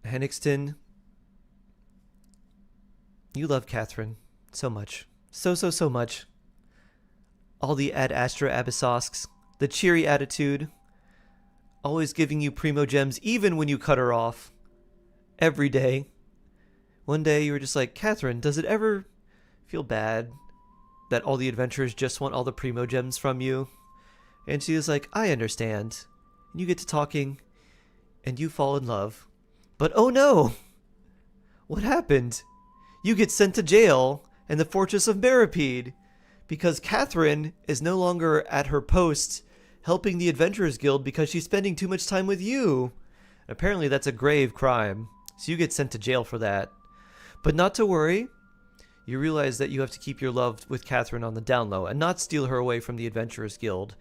Henixton. You love Catherine so much. So much. All the Ad Astra Abyssosks, the cheery attitude, always giving you Primogems even when you cut her off. Every day. One day you were just like, Catherine, does it ever feel bad that all the adventurers just want all the Primogems from you? And she was like, I understand. And you get to talking, and you fall in love. But oh no! What happened? You get sent to jail in the Fortress of Meripede because Catherine is no longer at her post helping the Adventurers Guild because she's spending too much time with you. Apparently that's a grave crime, so you get sent to jail for that. But not to worry. You realize that you have to keep your love with Catherine on the down low and not steal her away from the Adventurers Guild.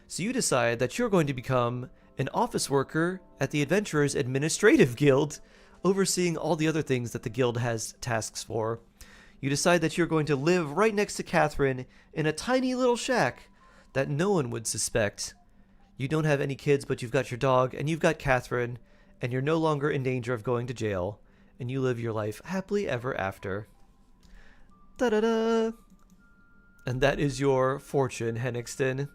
So you decide that you're going to become an office worker at the Adventurers Administrative Guild, overseeing all the other things that the guild has tasks for. You decide that you're going to live right next to Catherine in a tiny little shack that no one would suspect. You don't have any kids, but you've got your dog, and you've got Catherine, and you're no longer in danger of going to jail, and you live your life happily ever after. Da-da-da! And that is your fortune, Henixton.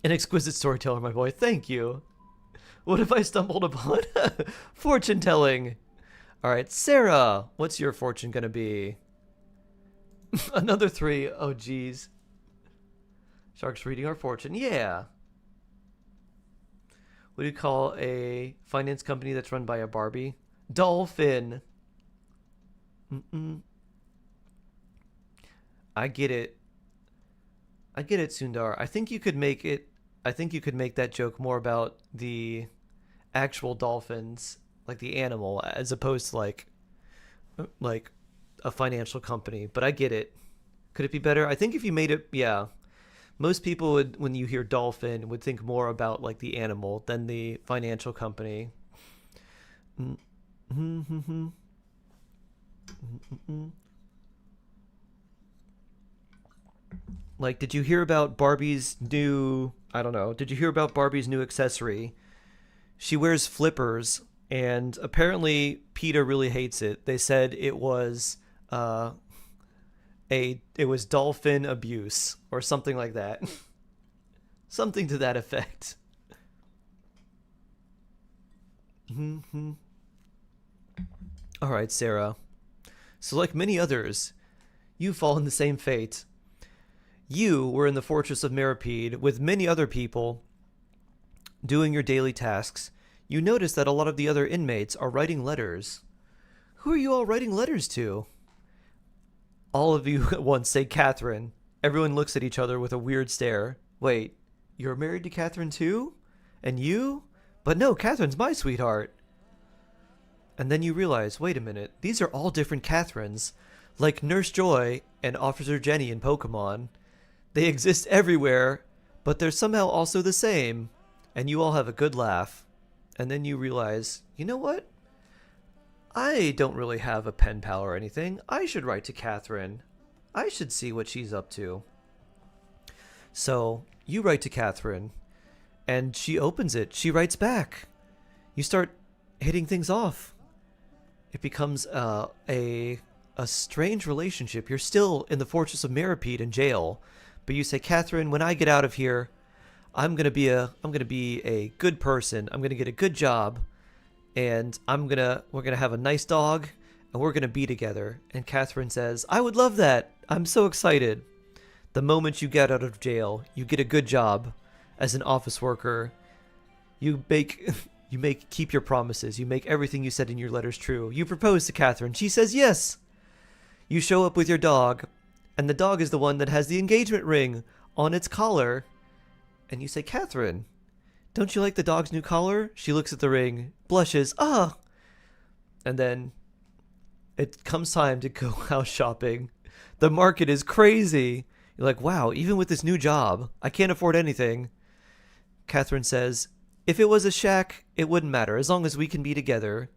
An exquisite storyteller, my boy. Thank you. What have I stumbled upon? Fortune telling. All right, Sarah, what's your fortune gonna be? Another 3. Oh, geez. Shark's reading our fortune. Yeah. What do you call a finance company that's run by a Barbie? Dolphin. I get it. I get it, Sundar. I think you could make it. I think you could make that joke more about the actual dolphins, like the animal, as opposed to like a financial company. But I get it. Could it be better? I think if you made it, yeah. Most people would, when you hear dolphin, would think more about like the animal than the financial company. Like, did you hear about Barbie's new, I don't know, did you hear about Barbie's new accessory? She wears flippers, and apparently PETA really hates it. They said it was dolphin abuse or something like that. Something to that effect. All right, Sarah. So like many others, you fall in the same fate. You were in the Fortress of Meripede with many other people doing your daily tasks. you notice that a lot of the other inmates are writing letters. Who are you all writing letters to? All of you at once say Catherine. Everyone looks at each other with a weird stare. Wait, you're married to Catherine too? And you? But no, Catherine's my sweetheart. And then you realize, wait a minute, these are all different Catherines. Like Nurse Joy and Officer Jenny in Pokemon. They exist everywhere, but they're somehow also the same. And you all have a good laugh. And then you realize, you know what? I don't really have a pen pal or anything. I should write to Catherine. I should see what she's up to. So you write to Catherine, and she opens it. She writes back. You start hitting things off. It becomes a strange relationship. You're still in the Fortress of Meropide in jail, but you say, Catherine, when I get out of here, I'm gonna be a good person. I'm gonna get a good job. And we're gonna have a nice dog, and we're gonna be together. And Catherine says, I would love that. I'm so excited. The moment you get out of jail, you get a good job as an office worker. You keep your promises. You make everything you said in your letters true. You propose to Catherine. She says yes. You show up with your dog, and the dog is the one that has the engagement ring on its collar. And you say, Catherine, don't you like the dog's new collar? She looks at the ring, blushes, ah! And then it comes time to go house shopping. The market is crazy. You're like, wow, even with this new job, I can't afford anything. Catherine says, if it was a shack, it wouldn't matter, as long as we can be together.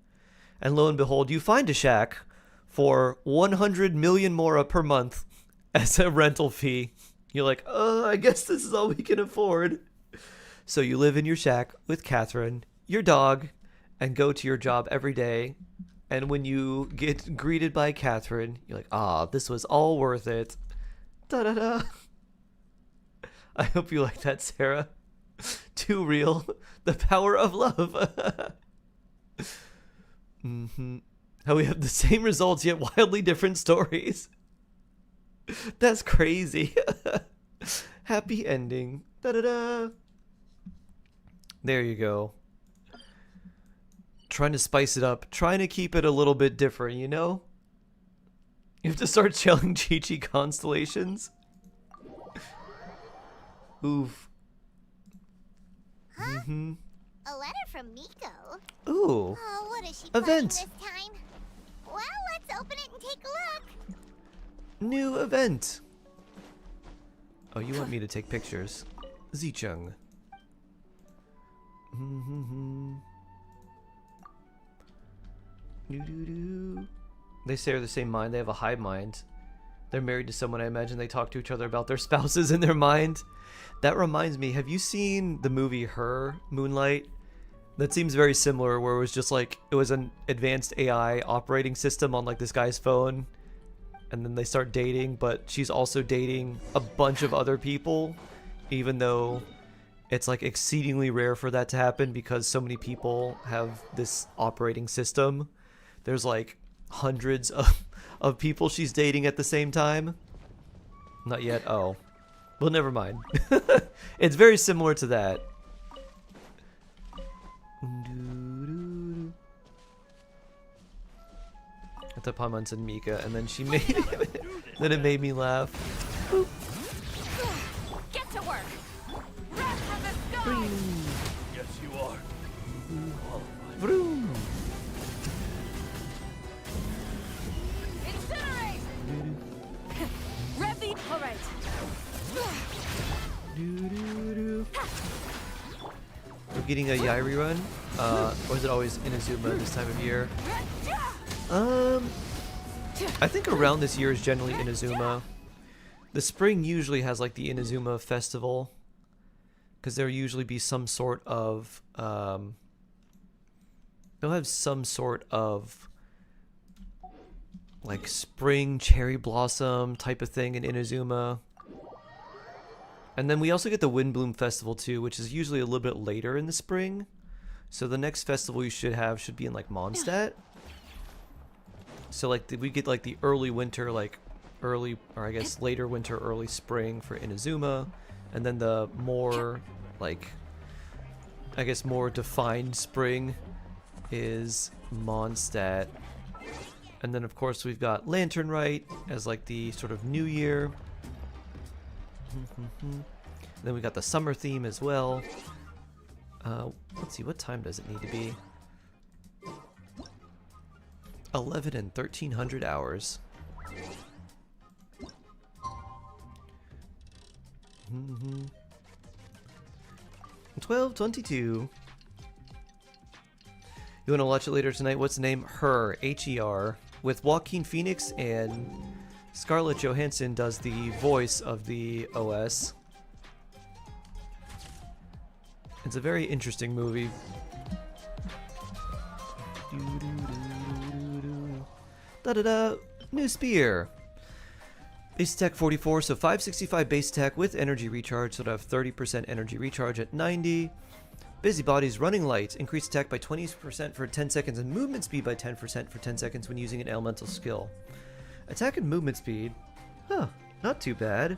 And lo and behold, you find a shack for 100 million mora per month as a rental fee. You're like, I guess this is all we can afford. So you live in your shack with Catherine, your dog, and go to your job every day. And when you get greeted by Catherine, you're like, this was all worth it. Da-da-da. I hope you like that, Sarah. Too real. The power of love. How we have the same results, yet wildly different stories. That's crazy. Happy ending. Da-da-da. There you go. Trying to spice it up. Trying to keep it a little bit different, you know? You have to start selling Chi-Chi constellations. Oof. Huh? A letter from Miko. Ooh. Oh, what is she Event. playing this time? Well, let's open it and take a look. New event. Oh, you want me to take pictures? Zicheng. They share the same mind. They have a hive mind. They're married to someone. I imagine they talk to each other about their spouses in their mind. That reminds me, have you seen the movie Her, Moonlight? That seems very similar, where it was just like, it was an advanced AI operating system on like this guy's phone. And then they start dating, but she's also dating a bunch of other people, even though it's like exceedingly rare for that to happen because so many people have this operating system. There's like hundreds of people she's dating at the same time. Not yet. Oh. Well, never mind. It's very similar to that. At the Paimon said Mika, and then she made it. Then it made me laugh. Boop. Get to work. Wrath from the sky. Yes, you are. Vroom. Incinerate. Rev the. All right. We're getting a Yairi run. Or is it always Inazuma this time of year? I think around this year is generally Inazuma. The spring usually has like the Inazuma festival, because there'll usually be some sort of they'll have some sort of like spring cherry blossom type of thing in Inazuma. And then we also get the Windbloom Festival too, which is usually a little bit later in the spring. So the next festival you should be in like Mondstadt. So like we get like the early winter, like early, or I guess later winter, early spring for Inazuma. And then the more like I guess, more defined spring is Mondstadt. And then, of course, we've got Lantern Rite as like the sort of new year. Then we got the summer theme as well. Let's see, what time does it need to be? 11 and 1300 hours. 12:22. You want to watch it later tonight? What's the name? Her, H-E-R, with Joaquin Phoenix, and Scarlett Johansson does the voice of the OS. It's a very interesting movie. Da-da-da! New spear! Base attack 44, so 565 base attack with energy recharge, so to have 30% energy recharge at 90. Busybody's running light, increased attack by 20% for 10 seconds and movement speed by 10% for 10 seconds when using an elemental skill. Attack and movement speed, huh, not too bad.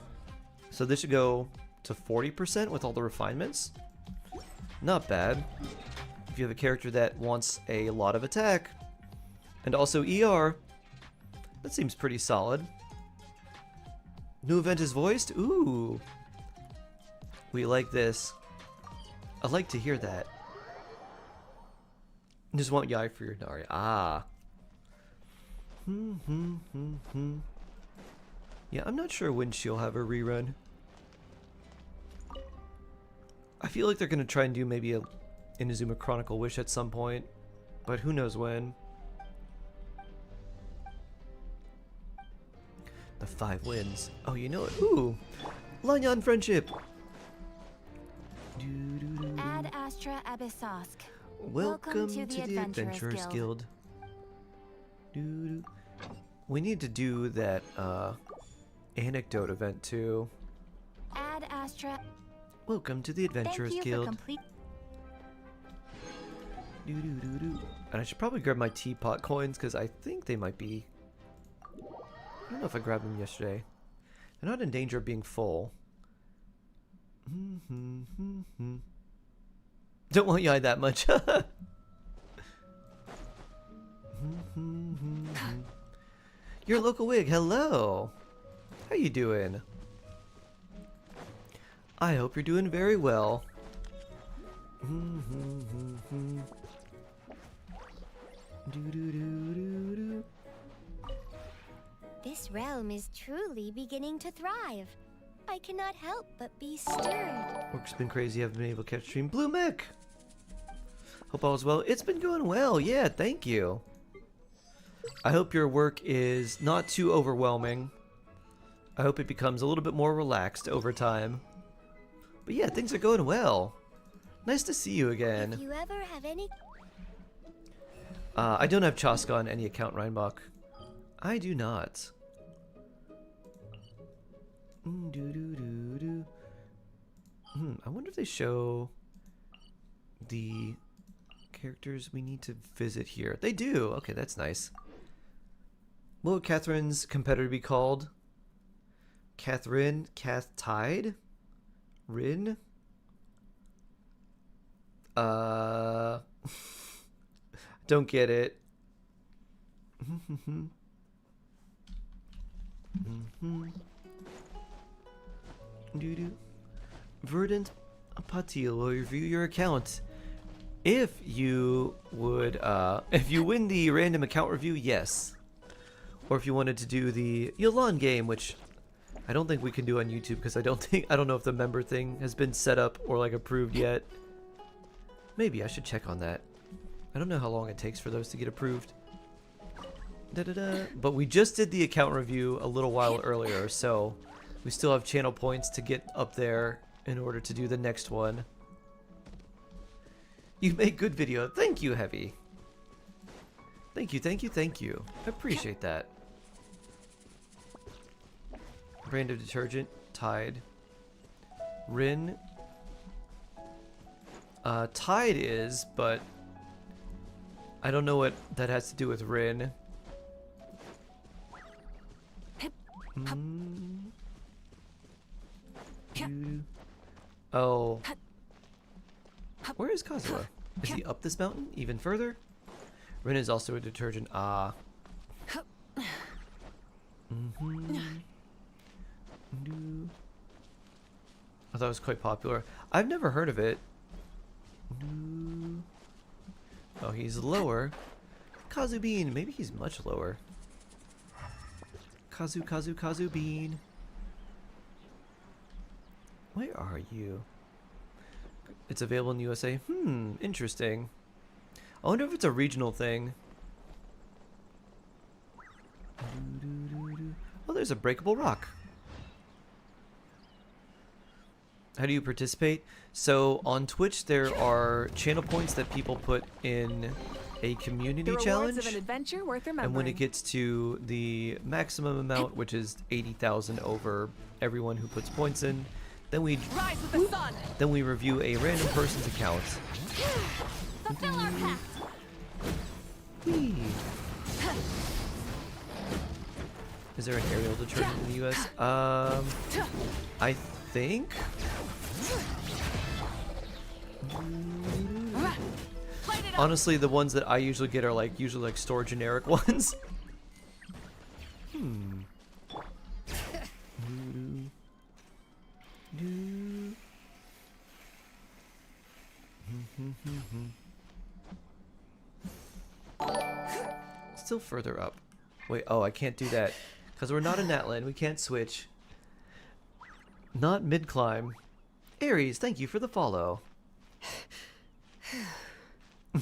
So this should go to 40% with all the refinements. Not bad. If you have a character that wants a lot of attack, and also ER, that seems pretty solid. New event is voiced? Ooh. We like this. I'd like to hear that. Just want Yai for your Nari. Ah. Yeah, I'm not sure when she'll have a rerun. I feel like they're going to try and do maybe a Inazuma Chronicle Wish at some point, but who knows when. The 5 wins. Oh, you know it. Ooh. Lanyan friendship. Ad Astra Abyssosk. Welcome to the Adventurers Guild. We need to do that anecdote event too. Ad Astra. Welcome to the Adventurers Thank you Guild. for complete. And I should probably grab my teapot coins because I think they might be. I don't know if I grabbed them yesterday. They're not in danger of being full. Don't want Yai that much. Your local wig, hello. How you doing? I hope you're doing very well. This realm is truly beginning to thrive. I cannot help but be stirred. Work's been crazy. Haven't been able to catch stream. Blue Mech. Hope all is well. It's been going well. Yeah, thank you. I hope your work is not too overwhelming. I hope it becomes a little bit more relaxed over time. But yeah, things are going well. Nice to see you again. If you ever have any... I don't have Chaska on any account, Reinbach. I do not. I wonder if they show the characters we need to visit here. They do. Okay, that's nice. What would Catherine's competitor be called? Catherine? Cath Tide? Rin? Don't get it. Verdant Patil will review your account. If you would, if you win the random account review, yes. Or if you wanted to do the Yolan game, which I don't think we can do on YouTube because I don't know if the member thing has been set up or like approved yet. Maybe I should check on that. I don't know how long it takes for those to get approved. But we just did the account review a little while earlier, so we still have channel points to get up there in order to do the next one. You make good video. Thank you, Heavy. Thank you, thank you, thank you. I appreciate that. Brand of detergent, Tide. Rin. Tide is, but I don't know what that has to do with Rin. Oh. Where is Kazuha? Is he up this mountain even further? Rin is also a detergent. Ah. I thought it was quite popular. I've never heard of it. Oh, he's lower. Kazu Bean. Maybe he's much lower. Kazu Bean. Where are you? It's available in the USA. Interesting. I wonder if it's a regional thing. Oh, there's a breakable rock. How do you participate? So on Twitch, there are channel points that people put in a community challenge. Of an adventure worth remembering. And when it gets to the maximum amount, which is 80,000 over everyone who puts points in, then we Rise with the sun. then we review a random person's account. Fulfill our pact. Whee. Is there an aerial detergent in the US? I think. Honestly, the ones that I usually get are usually store generic ones. Still further up. Wait, oh, I can't do that. Because we're not in that land. We can't switch. Not mid-climb. Aries, thank you for the follow.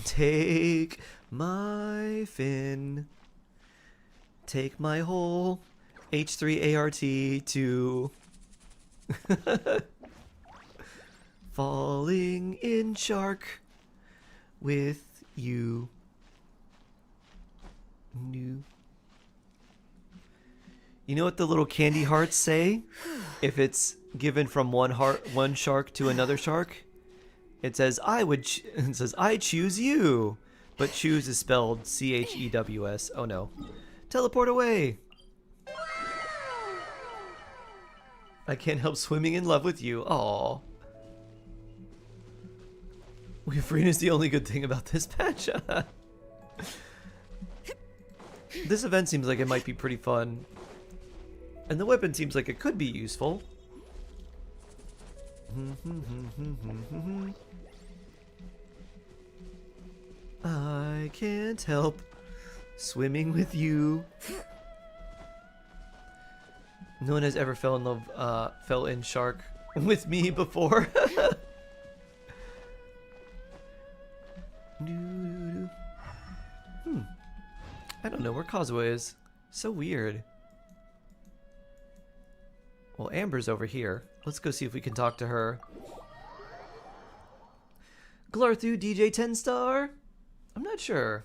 Take my fin. Take my whole H3ART to falling in shark with you. New. You know what the little candy hearts say? If it's given from one shark to another shark, it says it says I choose you, but choose is spelled CHEWS. Oh no! Teleport away. I can't help swimming in love with you. Aww. Freedom is the only good thing about this patch. This event seems like it might be pretty fun. And the weapon seems like it could be useful. I can't help swimming with you. No one has ever fell in shark with me before. I don't know where Kazuha is. So weird. Well, Amber's over here. Let's go see if we can talk to her. Glarthu DJ 10 star? I'm not sure.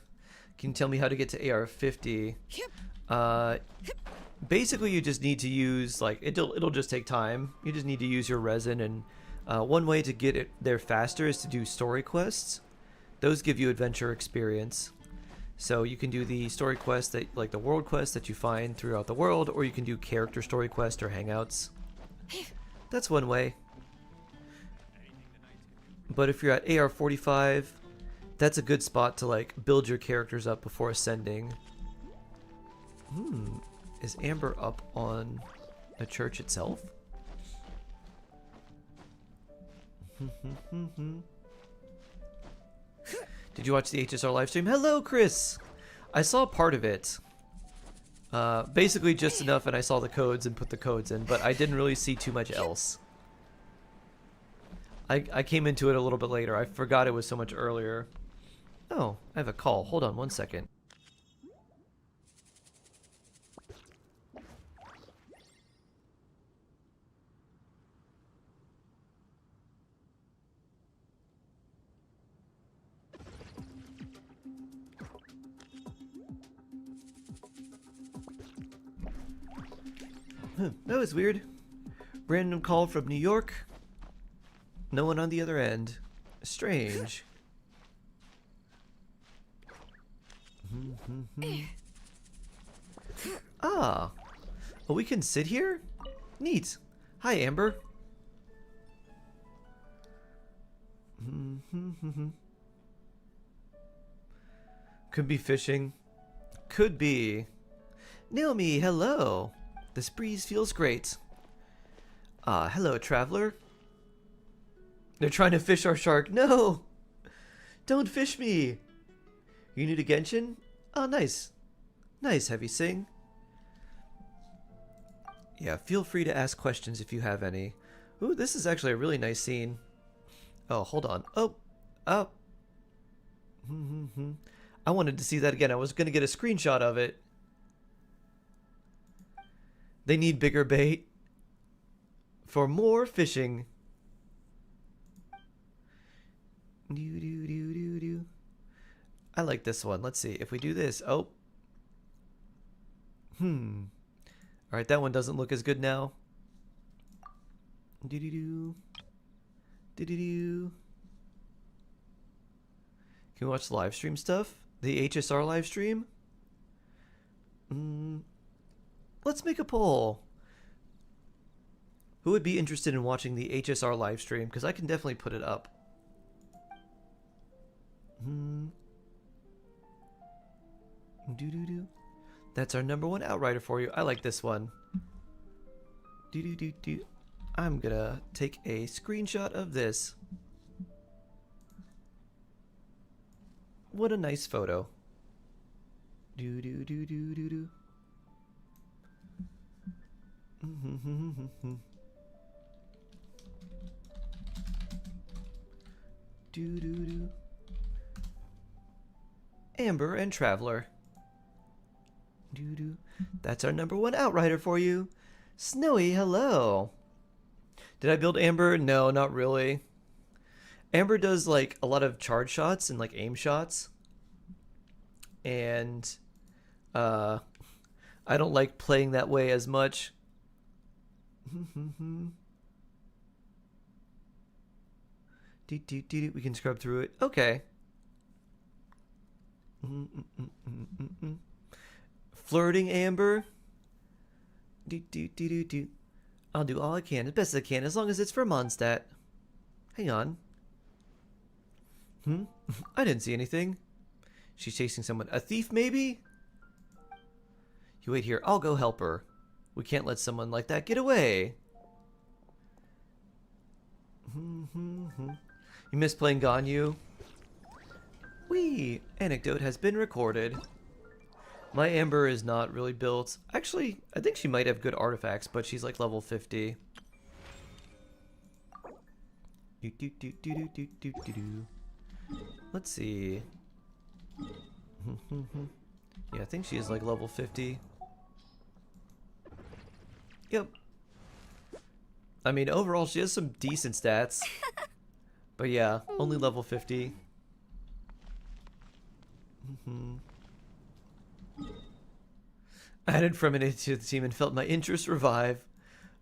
Can you tell me how to get to AR 50? Basically you just need to use it'll just take time. You just need to use your resin, and one way to get it there faster is to do story quests. Those give you adventure experience. So you can do the story quest that the world quest that you find throughout the world, or you can do character story quest or hangouts. That's one way. But if you're at AR 45, that's a good spot to build your characters up before ascending. Is Amber up on the church itself? Did you watch the HSR livestream? Hello, Chris! I saw part of it. Basically just enough, and I saw the codes and put the codes in, but I didn't really see too much else. I came into it a little bit later. I forgot it was so much earlier. Oh, I have a call. Hold on one second. That was weird. Random call from New York. No one on the other end. Strange. Ah. Well, we can sit here? Neat. Hi, Amber. Could be fishing. Could be. Naomi, hello. This breeze feels great. Hello, traveler. They're trying to fish our shark. No! Don't fish me! You need a Genshin? Oh, nice. Nice, Heavy Sing. Yeah, feel free to ask questions if you have any. Ooh, this is actually a really nice scene. Oh, hold on. Oh. I wanted to see that again. I was going to get a screenshot of it. They need bigger bait for more fishing. I like this one. Let's see. If we do this. Oh. Alright, that one doesn't look as good now. Can we watch the live stream stuff? The HSR live stream? Let's make a poll. Who would be interested in watching the HSR live stream? Because I can definitely put it up. That's our #1 outrider for you. I like this one. I'm gonna take a screenshot of this. What a nice photo. Amber and Traveler. That's our #1 outrider for you. Snowy, hello. Did I build Amber? No, not really. Amber does like a lot of charge shots and like aim shots. And I don't like playing that way as much. We can scrub through it. Okay. Flirting Amber. I'll do all I can, as best I can, as long as it's for Mondstadt. Hang on. I didn't see anything. She's chasing someone. A thief, maybe? You wait here. I'll go help her. We can't let someone like that get away. You miss playing Ganyu? Whee! Anecdote has been recorded. My Amber is not really built. Actually, I think she might have good artifacts, but she's like level 50. Let's see. Yeah, I think she is like level 50. Yep. I mean, overall, she has some decent stats. But yeah, only level 50. Added Fremine to the team and felt my interest revive.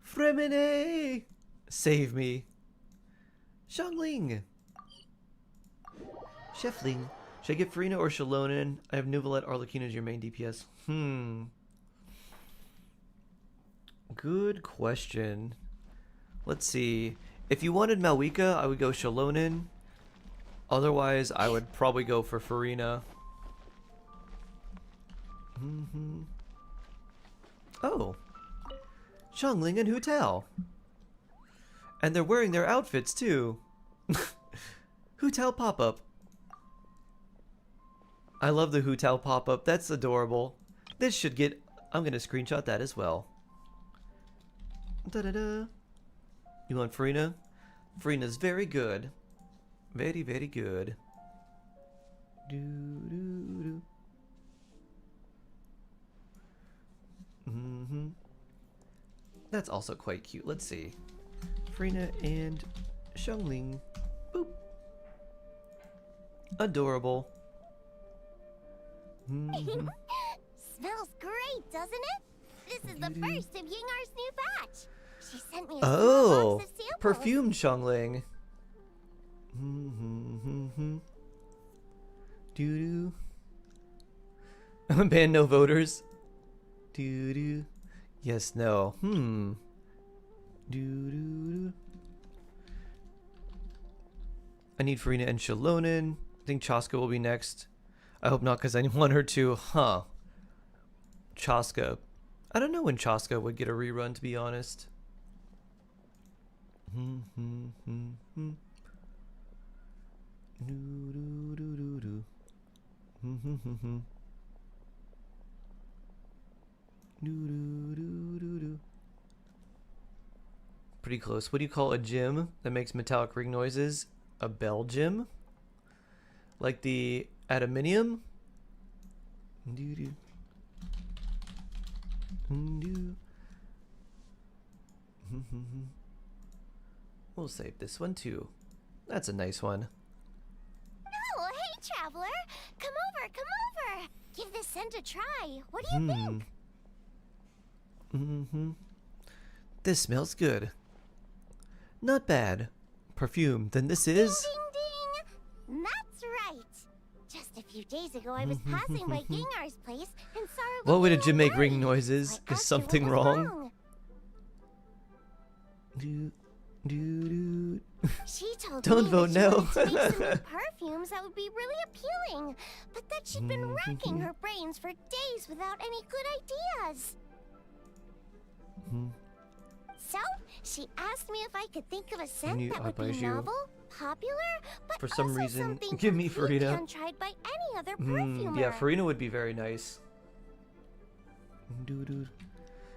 Fremine! Save me. Xiangling! Chefling. Should I get Farina or Shalonen? I have Nuvalet Arlecchino as your main DPS. Good question. Let's see. If you wanted Malwika, I would go Shalonen. Otherwise, I would probably go for Farina. Oh. Xiangling and Hu Tao. And they're wearing their outfits too. Hu Tao pop-up. I love the Hu Tao pop-up. That's adorable. This should get... I'm going to screenshot that as well. Da-da-da. You want Farina? Farina's very good. Very, very good. Do-do-do. That's also quite cute. Let's see. Farina and Xiangling. Boop. Adorable. Smells great, doesn't it? This is the first of Yingar's new batch. She sent me a small Oh, box of samples. perfumed Xiangling. Doo doo. Ban no voters. Doo doo. Yes, no. Doo doo. I need Farina and Shalonen. I think Chaska will be next. I hope not, because I want her to. Huh. Chaska. I don't know when Chaska would get a rerun, to be honest. Pretty close. What do you call a gym that makes metallic ring noises? A bell gym? Like the adamantium? We'll save this one too. That's a nice one. Oh, hey, traveler. Come over, come over. Give this scent a try. What do you think? This smells good. Not bad. Perfume, then this is... Ding, ding. That's right. Just a few days ago, I was passing by Gengar's place and saw her. What would a looking gym all make ring worried. noises? I Is asked her something what was wrong? She told Don't me vote that she no. wanted to make some new perfumes that would be really appealing, but that she'd been racking her brains for days without any good ideas. So, she asked me if I could think of a scent you- that I would be advise you- novel, popular, but For some also reason, something give me completely Farina. untried by any other perfumer. Yeah, Farina would be very nice.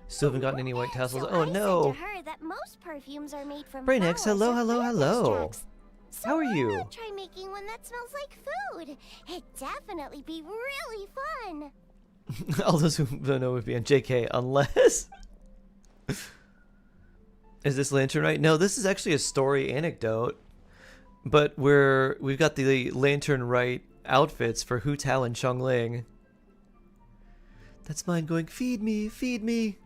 Still haven't gotten any white tassels. So Oh I no! said to her that most perfumes are made from Brainiacs, flowers hello, or hello, plant hello. extracts. So How are why you? not try making one that smells like food? It'd definitely be really fun. All those who don't know would be on JK, unless... Is this lantern right? No, this is actually a story anecdote. But we've got the lantern right outfits for Hu Tao and Xiangling. That's mine going, feed me, feed me.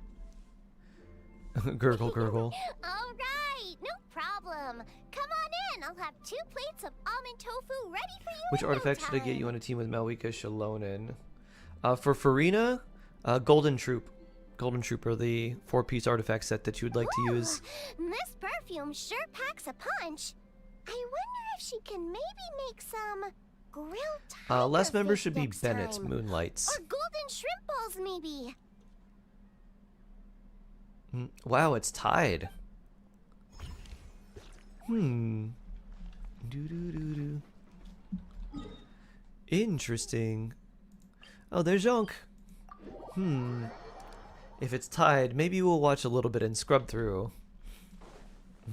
Gurgle, gurgle. All right, no problem. Come on in. I'll have 2 plates of almond tofu ready for you. Which in artifact no should I get time. you on a team with Malwika Shalonen? For Farina, Golden Troop. Golden Trooper, the 4-piece artifact set that you would like to use. This perfume sure packs a punch. I wonder if she can maybe make some grilled tiger Last member fish should be next Bennett time. Moonlights. Or golden shrimp balls, maybe. Wow, it's tied. Interesting. Oh, there's Zonk. If it's tied, maybe we'll watch a little bit and scrub through. I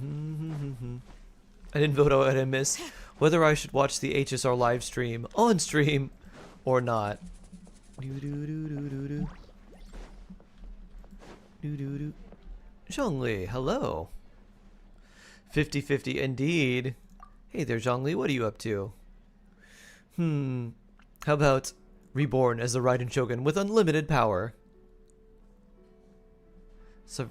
didn't vote out and miss whether I should watch the HSR live stream on stream or not. Zhongli, hello. 50-50 indeed. Hey there, Zhongli, what are you up to? How about reborn as the Raiden Shogun with unlimited power? So,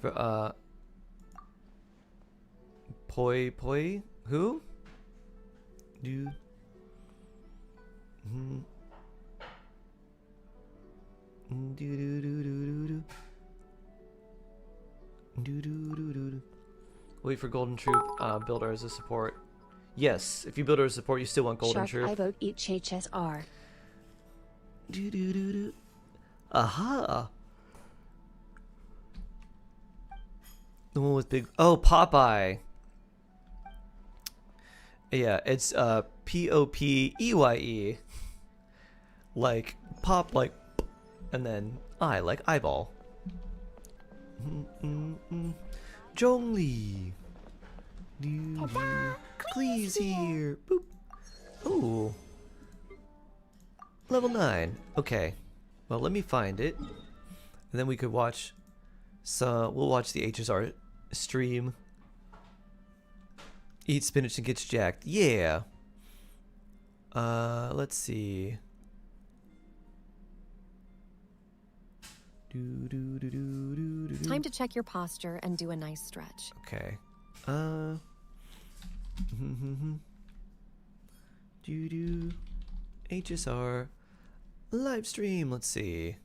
Poi, who? Do. Wait for Golden Troop builder as a support. Yes, if you build her as support, you still want Golden Shark, Troop. I vote each HSR. Aha! The one with big... Oh, Popeye! Yeah, it's P-O-P-E-Y-E. Like, pop, like... And then I, like eyeball. Zhongli! Please here! Boop! Ooh! Level 9. Okay. Well, let me find it. And then we could watch... So, we'll watch the HSR stream. Eat spinach and gets jacked. Yeah! Let's see... Time to check your posture and do a nice stretch. Okay. HSR live stream. Let's see.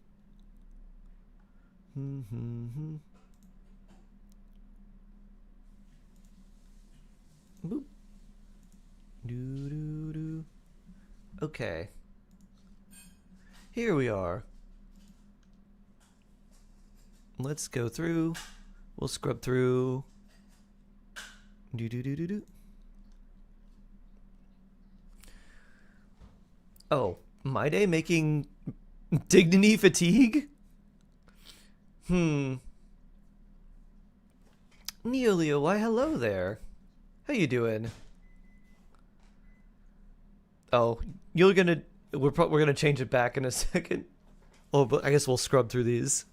Boop. Okay. Here we are. Let's go through. We'll scrub through. Do do do do do. Oh, my day making dignity fatigue? Neoleo, why hello there. How you doing? Oh, we're gonna change it back in a second. Oh, but I guess we'll scrub through these.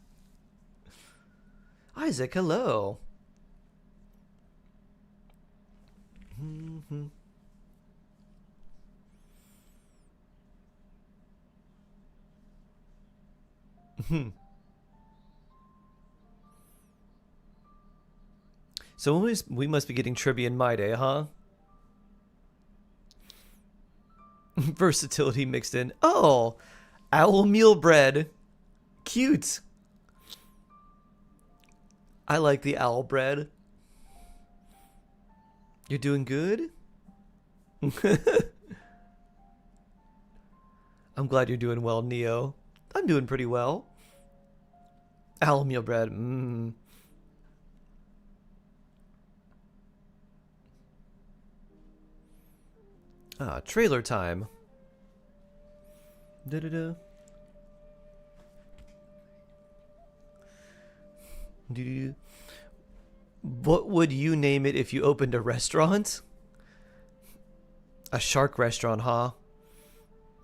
Isaac, hello. So we must be getting trivia in my day, huh? Versatility mixed in. Oh, owl meal bread. Cute. I like the owl bread. You're doing good? I'm glad you're doing well, Neo. I'm doing pretty well. Owl meal bread. Ah, trailer time. Da-da-da. Do-do-do. What would you name it if you opened a restaurant? A shark restaurant, huh?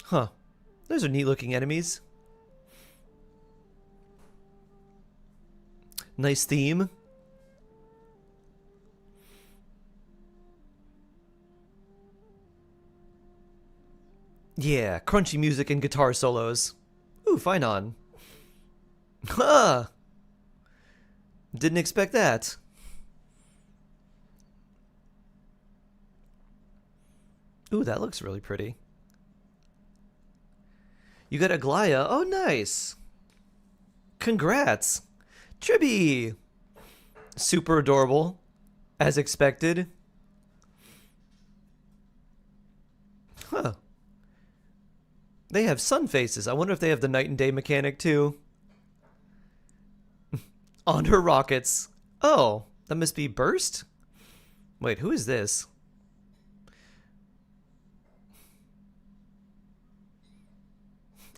Huh. Those are neat looking enemies. Nice theme. Yeah, crunchy music and guitar solos. Ooh, fine on. Huh. Didn't expect that. Ooh, that looks really pretty. You got Aglaya. Oh, nice. Congrats. Tribby. Super adorable. As expected. Huh. They have sun faces. I wonder if they have the night and day mechanic too. On her rockets. Oh, that must be Burst? Wait, who is this?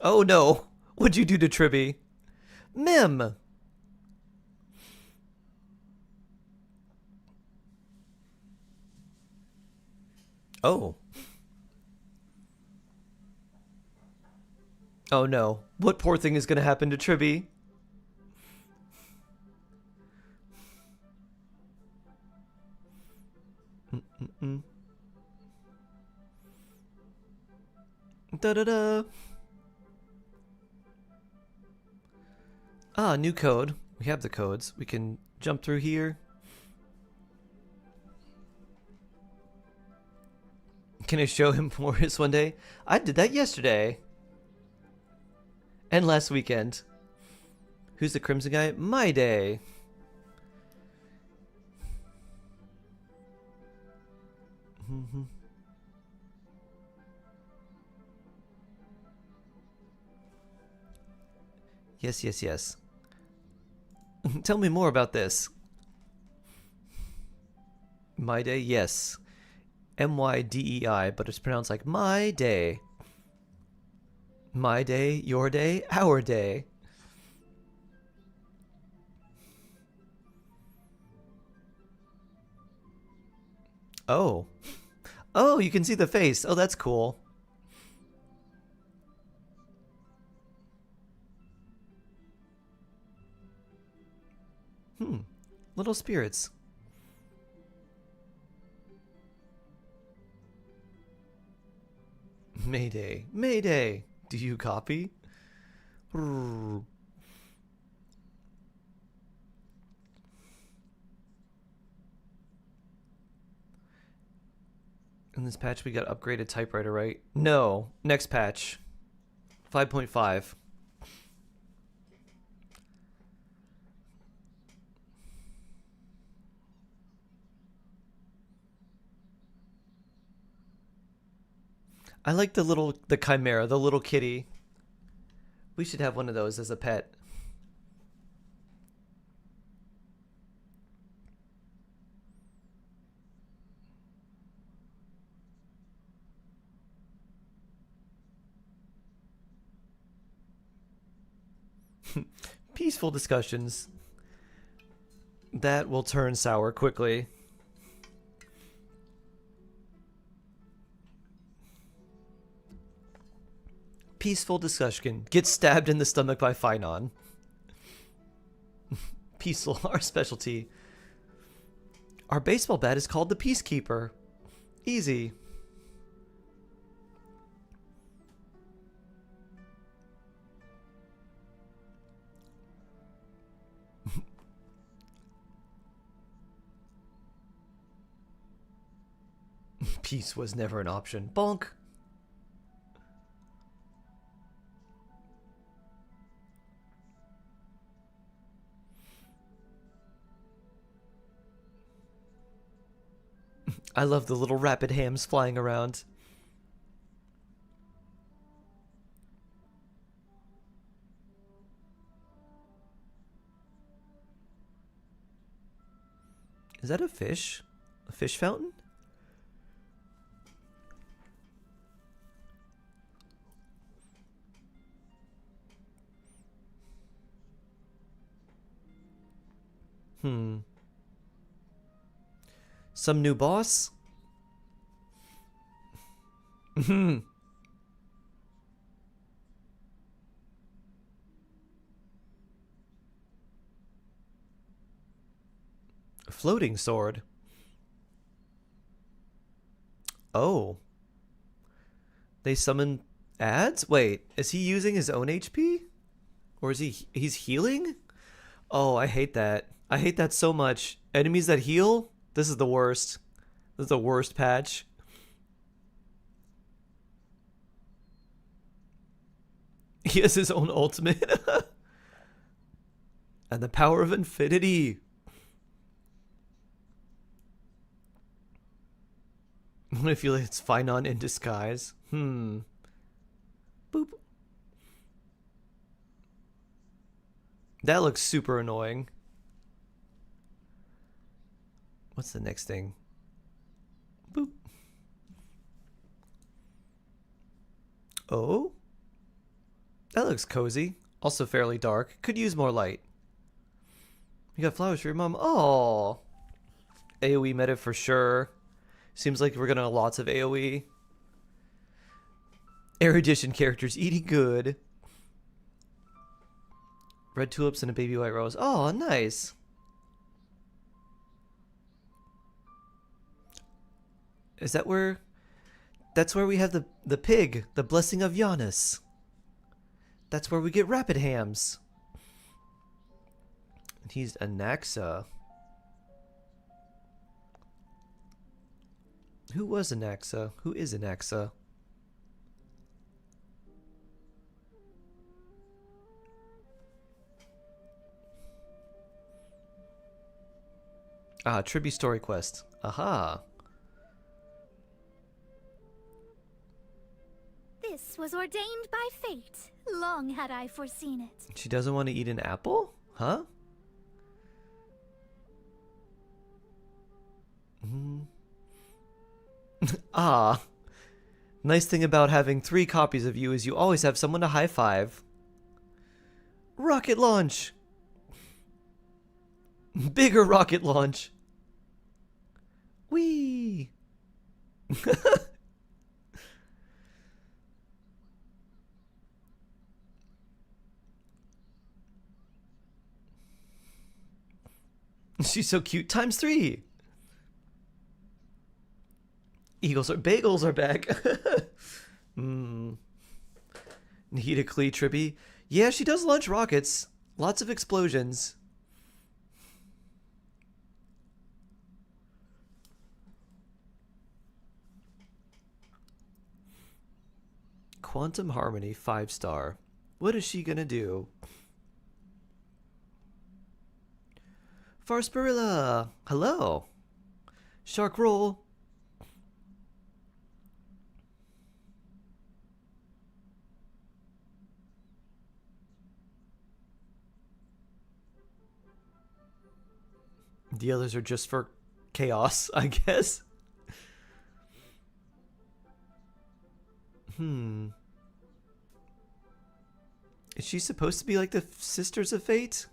Oh no. What'd you do to Tribby? Mim. Oh. Oh no. What poor thing is going to happen to Tribby? Da-da-da. Ah, new code. We have the codes. We can jump through here. Can I show him Morris one day? I did that yesterday. And last weekend. Who's the Crimson guy? My day. Yes, yes, yes. Tell me more about this. My day, yes. M-Y-D-E-I, but it's pronounced like my day. My day, your day, our day. Oh. Oh, you can see the face. Oh, that's cool. Little spirits. Mayday. Mayday. Do you copy? In this patch we got upgraded typewriter, right? No. Next patch. 5.5. I like the chimera, the little kitty. We should have one of those as a pet. Peaceful discussions. That will turn sour quickly. Peaceful discussion. Get stabbed in the stomach by Finon. Peaceful, our specialty. Our baseball bat is called the Peacekeeper. Easy. Peace was never an option. Bonk. I love the little rapid hams flying around. Is that a fish? A fish fountain? Some new boss? A floating sword. Oh. They summon ads? Wait, is he using his own HP? Or is he's healing? Oh, I hate that. I hate that so much. Enemies that heal? This is the worst. This is the worst patch. He has his own ultimate. And the power of infinity. I feel like it's Finon in disguise. Boop. That looks super annoying. What's the next thing? Boop. Oh? That looks cozy. Also fairly dark. Could use more light. You got flowers for your mom. Oh. AoE meta for sure. Seems like we're gonna have lots of AoE. Erudition characters eating good. Red tulips and a baby white rose. Oh, nice. Is that where... That's where we have the pig. The blessing of Giannis. That's where we get rapid hams. And he's Anaxa. Who was Anaxa? Who is Anaxa? Ah, Tribute Story Quest. Aha. This was ordained by fate. Long had I foreseen it. She doesn't want to eat an apple? Huh? Ah. Nice thing about having 3 copies of you is you always have someone to high five. Rocket launch! Bigger rocket launch! Whee! She's so cute. Times 3! Bagels are back. Nihita Klee Trippy. Yeah, she does launch rockets. Lots of explosions. Quantum Harmony 5-star. What is she gonna do? Farsparilla. Hello. Shark roll. The others are just for chaos, I guess. Is she supposed to be like the Sisters of Fate?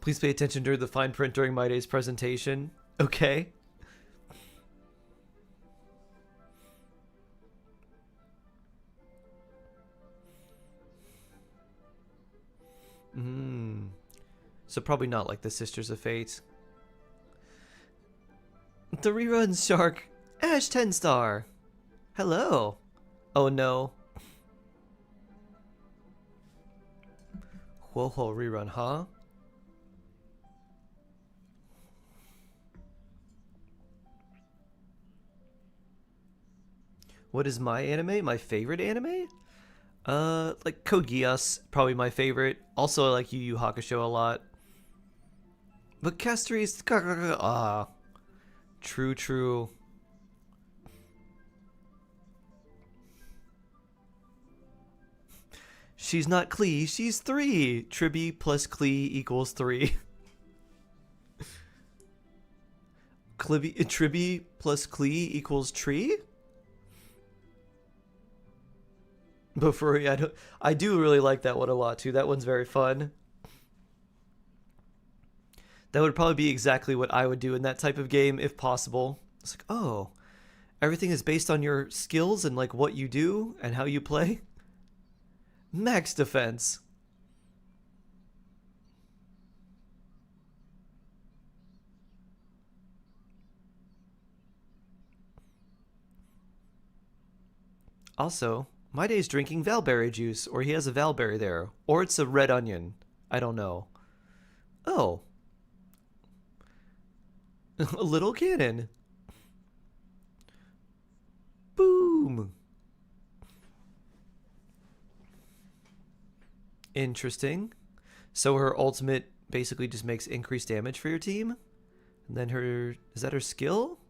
Please pay attention to the fine print during My Day's presentation. Okay. So probably not like the Sisters of Fate. The rerun shark. Ash 10 star. Hello. Oh no. Whoa, rerun, huh? What is my anime? My favorite anime? Like Code Geass, probably my favorite. Also, I like Yu Yu Hakusho a lot. But Castrice, true. She's not Klee, she's 3. Tribby plus Klee equals 3. Tribby plus Klee equals tree? But for real, I do really like that one a lot too. That one's very fun. That would probably be exactly what I would do in that type of game if possible. It's like, oh, everything is based on your skills and like what you do and how you play. Max defense. Also, My Day's drinking Valberry juice, or he has a Valberry there, or it's a red onion. I don't know. Oh. A little cannon. Boom. Interesting. So her ultimate basically just makes increased damage for your team? And then her... Is that her skill?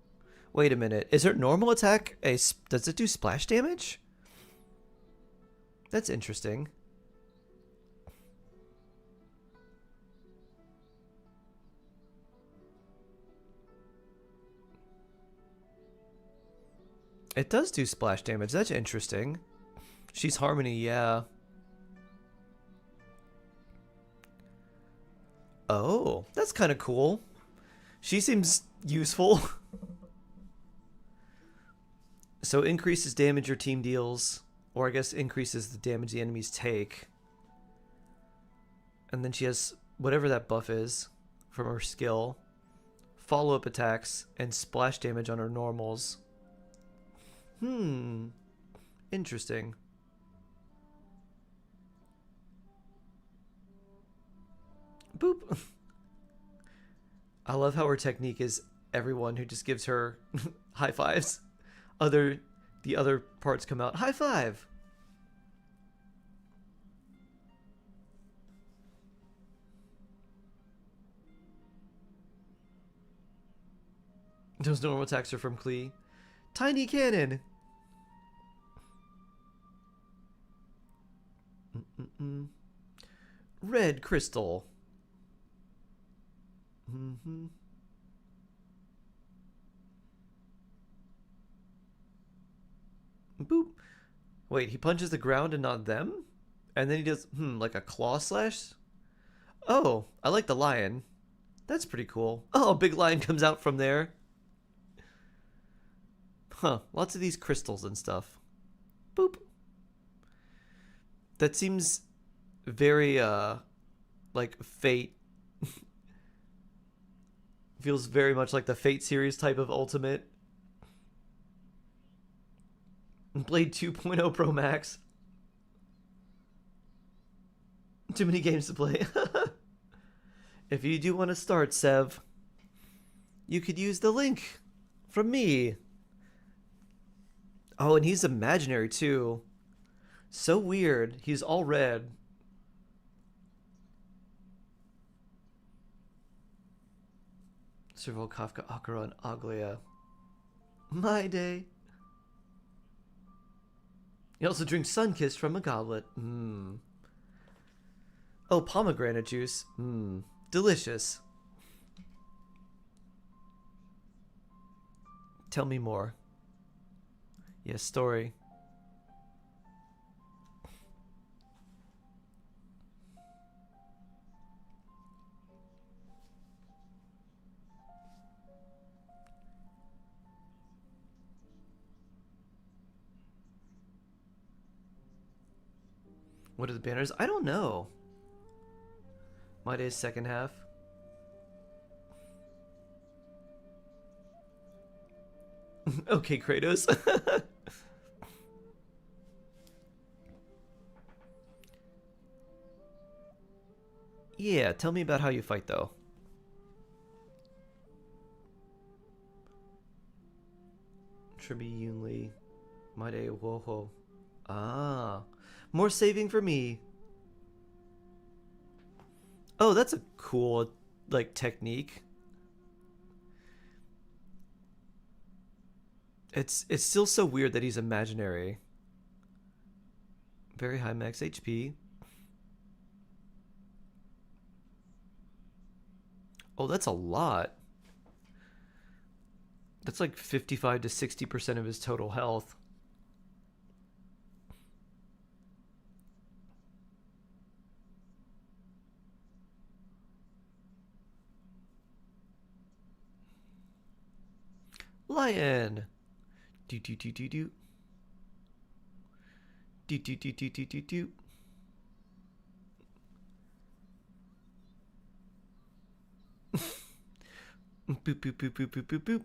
Wait a minute. Is her normal attack does it do splash damage? That's interesting. It does do splash damage. That's interesting. She's Harmony, yeah. Oh, that's kind of cool. She seems useful. So increases damage your team deals, or I guess increases the damage the enemies take. And then she has whatever that buff is from her skill, follow-up attacks, and splash damage on her normals. Interesting. Boop. I love how her technique is everyone who just gives her high fives. The other parts come out. High five. Those normal attacks are from Klee. Tiny cannon. Red crystal. Boop. Wait, he punches the ground and not them? And then he does, like a claw slash? Oh, I like the lion. That's pretty cool. Oh, a big lion comes out from there. Huh, lots of these crystals and stuff. Boop. That seems very, like Fate. Feels very much like the Fate series type of ultimate. Blade 2.0 Pro Max. Too many games to play. If you do want to start, Sev, you could use the link from me. Oh, and he's imaginary too. So weird. He's all red. Servo, Kafka, Akira, and Aglia. My day. He also drinks Sunkist from a goblet. Oh, pomegranate juice. Mmm. Delicious. Tell me more. Yes, story. What are the banners? I don't know. My day's second half. Okay, Kratos. Yeah, tell me about how you fight, though. Tribune, my day, whoa. Ah, more saving for me. Oh, that's a cool, like, technique. It's still so weird that he's imaginary. Very high max HP. Oh, that's a lot. That's like 55 to 60% of his total health. Lion. Do do do do do. Do do do do do do do. Boop boop boop boop boop boop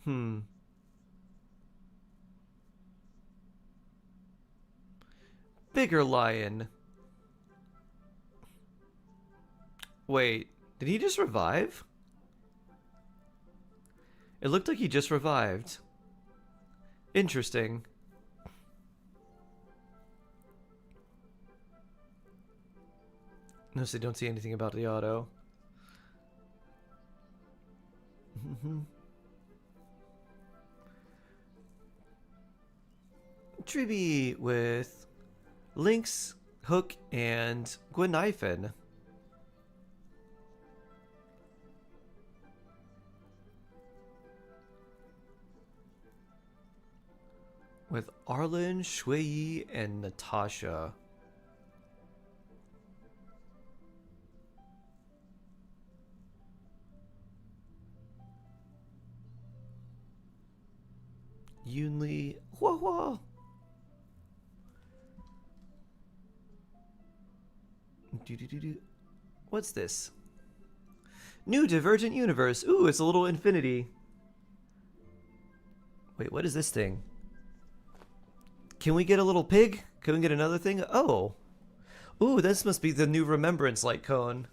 boop. Bigger lion. Wait, did he just revive? It looked like he just revived. Interesting. No, so don't see anything about the auto. Triby with Links, Hook, and Gwenifin. With Arlen, Shui, and Natasha. Yunli, whoa. What's this? New Divergent Universe. Ooh, it's a little infinity. Wait, what is this thing? Can we get a little pig? Can we get another thing? Oh. Ooh, this must be the new Remembrance Light Cone.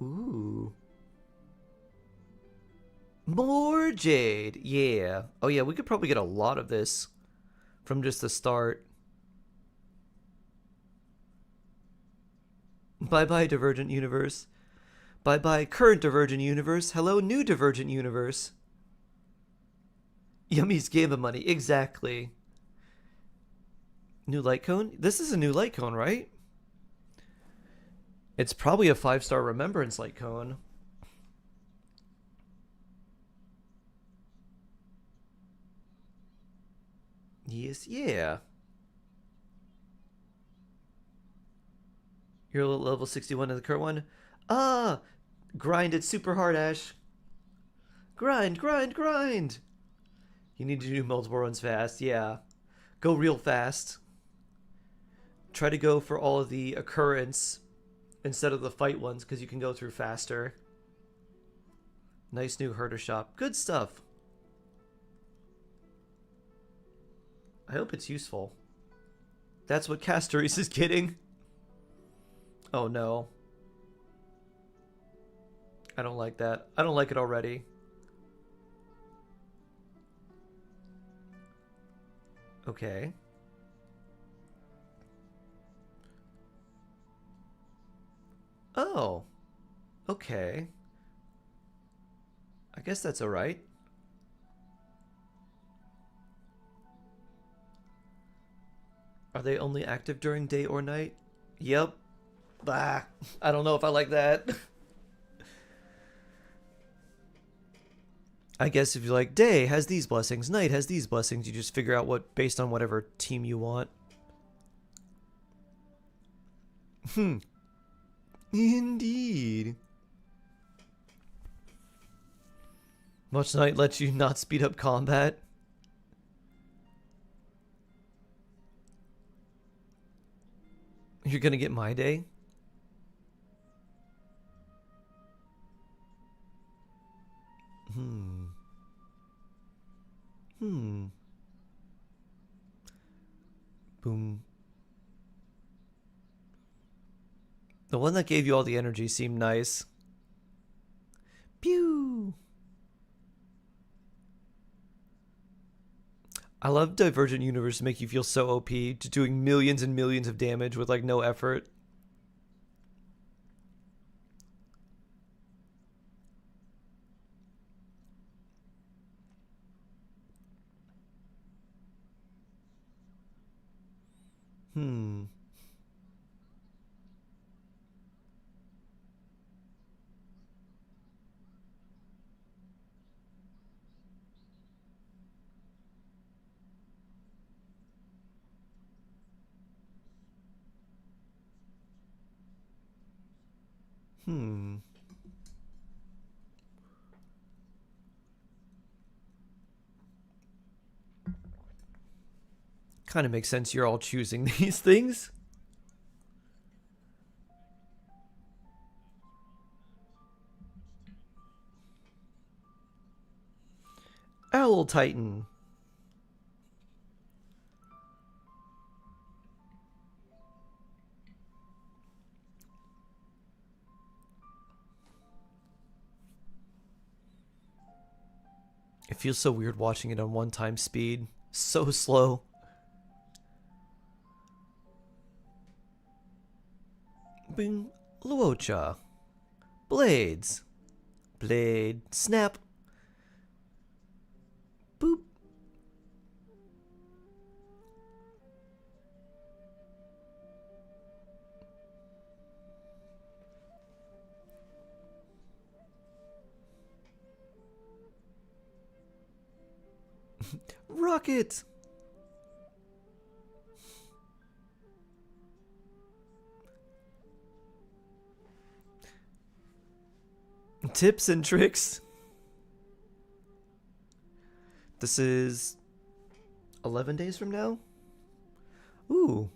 Ooh. More jade. Yeah. Oh yeah, we could probably get a lot of this from just the start. Bye-bye, Divergent Universe. Bye-bye, current Divergent Universe. Hello, new Divergent Universe. Yummy's Game of Money. Exactly. New light cone? This is a new light cone, right? It's probably a 5-star Remembrance light cone. Yes, yeah. You're level 61 in the current one? Ah! Grind it super hard, Ash. Grind. You need to do multiple runs fast, yeah. Go real fast. Try to go for all of the occurrence instead of the fight ones, because you can go through faster. Nice new herder shop. Good stuff. I hope it's useful. That's what Castoris is getting. Oh no. I don't like that. I don't like it already. Okay. Oh. Okay. I guess that's alright. Are they only active during day or night? Yep. Bah. I don't know if I like that. I guess if you like day has these blessings, night has these blessings, you just figure out what based on whatever team you want. Indeed. Much night lets you not speed up combat. You're gonna get my day? Boom. The one that gave you all the energy seemed nice. Pew! I love Divergent Universe to make you feel so OP, just doing millions and millions of damage with like no effort. Kind of makes sense you're all choosing these things. Owl Titan. It feels so weird watching it on 1 time speed. So slow. Bing. Luocha. Blades. Blade. Snap. Boop. Rocket. Tips and tricks. This is 11 days from now? Ooh.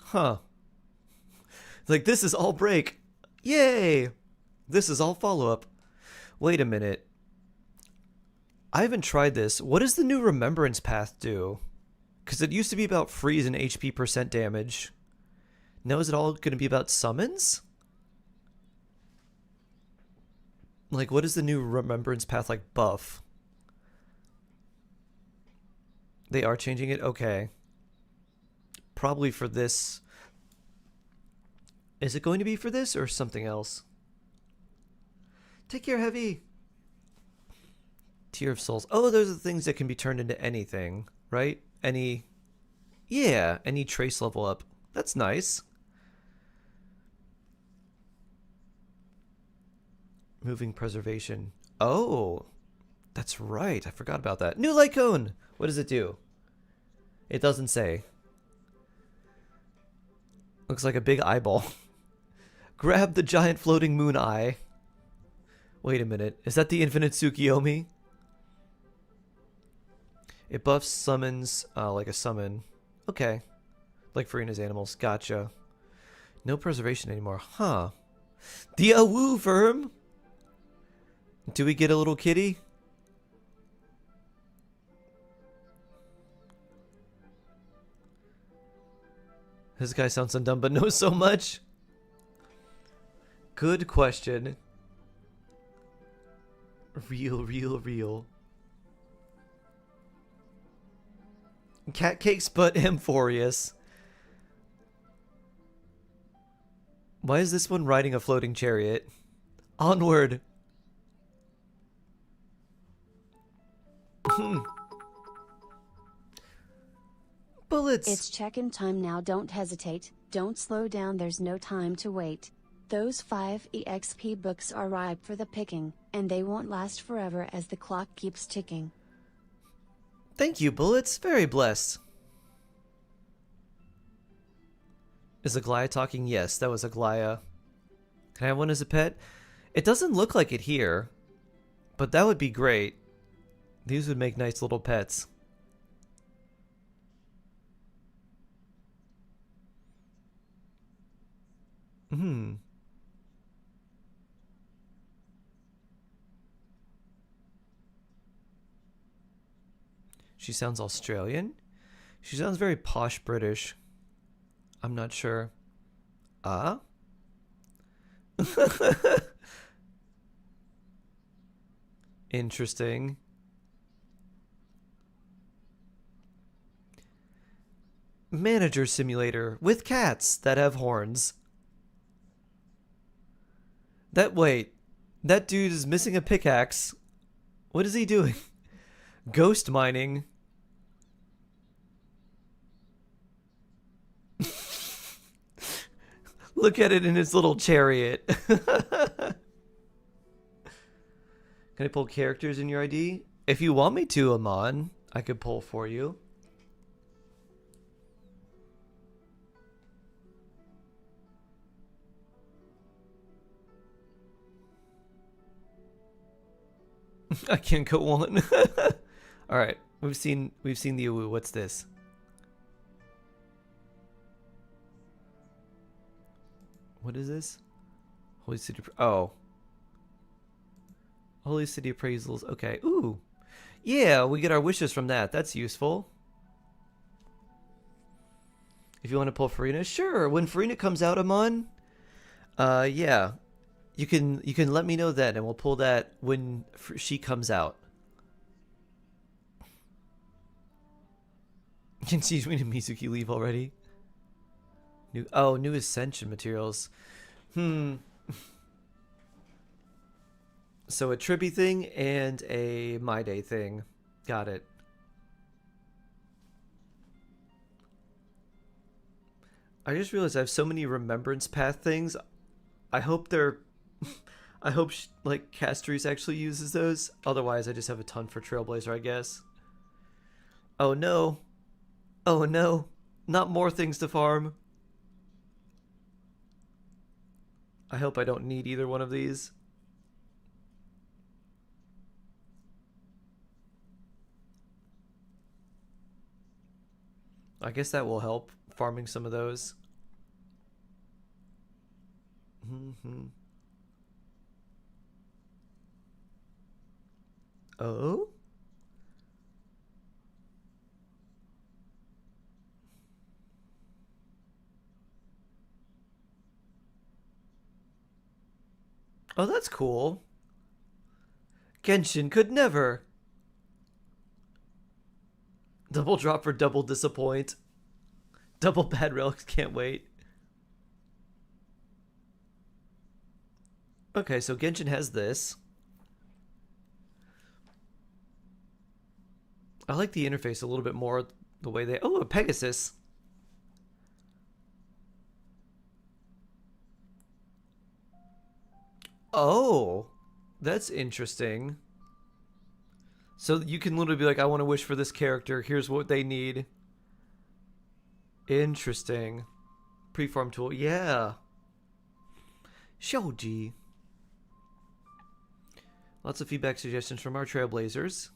Huh. Like, this is all break. Yay! This is all follow-up. Wait a minute. I haven't tried this. What does the new Remembrance Path do? Because it used to be about freeze and HP percent damage. Now is it all going to be about summons? Like, what is the new Remembrance Path, like, buff? They are changing it? Okay. Probably for this. Is it going to be for this or something else? Take care, Heavy. Tear of Souls. Oh, those are the things that can be turned into anything, right? Any... Yeah, any trace level up. That's nice. Moving preservation. Oh, that's right. I forgot about that. New light cone. What does it do? It doesn't say. Looks like a big eyeball. Grab the giant floating moon eye. Wait a minute. Is that the infinite Tsukiyomi? It buffs summons like a summon. Okay. Like Farina's animals. Gotcha. No preservation anymore. Huh. The Awoo Firm? Do we get a little kitty? This guy sounds so dumb but knows so much. Good question. Real. Cat cakes but Amphorius. Why is this one riding a floating chariot? Onward. Bullets! It's check-in time now, don't hesitate, don't slow down, there's no time to wait. Those 5 EXP books are ripe for the picking, and they won't last forever as the clock keeps ticking. Thank you, Bullets. Very blessed. Is Aglaya talking? Yes, that was Aglaya. Can I have one as a pet? It doesn't look like it here, but that would be great. These would make nice little pets. Hmm. She sounds Australian? She sounds very posh British. I'm not sure. Interesting. Manager simulator with cats that have horns. Wait, that dude is missing a pickaxe. What is he doing? Ghost mining. Look at it in his little chariot. Can I pull characters in your ID? If you want me to, Amon, I could pull for you. I can't go one. All right, we've seen the Uwu. What's this? What is this? Holy City. Oh. Holy City appraisals. Okay. Ooh. Yeah, we get our wishes from that. That's useful. If you want to pull Farina, sure. When Farina comes out, Amon, yeah, you can let me know then, and we'll pull that when she comes out. Can Shizumi and Mizuki leave already? New Ascension materials. So a Trippy thing and a My Day thing. Got it. I just realized I have so many Remembrance Path things. I hope they're... I hope, like, Castries actually uses those. Otherwise, I just have a ton for Trailblazer, I guess. Oh, no. Oh, no. Not more things to farm. I hope I don't need either one of these. I guess that will help, farming some of those. Oh? Oh, that's cool. Genshin could never. Double drop for double disappoint. Double bad relics, can't wait. Okay, so Genshin has this. I like the interface a little bit more, the way they... Oh, a Pegasus. Oh, that's interesting. So you can literally be like, I want to wish for this character. Here's what they need. Interesting. Preform tool. Yeah. Shoji. Lots of feedback suggestions from our Trailblazers.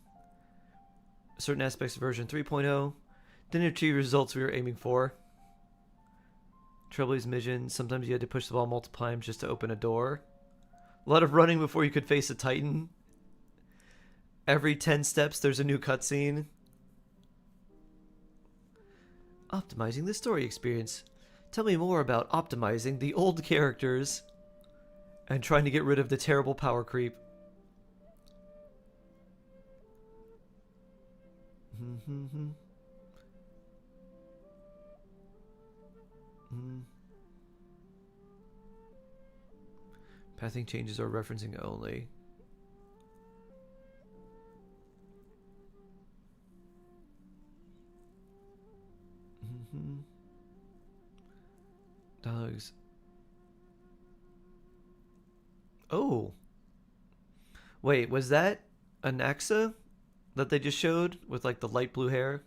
Certain aspects of version 3.0 didn't achieve results we were aiming for. Trailblaze mission. Sometimes you had to push the ball multiple times just to open a door. A lot of running before you could face a Titan. Every 10 steps, there's a new cutscene. Optimizing the story experience. Tell me more about optimizing the old characters and trying to get rid of the terrible power creep. Pathing changes are referencing only. Dogs. Oh. Wait, was that an Axa that they just showed with like the light blue hair?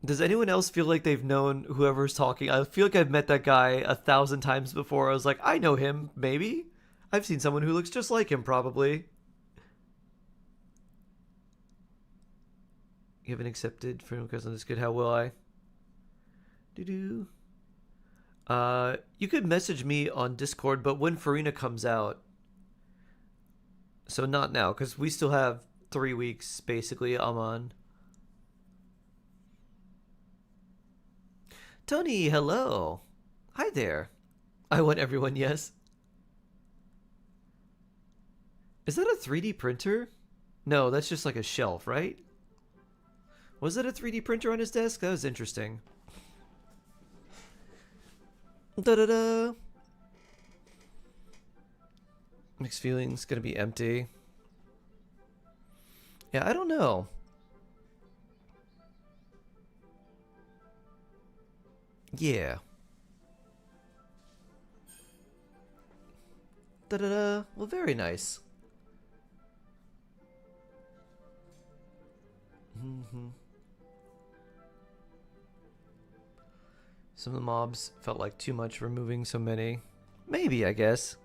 Does anyone else feel like they've known whoever's talking? I feel like I've met that guy 1,000 times before. I was like, I know him, maybe. I've seen someone who looks just like him, probably. You haven't accepted friend request on this good. How will I? Doo-doo. You could message me on Discord, but when Farina comes out. So not now, because we still have 3 weeks, basically, I'm on. Tony, hello. Hi there. I want everyone, yes. Is that a 3D printer? No, that's just like a shelf, right? Was that a 3D printer on his desk? That was interesting. Da-da-da. Mixed feelings, gonna be empty. Yeah, I don't know. Yeah. Da-da-da. Well, very nice. Some of the mobs felt like too much removing so many. Maybe, I guess.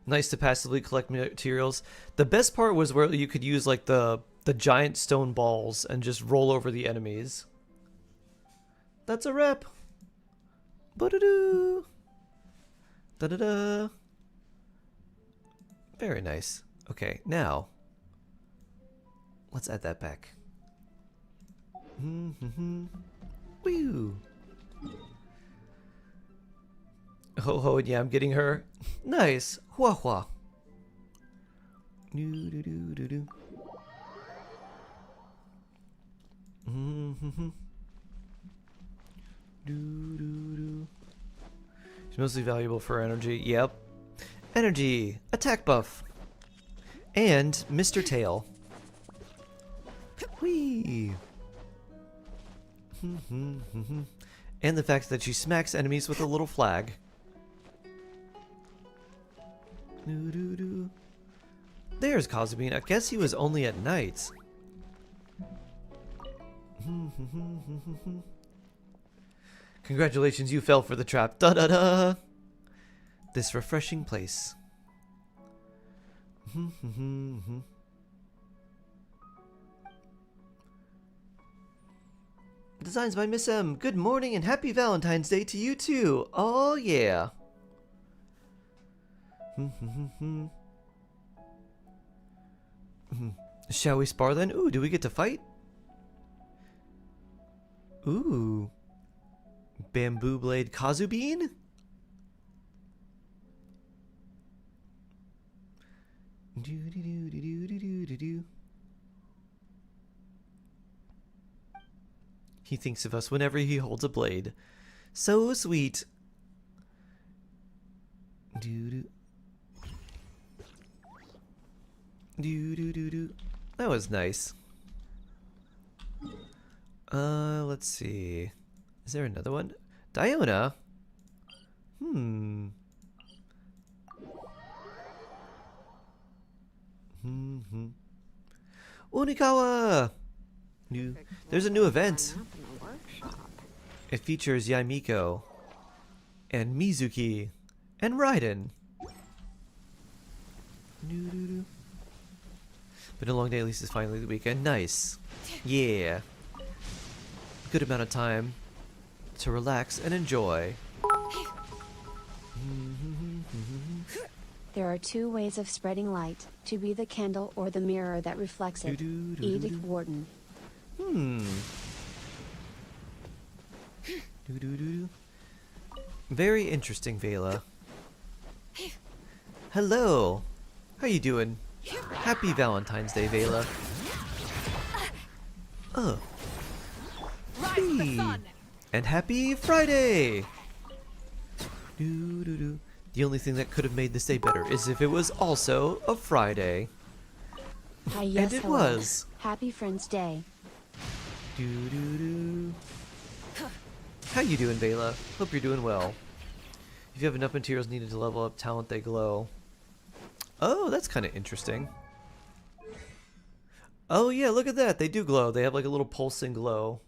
Nice to passively collect materials. The best part was where you could use like the giant stone balls and just roll over the enemies. That's a wrap. Ba-da-doo. Da-da-da. Very nice. Okay, now let's add that back. Woo. Ho ho, yeah, I'm getting her. Nice. Hua hua. Do do do do do. Do do do. It's mostly valuable for energy. Yep. Energy, attack buff, and Mr. Tail. Whee! And the fact that she smacks enemies with a little flag. There's Kazubin. I guess he was only at night. Congratulations, you fell for the trap. Da da da! This refreshing place. Designs by Miss M. Good morning and happy Valentine's Day to you too. Oh yeah. Shall we spar then? Ooh, do we get to fight? Ooh. Bamboo Blade Kazubin? He thinks of us whenever he holds a blade. So sweet. That was nice. Let's see. Is there another one? Diona? Mikawa! There's a new event. It features Yaimiko and Mizuki and Raiden. Been a long day, at least it's finally the weekend. Nice. Yeah. Good amount of time to relax and enjoy. There are two ways of spreading light, to be the candle or the mirror that reflects it. Edict Warden. Very interesting, Vela. Hello. How you doing? Happy Valentine's Day, Vela. Hey. And happy Friday. The only thing that could have made this day better is if it was also a Friday. Hi, yes, And it hello. was. Happy Friends Day. Doo-doo-doo. How you doing, Bela? Hope you're doing well. If you have enough materials needed to level up talent, they glow. Oh, that's kind of interesting. Oh yeah, look at that. They do glow. They have like a little pulsing glow.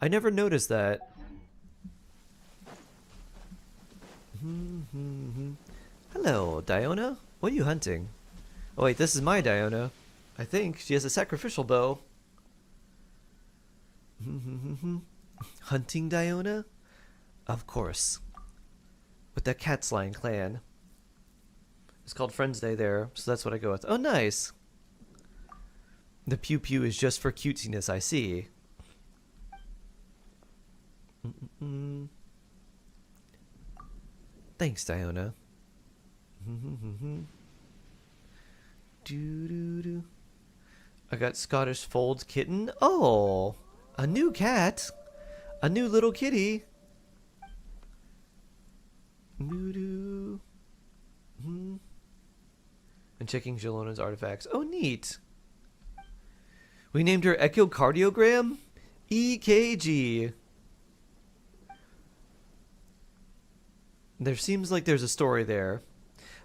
I never noticed that. Hello, Diona. What are you hunting? Oh wait, this is my Diona. I think she has a sacrificial bow. Hunting Diona? Of course. With the Cat's Lion clan. It's called Friends Day there, so that's what I go with. Oh, nice! The pew pew is just for cutesiness, I see. Thanks, Diona. Doo-doo-doo. I got Scottish Fold Kitten. Oh! A new cat! A new little kitty! Doo-doo. And checking Jelona's artifacts. Oh, neat! We named her Echocardiogram? EKG. There seems like there's a story there.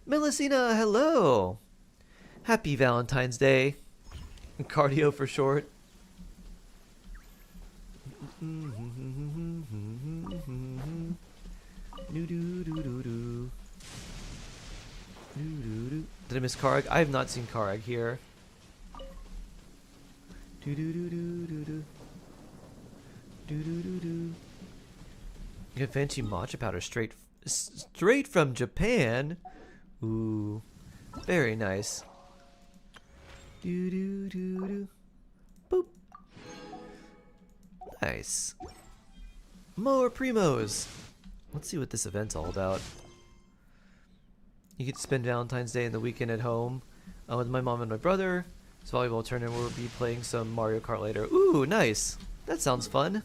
Melisina, hello! Happy Valentine's Day. Cardio for short. Did I miss Karag? I have not seen Karag here. Get fancy matcha powder straight from Japan. Ooh, very nice. Boop. Nice. More primos. Let's see what this event's all about. You get to spend Valentine's Day and the weekend at home with my mom and my brother. It's a volleyball tournament. We'll be playing some Mario Kart later. Ooh, nice. That sounds fun.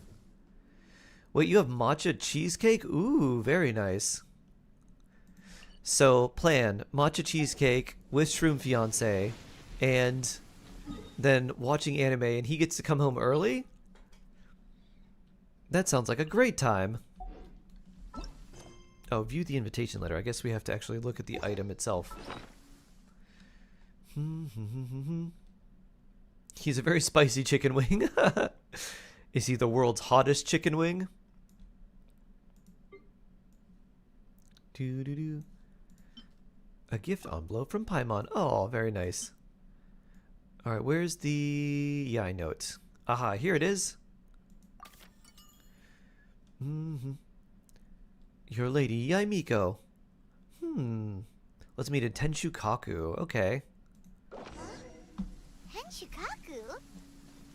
Wait, you have matcha cheesecake? Ooh, very nice. So, plan matcha cheesecake with Shroom Fiancé, and then watching anime, and he gets to come home early? That sounds like a great time. Oh, view the invitation letter. I guess we have to actually look at the item itself. He's a very spicy chicken wing. Is he the world's hottest chicken wing? Doo-doo-doo. A gift envelope from Paimon. Oh, very nice. Alright, where's the Yai note? Aha, here it is. Your lady, Yai Miko. Let's meet in Tenshukaku. Okay. Tenshukaku?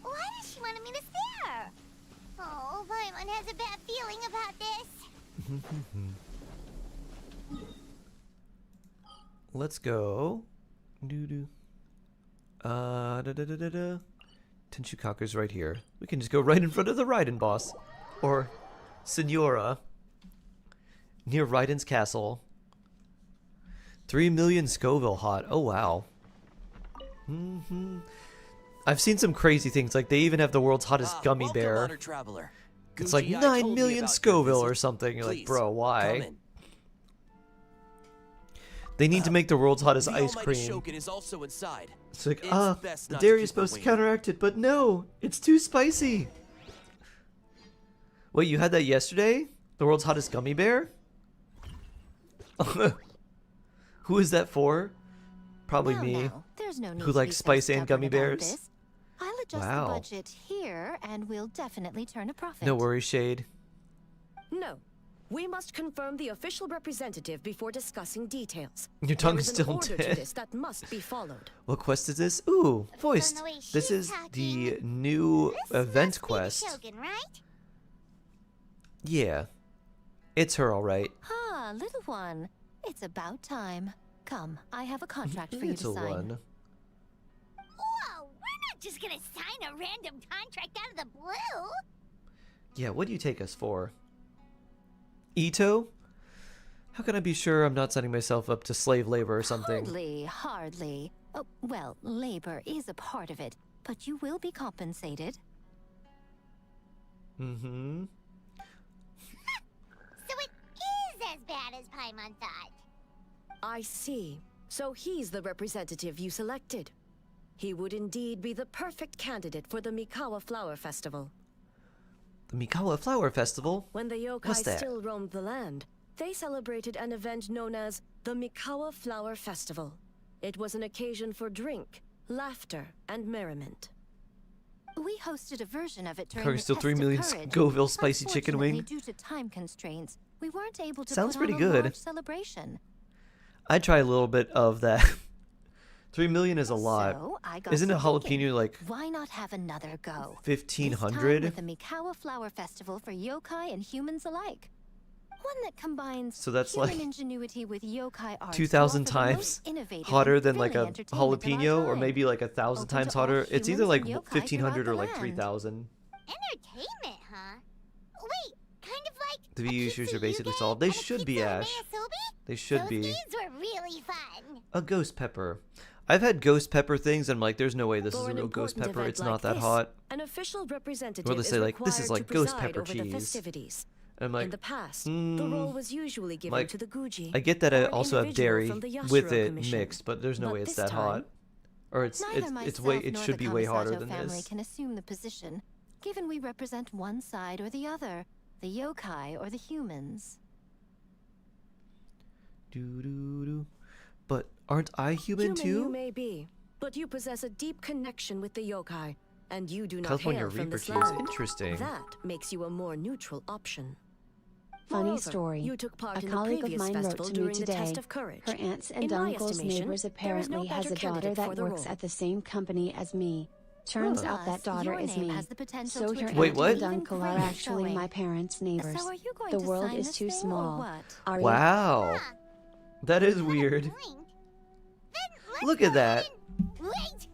Why does she want to meet us there? Oh, Paimon has a bad feeling about this. Let's go. Doo-doo. Tenshukaku's right here. We can just go right in front of the Raiden boss. Or Senora. Near Raiden's castle. 3 million Scoville hot. Oh, wow. I've seen some crazy things. Like, they even have the world's hottest gummy bear. It's like 9 million Scoville or something. You're like, bro, why? They need to make the world's hottest ice cream. Is also inside. It's like, the dairy is supposed to counteract it, but no, it's too spicy. Wait, you had that yesterday? The world's hottest gummy bear? Who is that for? Probably Well, me. now, there's no need Who to likes be so spice and stubborn gummy about bears? this. I'll adjust Wow. the budget here, and we'll definitely turn a profit. No worries, Shade. No. We must confirm the official representative before discussing details. Your tongue There is is an still order dead. to this that must be followed. What quest is this? Ooh, voiced. the way This she's is talking. the new event Must be the quest. Shogun, right? Yeah. It's her, alright. Ah, little one. It's about time. Come, I have a contract for you to Little sign. one. Whoa, we're not just gonna sign a random contract out of the blue. Yeah, what do you take us for? Ito? How can I be sure I'm not setting myself up to slave labor or something? Hardly. Oh, well, labor is a part of it, but you will be compensated. Mm-hmm. So it is as bad as Paimon thought. I see. So he's the representative you selected. He would indeed be the perfect candidate for the Mikawa Flower Festival. The Mikawa Flower Festival? When the What's yokai that? still roamed the land, they celebrated an event known as the Mikawa Flower Festival. It was an occasion for drink, laughter, and merriment. We hosted a version of it during Curry the still Test 3 of million Courage. Scoville spicy chicken Unfortunately, wing. due to time constraints, we weren't able to Sounds put pretty on good. a large celebration. I'd try a little bit of that. 3 million is a lot. So I got Isn't to a jalapeno thinking, like why not have another go? 1,500? This time with the Mikawa Flower Festival for yokai and humans alike. One that combines So that's human like ingenuity with yokai art 2,000 to offer the most times innovative hotter and than like thrilling a entertainment of our jalapeno, or time. maybe like 1,000 Open times to all hotter. It's either humans like and yokai 1,500 or throughout like the 3,000. Entertainment, huh? Wait, kind of like The a issues are Kitsu basically Yuge solved. They and a should be, Kitsu Ash. Measobi? They should Those be. games were really fun. A ghost pepper. I've had ghost pepper things, and I'm like, there's no way this is For a an real ghost important pepper. event It's not like that this, hot. An official representative Or they is say, like, this is required like to ghost preside pepper over the cheese. festivities. And I'm like, In the past, the role was usually given like, to the Guji. I get that or I an also have individual dairy from the with Yashiro it Commission. mixed, but there's no But way it's this that time, hot. Or it's Neither way myself it nor should the be way hotter Kamisato than family this. can assume the position, given we represent one side or the other, the yokai or the humans. Doo-doo-doo. But aren't I human Human you too? may be, but you possess a deep connection with the yokai, and you do not California hail from Reaper this cheese. land. Interesting. That makes you a more neutral option. Funny Moreover, story. You took part A in the colleague of previous mine wrote festival to me during the today. test of courage. Her aunts and In my uncles' estimation, neighbors there is no apparently has better a daughter candidate that for the works role. at the same company as me. Turns out that Plus, daughter your is name me. has the potential So to her attract Wait, aunt what? and even uncle are greater actually showing. my parents' neighbors. So are you going The to world sign is this too thing, or small. what? Are you? Wow. That is weird. Blink. Then let's Look go at that. and- Wait!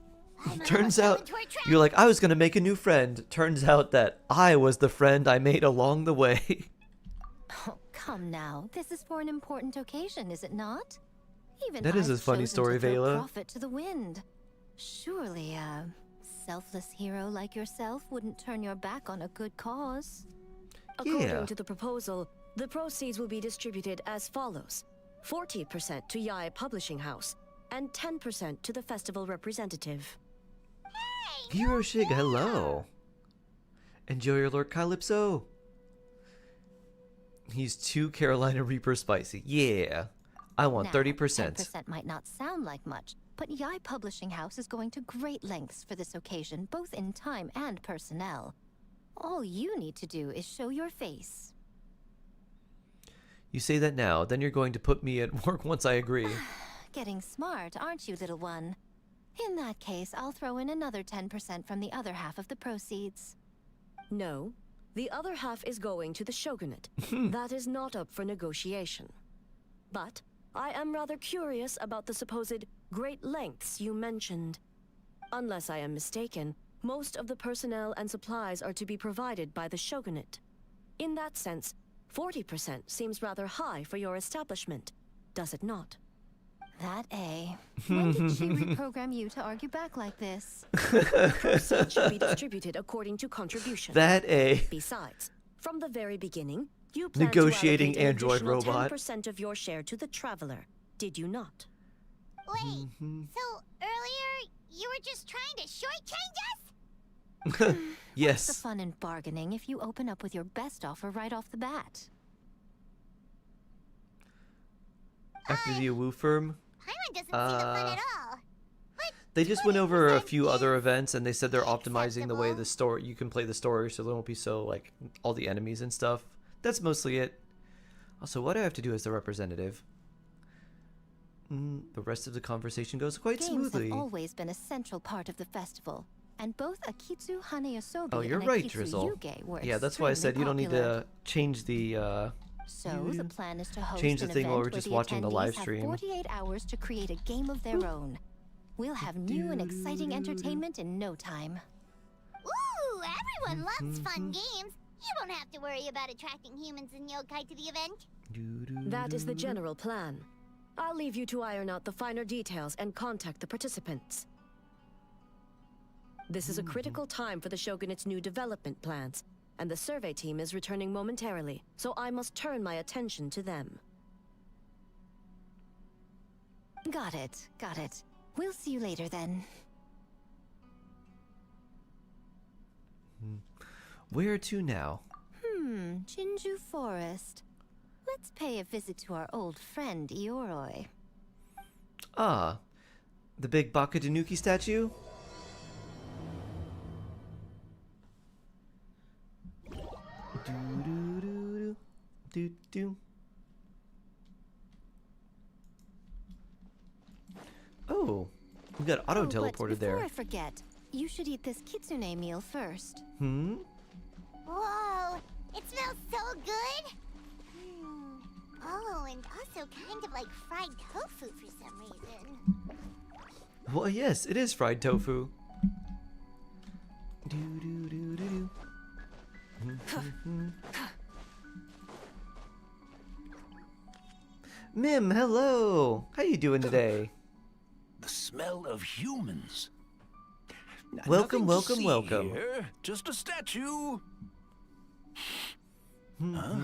I'm Turns almost out, into our trap. you're like, I was gonna make a new friend. Turns out that I was the friend I made along the way. Oh, come now. This is for an important occasion, is it not? Even That is I've a funny chosen story, to throw Vela. profit to the wind. Surely a selfless hero like yourself wouldn't turn your back on a good cause. According Yeah. to the proposal, the proceeds will be distributed as follows: 40% to Yae Publishing House, and 10% to the festival representative. Hiro Shiga, hello. Enjoy your Lord Calypso. He's too Carolina Reaper spicy. Yeah. I want Now, 30%. 10% might not sound like much, but Yae Publishing House is going to great lengths for this occasion, both in time and personnel. All you need to do is show your face. You say that now, then you're going to put me at work once I agree. Getting smart, aren't you, little one? In that case, I'll throw in another 10% from the other half of the proceeds. No, the other half is going to the shogunate. That is not up for negotiation. But I am rather curious about the supposed great lengths you mentioned. Unless I am mistaken, most of the personnel and supplies are to be provided by the shogunate. In that sense, 40% seems rather high for your establishment, does it not? That A. When did she reprogram you to argue back like this? Proceeds should be distributed according to contribution. That A. Besides, from the very beginning, you planned Negotiating to allocate android an additional robot. 10% of your share to the traveler, did you not? Wait, so earlier you were just trying to shortchange us? The Yes. fun in bargaining if you open up with your best offer right off the bat. After the Awoo firm, Paimon doesn't see the fun at all. But they just went over a 20% few other is events, and they said they're optimizing the way acceptable. the story you can play the story, so there won't be so like all the enemies and stuff. That's mostly it. Also, what do I have to do as the representative? The rest of the conversation goes quite Games smoothly. have always been a central part of the festival, and both Akitsu Hanayosobi Oh, you're and right, Akitsu Drizzle. Yuge were Yeah, that's why I said you don't need popular. to change the So the plan is to host change the an thing while event we're where just the watching the live attendees have stream. 48 hours to create a game of their own. We'll have new and exciting entertainment in no time. Ooh, everyone loves fun games. You don't have to worry about attracting humans and yokai to the event. That is the general plan. I'll leave you to iron out the finer details and contact the participants. This is a critical time for the Shogunate's new development plans, and the survey team is returning momentarily, so I must turn my attention to them. Got it, got it. We'll see you later then. Where to now? Jinju Forest. Let's pay a visit to our old friend Ioroi. Ah, the big Baka Danuki statue? Do. Oh, we got auto teleported but there. before I forget, you should eat this kitsune meal first. Whoa, it smells so good. Oh, and also kind of like fried tofu for some reason. Well, yes, it is fried tofu. Mim, hello. How you doing today? The smell of humans. Welcome, Nothing to welcome, see welcome. here, just a statue. Huh?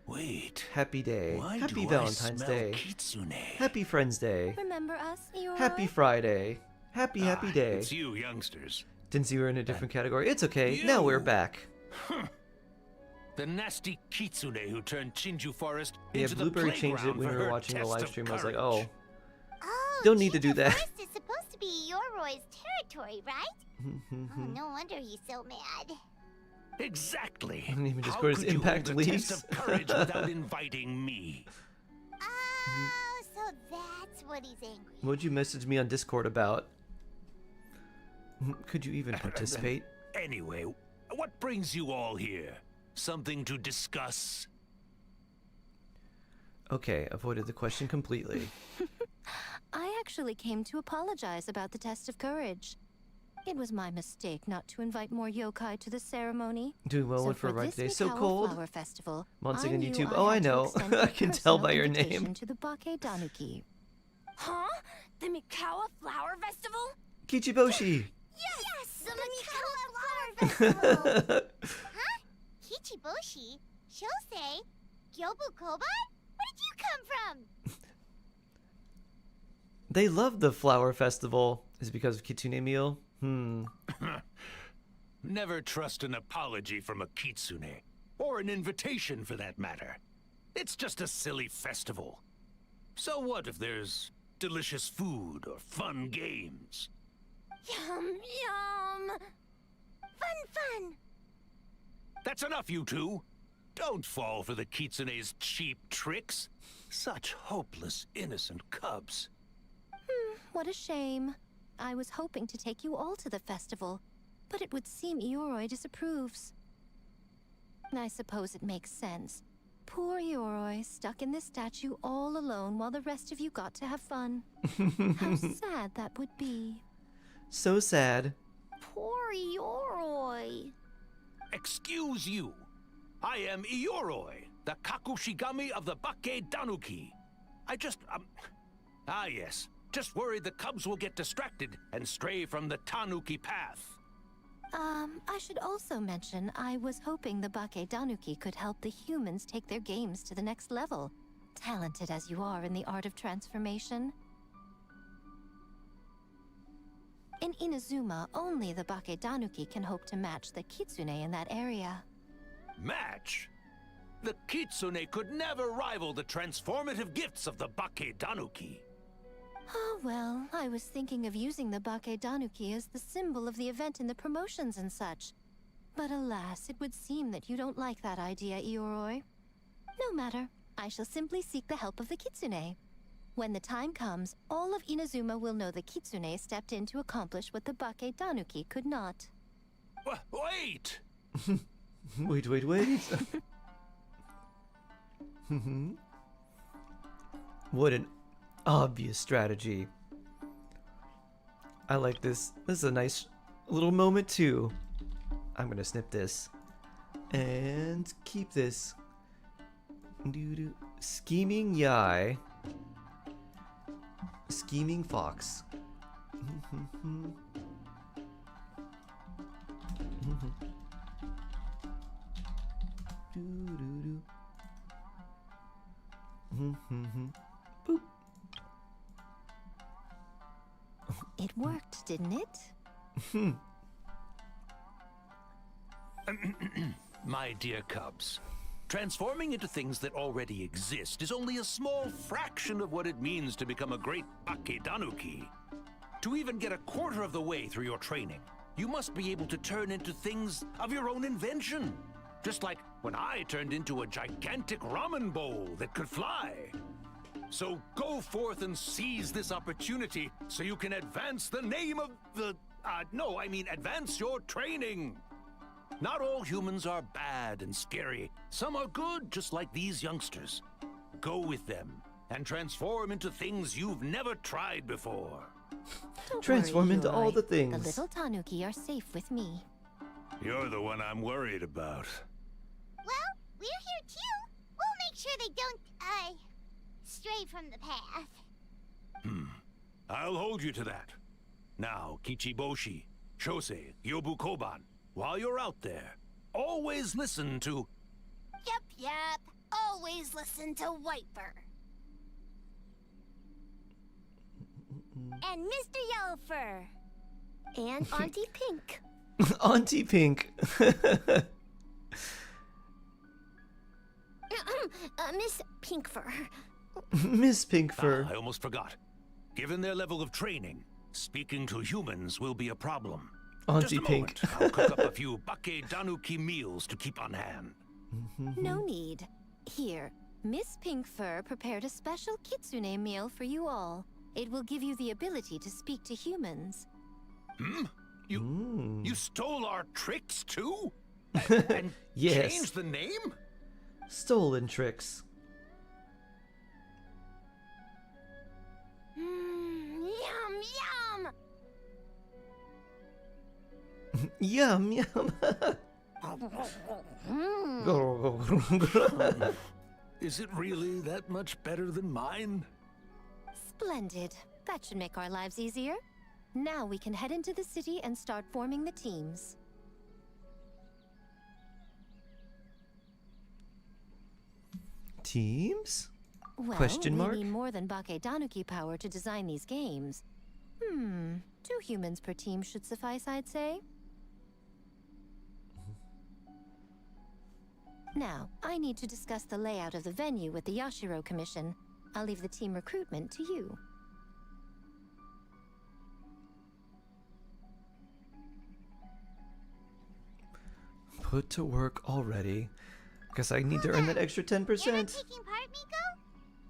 Wait. Happy day. Why Happy do Valentine's I smell Day. Kitsune? Happy Friends Day. Remember us, Ioroi? Happy Friday. Happy day. It's you youngsters. Didn't see we were in a different category. It's okay. Now we're back. The nasty Kitsune who turned Chinju Forest Yeah, into the Blueberry changed it playground when for we were her watching the test live of stream. I was like, courage. Oh, don't need to do Jinju that. Forest is supposed to be Ioroi's territory, right? Oh, no wonder he's so mad. Exactly. I didn't even just How go to could you impact hold a leaves? test of courage without inviting me? Oh, so that's what he's angry. What'd you message me on Discord about? Could you even participate? Anyway, what brings you all here? Something to discuss? Okay, avoided the question completely. I actually came to apologize about the test of courage. It was my mistake not to invite more yokai to the ceremony. Doing well So for a right this today. So Mikawa cold. Flower Festival, Monsing I on knew YouTube. I Oh, I had to know. extend a I can tell by personal your invitation name. to the Bake Danuki. Huh? The Mikawa Flower Festival? Kichiboshi. Yes, the Mikawa Flower Festival. Huh? Kichiboshi? Shosei? Gyobu Koban? Where did you come from? They love the flower festival. Is it because of Kitsune meal? Never trust an apology from a kitsune, or an invitation for that matter. It's just a silly festival. So what if there's delicious food or fun games? Yum, yum. Fun. That's enough, you two. Don't fall for the kitsune's cheap tricks. Such hopeless, innocent cubs. What a shame. I was hoping to take you all to the festival, but it would seem Ioroi disapproves. I suppose it makes sense. Poor Ioroi, stuck in this statue all alone while the rest of you got to have fun. How sad that would be. So sad. Poor Ioroi. Excuse you. I am Ioroi, the Kakushigami of the Bake Danuki. I just, yes. Just worried the cubs will get distracted and stray from the Tanuki path. I should also mention I was hoping the Bake Danuki could help the humans take their games to the next level, talented as you are in the art of transformation. In Inazuma, only the Bake Danuki can hope to match the Kitsune in that area. Match? The Kitsune could never rival the transformative gifts of the Bake Danuki. Oh, well, I was thinking of using the Bake Danuki as the symbol of the event in the promotions and such. But alas, it would seem that you don't like that idea, Ioroi. No matter, I shall simply seek the help of the Kitsune. When the time comes, all of Inazuma will know the Kitsune stepped in to accomplish what the Bake Danuki could not. Wait! Wait. What an obvious strategy. I like this. This is a nice little moment too. I'm gonna snip this and keep this. Scheming Yai. Scheming Fox. Boop. It worked, didn't it? My dear cubs, transforming into things that already exist is only a small fraction of what it means to become a great Bakedanuki. To even get a quarter of the way through your training, you must be able to turn into things of your own invention. Just like when I turned into a gigantic ramen bowl that could fly. So go forth and seize this opportunity so you can advance the name of the... advance your training. Not all humans are bad and scary. Some are good, just like these youngsters. Go with them and transform into things you've never tried before. Don't Transform worry, into all Yoroi. the things. The little Tanuki are safe with me. You're the one I'm worried about. Well, we're here too. We'll make sure they don't, stray from the path. I'll hold you to that. Now, Kichiboshi, Shosei, Yobu Koban, while you're out there, always listen to... Yep. Always listen to Wiper. And Mr. Yellowfur. And Auntie Pink. Auntie Pink. Miss Pinkfur. Miss Pinkfur. I almost forgot. Given their level of training, speaking to humans will be a problem. Auntie Just a Pink. moment. I'll cook up a few Bakedanuki meals to keep on hand. No need. Here, Miss Pinkfur prepared a special kitsune meal for you all. It will give you the ability to speak to humans. You stole our tricks too? And Yes. changed the name? Stolen tricks. Yum! Yum, yum. Is it really that much better than mine? Splendid. That should make our lives easier. Now we can head into the city and start forming the teams. Teams? Well, Question mark? we need more than Bakedanuki power to design these games. 2 humans per team should suffice, I'd say. Now, I need to discuss the layout of the venue with the Yashiro Commission. I'll leave the team recruitment to you. Put to work already. Guess I need to earn that extra 10%. You're not taking part, Miko?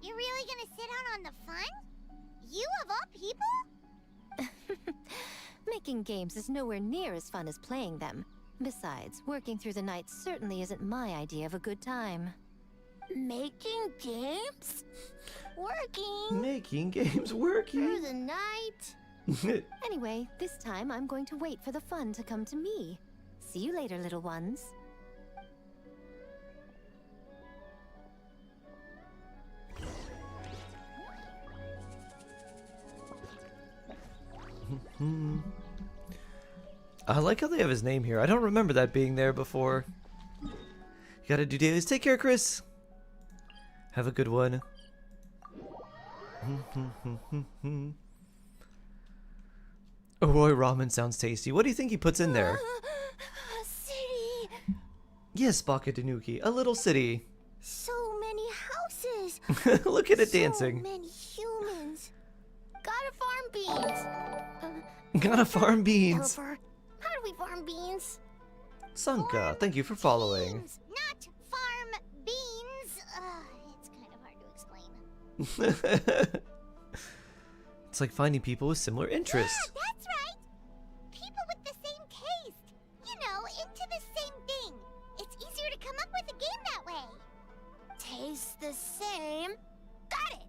You're really gonna sit out on the fun? You of all people? Making games is nowhere near as fun as playing them. Besides, working through the night certainly isn't my idea of a good time. Making games? Working? Making games working. Through the night? Anyway, this time I'm going to wait for the fun to come to me. See you later, little ones. I like how they have his name here. I don't remember that being there before. You gotta do dailies. Take care, Chris. Have a good one. Roy ramen sounds tasty. What do you think he puts in there? A city! Yes, Bakedanuki. A little city. So many houses! Look at it So dancing. many humans! Gotta farm beans! Gotta farm beans. Elfer, how do we farm beans? Sanka, thank you for following. Beans, not farm beans! It's kind of hard to explain. It's like finding people with similar interests. Yeah, that's right! People with the same taste. You know, into the same thing. It's easier to come up with a game that way. Taste the same. Got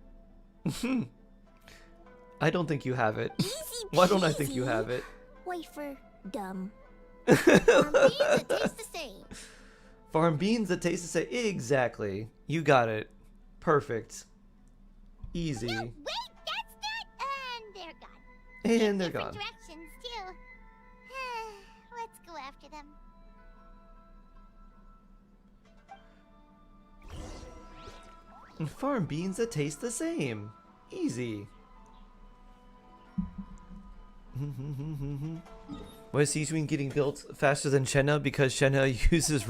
it! I don't think you have it. Easy Why don't I think peasy. you have it? Wait for dumb. Farm beans that taste the same. Farm beans that taste the same. Exactly. You got it. Perfect. Easy. No, wait, that's not. And they're gone. And they're Different gone. directions too. Let's go after them. And farm beans that taste the same. Easy. Why is Seaweed getting built faster than Shenna? Because Shenna uses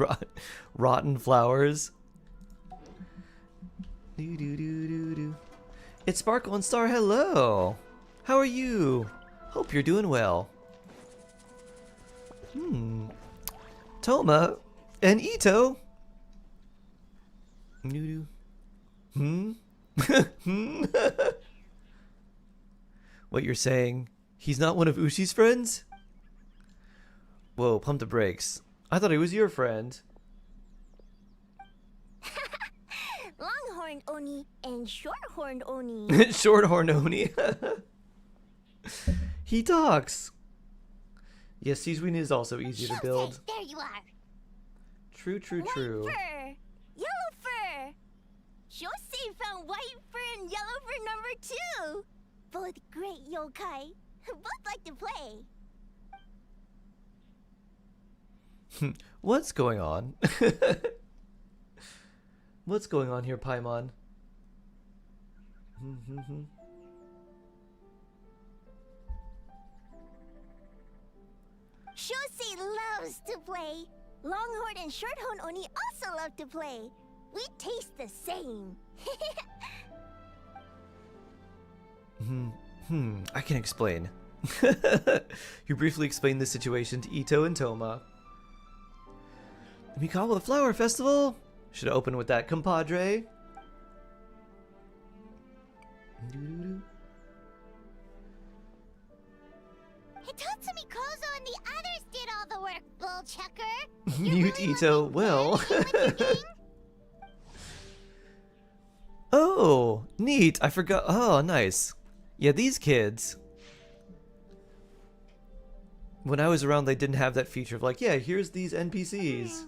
rotten flowers. It's Sparkle and Star. Hello. How are you? Hope you're doing well. Toma and Ito. What you're saying? He's not one of Ushi's friends? Whoa, pump the brakes. I thought he was your friend. Longhorn Oni and Shorthorn Oni. Shorthorn Oni. He talks. Yes, Seaweed is also easy to build. There you are. True. White fur, yellow fur. Shosei found white fur and yellow fur number 2. Both great yokai. Both like to play. What's going on? What's going on here, Paimon? Shosei loves to play. Longhorn and Shorthorn Oni also love to play. We taste the same. I can explain. You briefly explained the situation to Ito and Toma. Mikawa Flower Festival? Should have opened with that, compadre. Hitatsumi Kozo and the others did all the work, bullchucker. Mute Ito, well. Oh, neat. I forgot. Oh, nice. Yeah, these kids. When I was around, they didn't have that feature of like, yeah, here's these NPCs.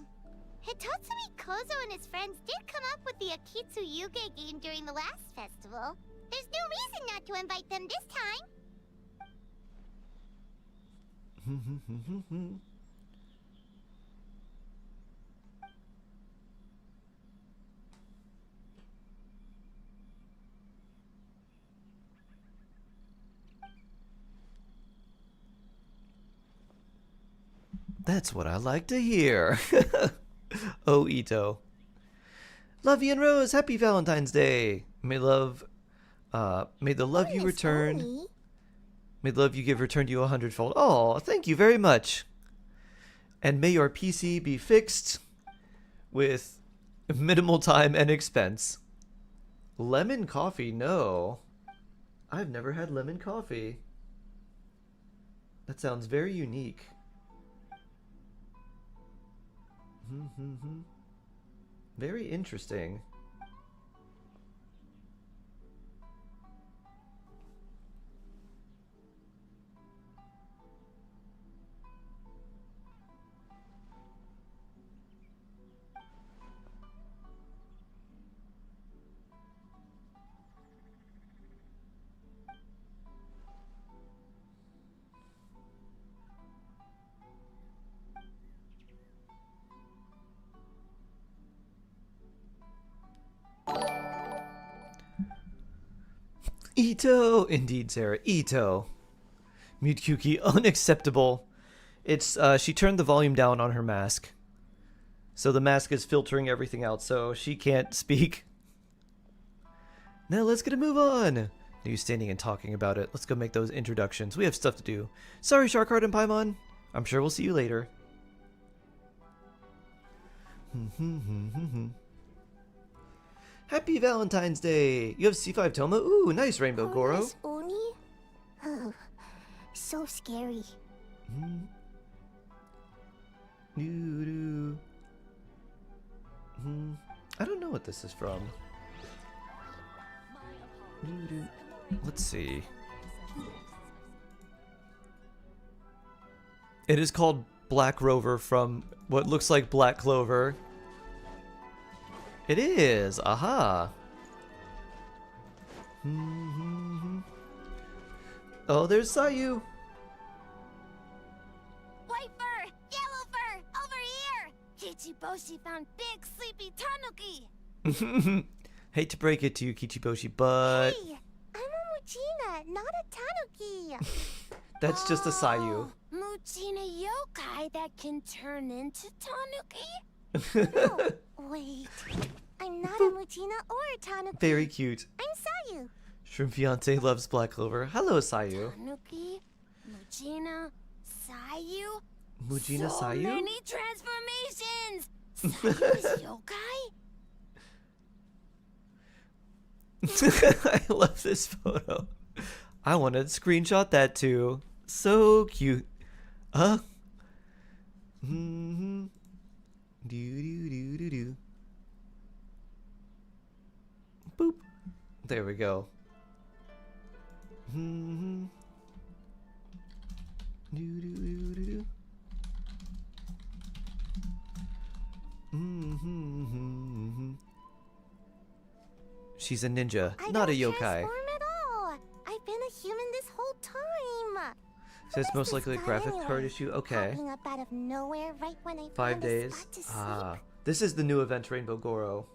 Hitatsumi Kozo and his friends did come up with the Akitsu Yuge game during the last festival. There's no reason not to invite them this time. That's what I like to hear. Oh, Ito. Lovey and Rose, happy Valentine's Day. May the love you return. May the love you give return to you 100-fold. Oh, thank you very much. And may your PC be fixed with minimal time and expense. Lemon coffee? No. I've never had lemon coffee. That sounds very unique. Very interesting. Ito! Indeed, Sarah. Ito. Mute Kuki. Unacceptable. It's, she turned the volume down on her mask. So the mask is filtering everything out, so she can't speak. Now let's get a move on. You standing and talking about it. Let's go make those introductions. We have stuff to do. Sorry, Sharkheart and Paimon. I'm sure we'll see you later. Happy Valentine's Day! You have C5 Toma? Ooh, nice Rainbow Goro. Oni? Oh, so scary. I don't know what this is from. Let's see. It is called Black Rover from what looks like Black Clover. It is. Aha. Oh, there's Sayu. White fur! Yellow fur! Over here! Kichiboshi found big sleepy tanuki! Hate to break it to you, Kichiboshi, but Hey! I'm a Muchina, not a tanuki! that's just a Sayu. Muchina yokai that can turn into tanuki? No, wait. I'm not a Muchina or a tanuki. Very cute. I'm Sayu. Shrimp Fiance loves Black Clover. Hello, Sayu. Tanuki, Muchina, Sayu. Mujina So Sayu? many transformations! Sayu's yokai? I love this photo. I want to screenshot that too. So cute. Do do do do do. Boop. There we go. Do do do do do. She's a ninja, I not a don't yokai. transform at all. I've been a human this whole time. So it's What is most this likely a guy graphic anyway? card issue. Okay. Popping up out of nowhere right when I 5 found a days. spot to sleep. Ah, this is the new event, Rainbow Goro.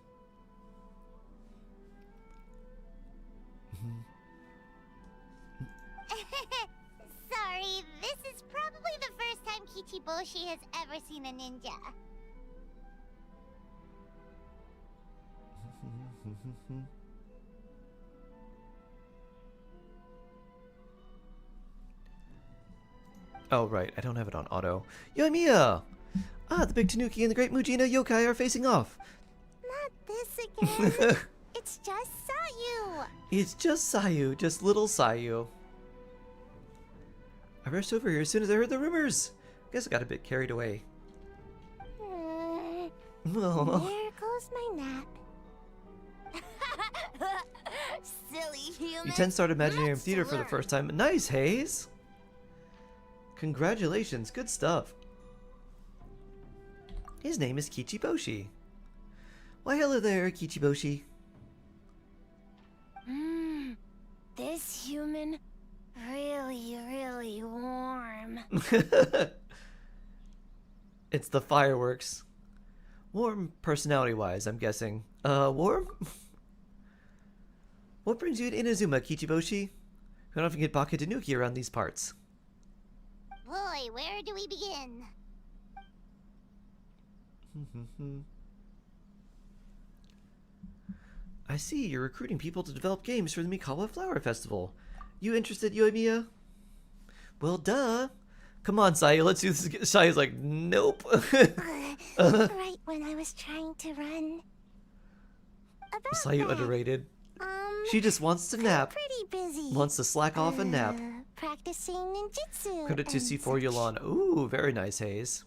Sorry, this is probably the first time Kichiboshi has ever seen a ninja. Oh, right. I don't have it on auto. Yoimiya! Ah, the big Tanuki and the great Mujina yokai are facing off. Not this again. It's just Sayu. It's just Sayu, just little Sayu. I rushed over here as soon as I heard the rumors. Guess I got a bit carried away. Oh. Oh. There goes my nap. Silly human. You 10 started Imaginarium Lots to Theater for the learn. first time. Nice, Hayes! Congratulations, good stuff. His name is Kichiboshi. Why, hello there, Kichiboshi. This human really warm. It's the fireworks. Warm personality-wise, I'm guessing. Warm? What brings you to Inazuma, Kichiboshi? I don't often get Baka Tanuki around these parts. Boy, where do we begin? I see, you're recruiting people to develop games for the Mikawa Flower Festival. You interested, Yoimiya? Well, duh. Come on, Sayu, let's do this. Sayu's like, nope. Right when I was trying to run. About Sayu that, underrated. She just wants to nap. pretty busy. Wants to slack off and nap. Practicing ninjutsu. Credit to and C4 such. Yolan. Ooh, very nice, Hayes.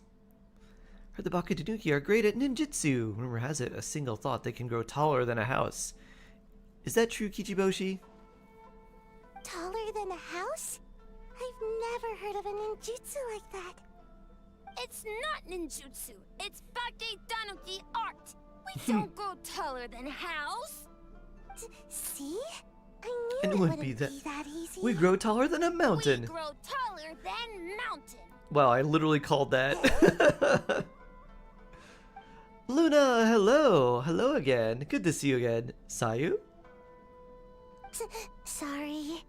Heard the Baka Tanuki are great at ninjutsu. Rumor has it, a single thought they can grow taller than a house. Is that true, Kichiboshi? Taller than a house? I've never heard of a ninjutsu like that. It's not ninjutsu. It's Bake Danuki art. We don't grow taller than a house. See? I knew And it it wouldn't wouldn't be that- easy. We grow taller than a mountain. We grow taller than mountain. Wow, I literally called that. Luna, hello. Hello again. Good to see you again. Sayu? Sorry.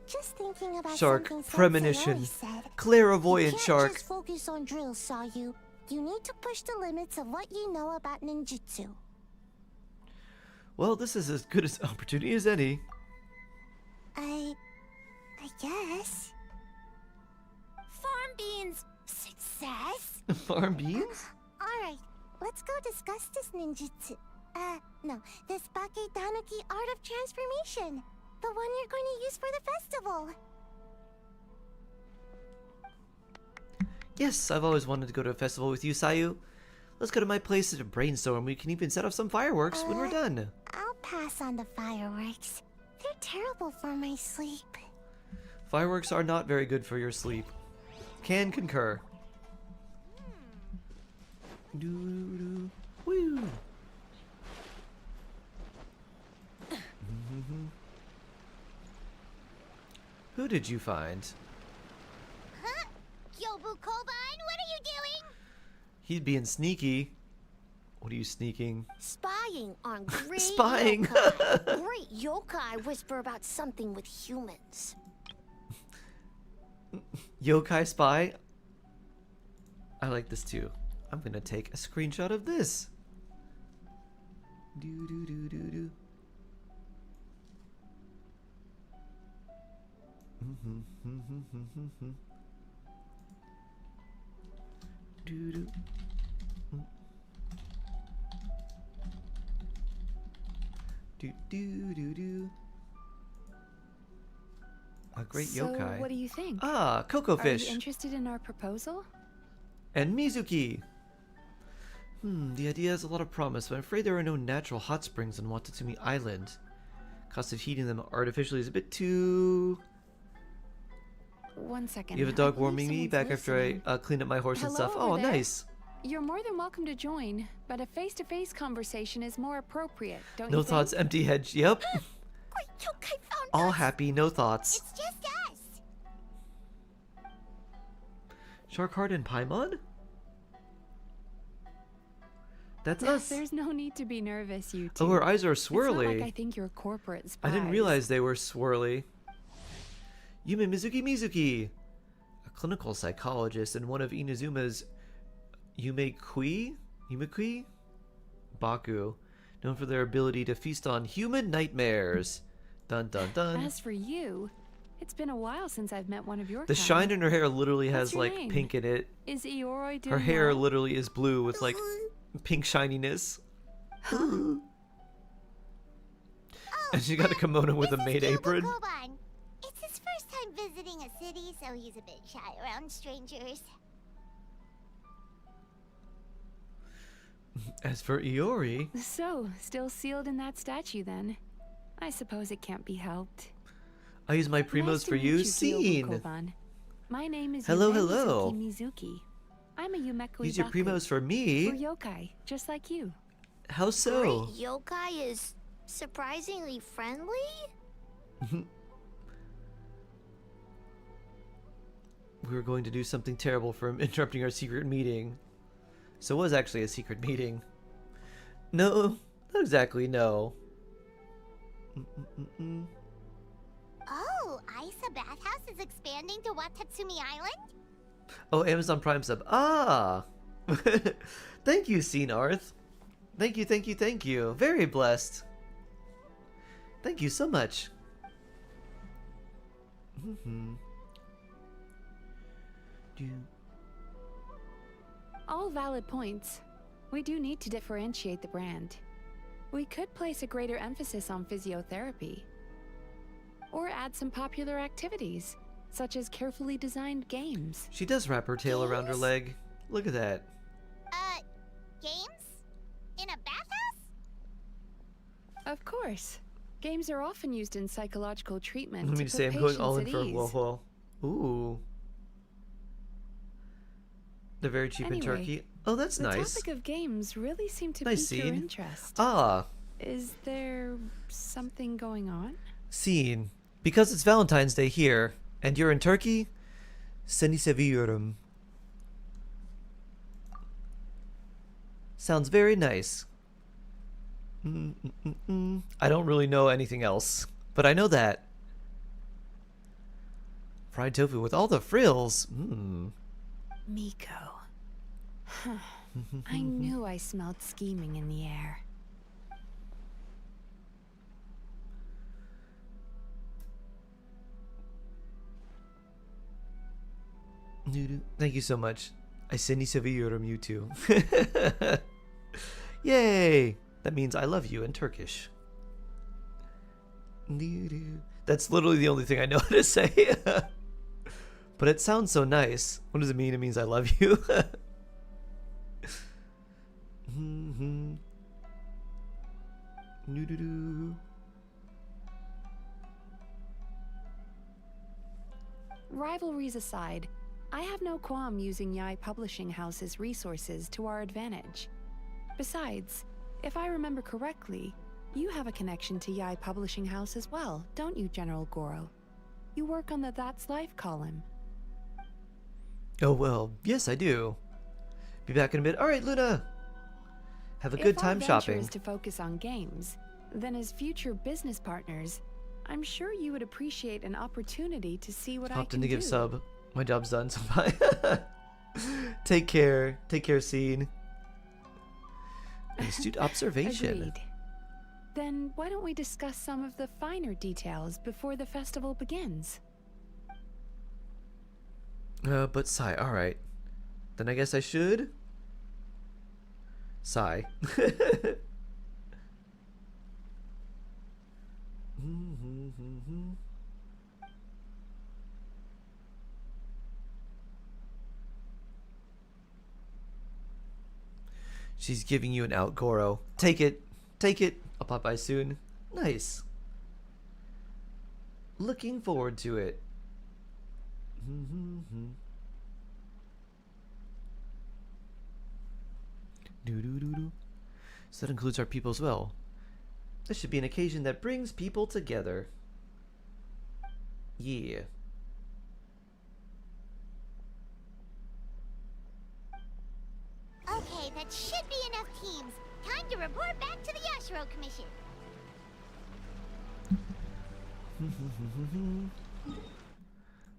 Just thinking about Shark, something Sensei premonition, always said. clairvoyant You can't shark. just focus on drills, Sayu. You need to push the limits of what you know about ninjutsu. Well, this is as good an opportunity as any. I guess. Farm beans success? Farm beans? Alright, let's go discuss this ninjutsu. No, this Bake Danuki art of transformation. The one you're going to use for the festival. Yes, I've always wanted to go to a festival with you, Sayu. Let's go to my place to brainstorm. We can even set off some fireworks when we're done. I'll pass on the fireworks. They're terrible for my sleep. Fireworks are not very good for your sleep. Can concur. Doo-doo-doo. Woo. did you find? Huh? Gyobu Kobine, what are you doing? He's being sneaky. What are you sneaking? Spying on great Spying. yokai. Great yokai whisper about something with humans. Yokai spy? I like this too. I'm gonna take a screenshot of this. Do do do do do. Do do. Do do do do. A great yokai. So, what do you think? Ah, Coco Are Fish. you interested in our proposal? And Mizuki. The idea has a lot of promise, but I'm afraid there are no natural hot springs on Watatsumi Island. Cost of heating them artificially is a bit too... 1 second. You have a I dog believe warming me someone's back listening. after I cleaned up my horse and Hello stuff. over Oh, there? nice. You're more than welcome to join, but a face-to-face conversation is more appropriate, don't you No think? thoughts, empty head. Yep. Great yokai found All us. happy, no thoughts. It's just us. Sharkheart and Paimon? That's Yes, us. there's no need to be nervous, you two. Oh, her eyes are It's not swirly. like I think you're corporate spies. I didn't realize they were swirly. Yume Mizuki, a clinical psychologist and one of Inazuma's Yumekui Baku, known for their ability to feast on human nightmares. Dun dun dun. As for you, it's been a while since I've met one of your The kind. shine in her hair literally has What's your like name? pink in it. Is Ioroi doing Her hair well? literally is blue with like pink shininess. And she got a kimono with a This is maid Gyobu apron. Kobine. It's his first time visiting a city, so he's a bit shy around strangers. As for Iori, So, still sealed in that statue then? I suppose it can't be helped. I use my primos Nice to for meet you. Gyobu Scene. Koban. My name is Hello, Yume hello. Mizuki. I'm a Yumekui Use your Baku. primos for We're me. yokai, just like you. How so? Great yokai is surprisingly friendly? We were going to do something terrible for interrupting our secret meeting. So it was actually a secret meeting. No, not exactly, no. Oh, AisaBathhouse is expanding to Watatsumi Island? Oh, Amazon Prime sub. Ah! Thank you, Scene Arth. Thank you, thank you, thank you. Very blessed. Thank you so much. All valid points. We do need to differentiate the brand. We could place a greater emphasis on physiotherapy. Or add some popular activities, such as carefully designed games. She does wrap her tail around her Games? leg. Look at that. Games? In a bathhouse? Of course. Games are often used in psychological treatment Let to me put say I'm going all in patients for at ease. Woho. Ooh. They're very cheap in Anyway, Turkey. Oh, that's The nice. topic of games really seemed to Nice pique your scene. interest. Ah, Is there something going on? scene. Because it's Valentine's Day here, and you're in Turkey, seni seviyorum. Sounds very nice. I don't really know anything else, but I know that. Fried tofu with all the frills. Miko. I knew I smelled scheming in the air. Thank you so much. I seni seviyorum you too. Yay! That means I love you in Turkish. That's literally the only thing I know how to say. But it sounds so nice. What does it mean? It means I love you. Rivalries aside, I have no qualm using Yai Publishing House's resources to our advantage. Besides, if I remember correctly, you have a connection to Yai Publishing House as well, don't you, General Goro? You work on the That's Life column. Oh, well, yes, I do. Be back in a bit. All right, Luna. Have a good time If shopping. our venture is to focus on games, then as future business partners, I'm sure you would appreciate an opportunity to see what I Popped can in to do. give sub. My job's done, so bye. Take care. Take care, Scene. Astute observation. Agreed. Then why don't we discuss some of the finer details before the festival begins? But sigh. All right. Then I guess I should sigh. She's giving you an out, Goro. Take it. Take it. I'll pop by soon. Nice. Looking forward to it. So that includes our people as well. This should be an occasion that brings people together. Yeah. Okay, that should be enough teams. Time to report back to the Yashiro Commission.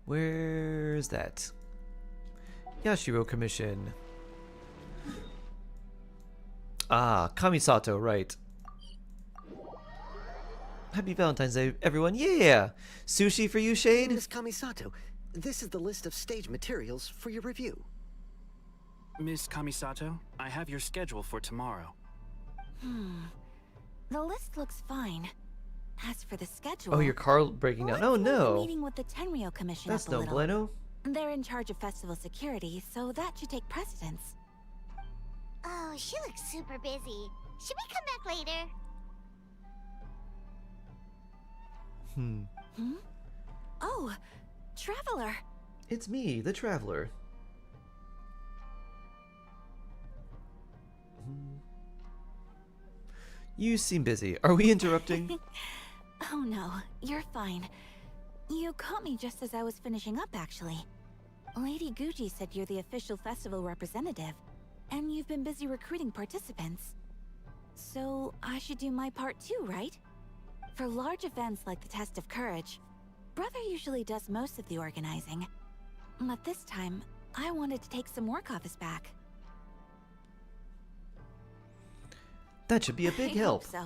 Where's that? Yashiro Commission. Ah, Kamisato, right. Happy Valentine's Day, everyone. Yeah! Sushi for you, Shade? Miss Kamisato, this is the list of stage materials for your review. Miss Kamisato, I have your schedule for tomorrow. The list looks fine. As for the schedule... Oh, your car breaking down. Oh, no. Meeting with the Tenryo Commission That's up a no little. bueno. They're in charge of festival security, so that should take precedence. Oh, she looks super busy. Should we come back later? Oh, Traveler. It's me, the Traveler. You seem busy. Are we interrupting? Oh no, you're fine. You caught me just as I was finishing up, actually. Lady Guji said you're the official festival representative, and you've been busy recruiting participants. So I should do my part too, right? For large events like the Test of Courage, Brother usually does most of the organizing. But this time, I wanted to take some work off his back. That should be a big I help. hope so.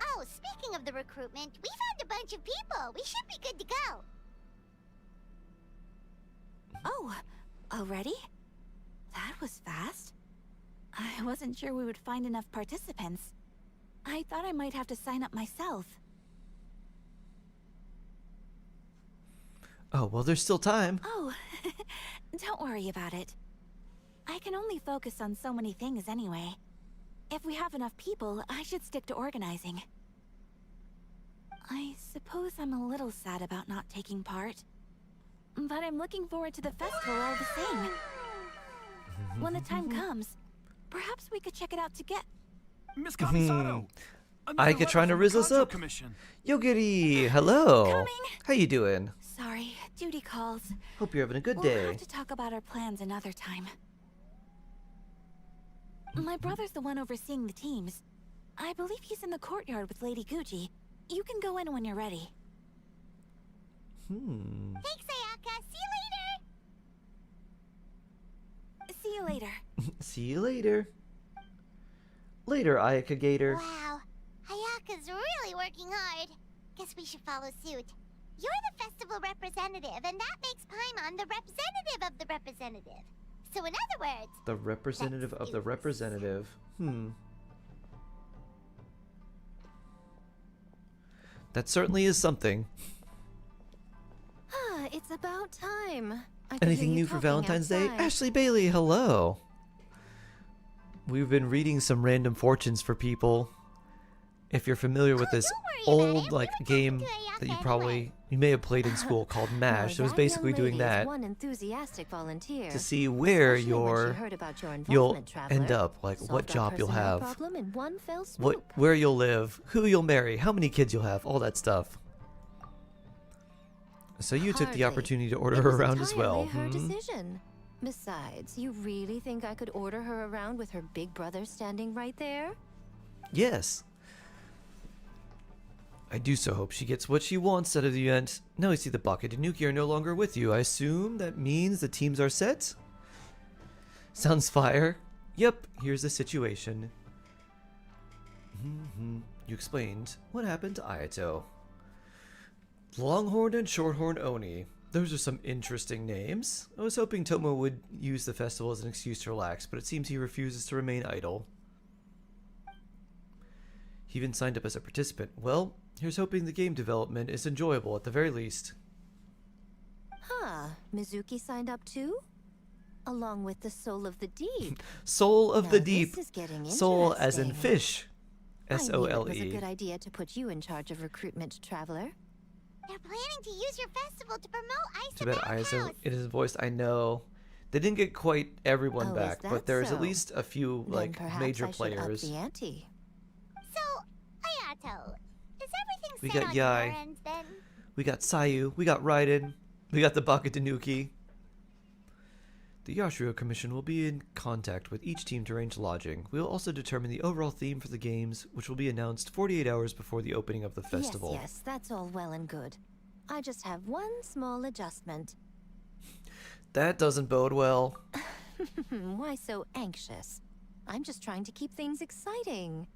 Oh, speaking of the recruitment, we found a bunch of people. We should be good to go. Oh, already? That was fast. I wasn't sure we would find enough participants. I thought I might have to sign up myself. Oh, well, there's still time. Oh, don't worry about it. I can only focus on so many things anyway. If we have enough people, I should stick to organizing. I suppose I'm a little sad about not taking part. But I'm looking forward to the festival all the same. When the time comes, perhaps we could check it out together. Miss Kamisato! Aika trying to rizz us up. Yogiri, hello. Coming. How you doing? Sorry, duty calls. Hope you're having a good We'll day. have to talk about our plans another time. My brother's the one overseeing the teams. I believe he's in the courtyard with Lady Guji. You can go in when you're ready. Thanks, Ayaka. See you later. See you later. See you later. Later, Ayaka Gator. Wow, Ayaka's really working hard. Guess we should follow suit. You're the festival representative, and that makes Paimon the representative of the representative. So in other words... The representative of the representative. That certainly is something. It's about time. I could Anything hear you new for talking Valentine's Day? outside. Ashley Bailey, hello. We've been reading some random fortunes for people. If you're familiar with this old game that you may have played in school called MASH, it was basically doing that One enthusiastic volunteer. to see where Especially when she heard about your you'll involvement, Traveler. end up, like Solved what our job you'll personnel have, problem in one fell swoop. where you'll live, who you'll marry, how many kids you'll have, all that stuff. So you took the Hardly. opportunity to order It her was around as well. entirely her decision. Besides, you really think I could order her around with her big brother standing right there? Yes. I do so hope she gets what she wants out of the event. Now I see the Baka Danuki are no longer with you. I assume that means the teams are set? Sounds fire. Yep, here's the situation. You explained what happened to Ayato. Longhorn and Shorthorn Oni. Those are some interesting names. I was hoping Tomo would use the festival as an excuse to relax, but it seems he refuses to remain idle. He even signed up as a participant. Well, here's hoping the game development is enjoyable at the very least. Huh, Mizuki signed up too? Along with the Soul of the Deep. Soul of Now the Deep. this is getting Soul as in interesting. fish. S-O-L-E. I knew it was a good idea to put you in charge of recruitment, Traveler. They're planning to use your festival to promote Too bad AisaBathhouse. It is voiced. I know. They didn't get quite everyone Oh, is back, that but there's so? at least a few Then like perhaps major I should players. Up the ante. So, Ayato, is everything We set got on Yai. your end then? We got Sayu, we got Raiden, we got the Baka Danuki. The Yashiro Commission will be in contact with each team to arrange lodging. We will also determine the overall theme for the games, which will be announced 48 hours before the opening of the festival. Yes, that's all well and good. I just have one small adjustment. That doesn't bode well. Why so anxious? I'm just trying to keep things exciting.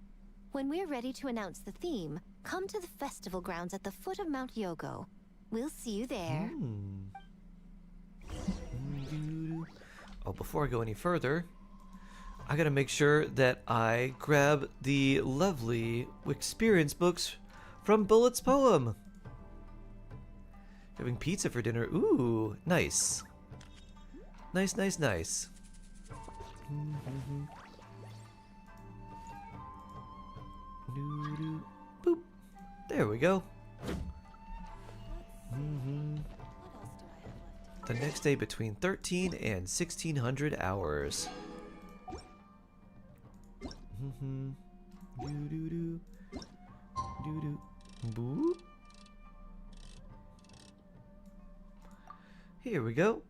When we're ready to announce the theme, come to the festival grounds at the foot of Mount Yogo. We'll see you there. Oh, before I go any further, I gotta make sure that I grab the lovely experience books from Bullet's poem. Having pizza for dinner. Ooh, nice. Nice, nice, nice. Boop. There we go. The next day between 13 and 1600 hours. Boop. Here we go.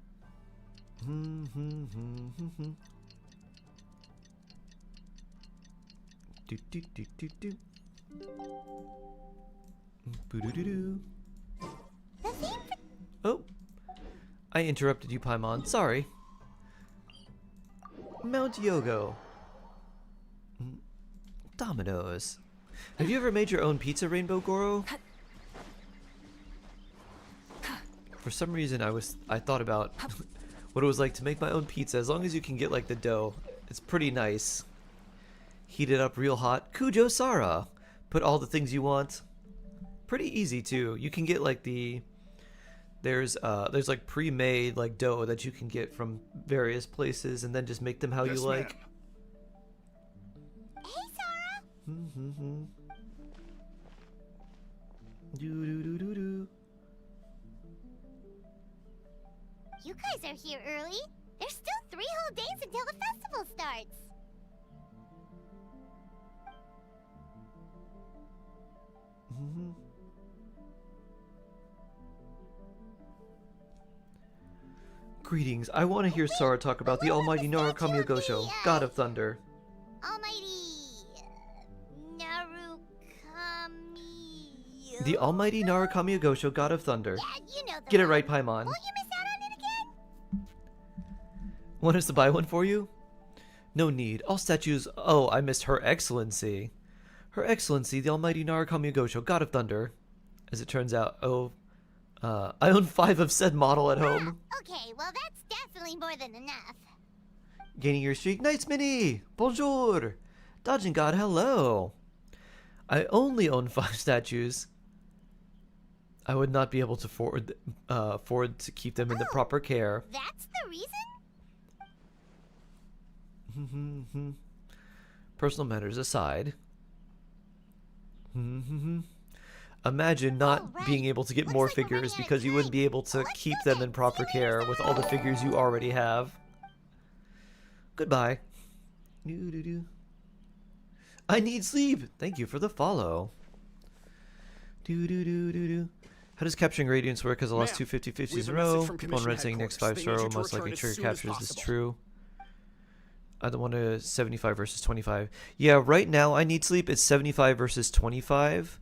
Do do do do do. Boo-doo-doo-doo. Oh, I interrupted you, Paimon. Sorry. Mount Yogo. Dominoes. Have you ever made your own pizza, Rainbow Goro? For some reason, I thought about what it was like to make my own pizza. As long as you can get like the dough, it's pretty nice. Heat it up real hot. Kujo Sara. Put all the things you want. Pretty easy too. You can get like there's like pre-made like dough that you can get from various places, and then just make them how you like. Hey, Sara. Do do do do do. You guys are here early. There's still 3 whole days until the festival starts. Greetings. I want to hear Sara talk about the almighty Narukami Gosho, God of Thunder. Almighty Narukami. The almighty Narukami Gosho, God of Thunder. Yeah, you know the Get it one. right, Paimon. Won't you miss out on it again? Want us to buy one for you? No need. All statues. Oh, I missed Her Excellency. Her Excellency, the almighty Narukami Gosho, God of Thunder. As it turns out, I own 5 of said model at home. Okay, well that's definitely more than enough. Gaining your streak. Nights Mini! Bonjour! Dodging God, hello! I only own 5 statues. I would not be able to afford to keep them in the proper care. That's the reason? Personal matters aside. Imagine not being able to get more figures because you wouldn't be able to keep them in proper care with all the figures you already have. Goodbye. I need sleep. Thank you for the follow. How does capturing radiance work? Because I lost two 50-50s in a row. People on Commission red saying next 5 headquarters. They star need row you to most likely return as trigger soon as captures. This is possible. true. I don't want to 75 versus 25. Yeah, right now I need sleep. It's 75 versus 25.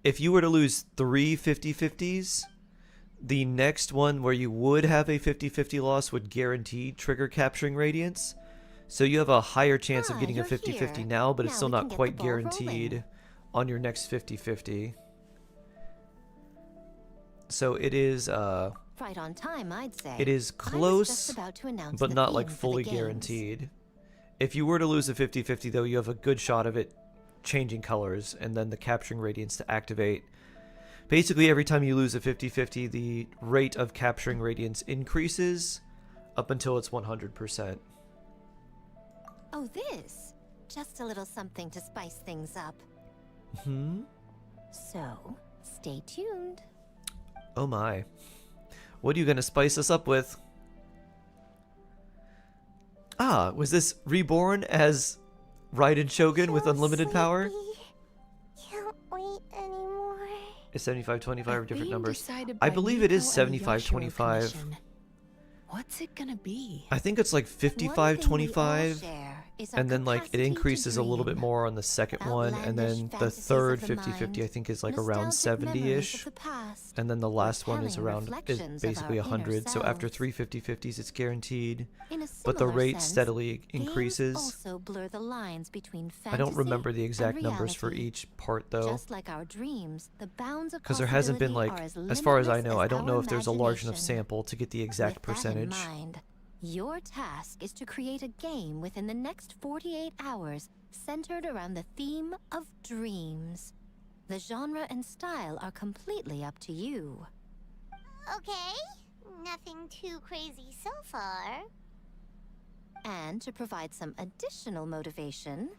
If you were to lose 3 50-50s, the next one where you would have a 50-50 loss would guarantee trigger capturing radiance. So you have a higher chance of getting a 50-50 now, but it's still not quite guaranteed on your next 50-50. So it is right on time, I'd say. it is close, but not like fully guaranteed. If you were to lose a 50-50 though, you have a good shot of it changing colors and then the capturing radiance to activate. Basically every time you lose a 50-50, the rate of capturing radiance increases up until it's 100%. Oh, this? Just a little something to spice things up. So, stay tuned. Oh my. What are you gonna spice us up with? Ah, was this reborn as Raiden Shogun with unlimited power? Can't wait anymore. Is 75-25 or different numbers? decided I by believe it is Mikawa and the 75-25. Yashiro What's it gonna be? I think it's like 55-25, and then like it increases a little bit more on the second one, and then the third 50-50 I think is like around 70-ish, and then the last one is around is basically 100. So after 3 50-50s, it's guaranteed, but the rate steadily increases. Also blur the lines between I don't fantasy remember the and exact numbers for reality. each part though, Just like our dreams, the bounds of because there hasn't been like, possibility are as far as I limitless know, I don't know our if there's a large enough imagination. sample to get the exact With that in percentage. mind, your task is to create a game within the next 48 hours centered around the theme of dreams. The genre and style are completely up to you. Okay, nothing too crazy so far. And to provide some additional motivation,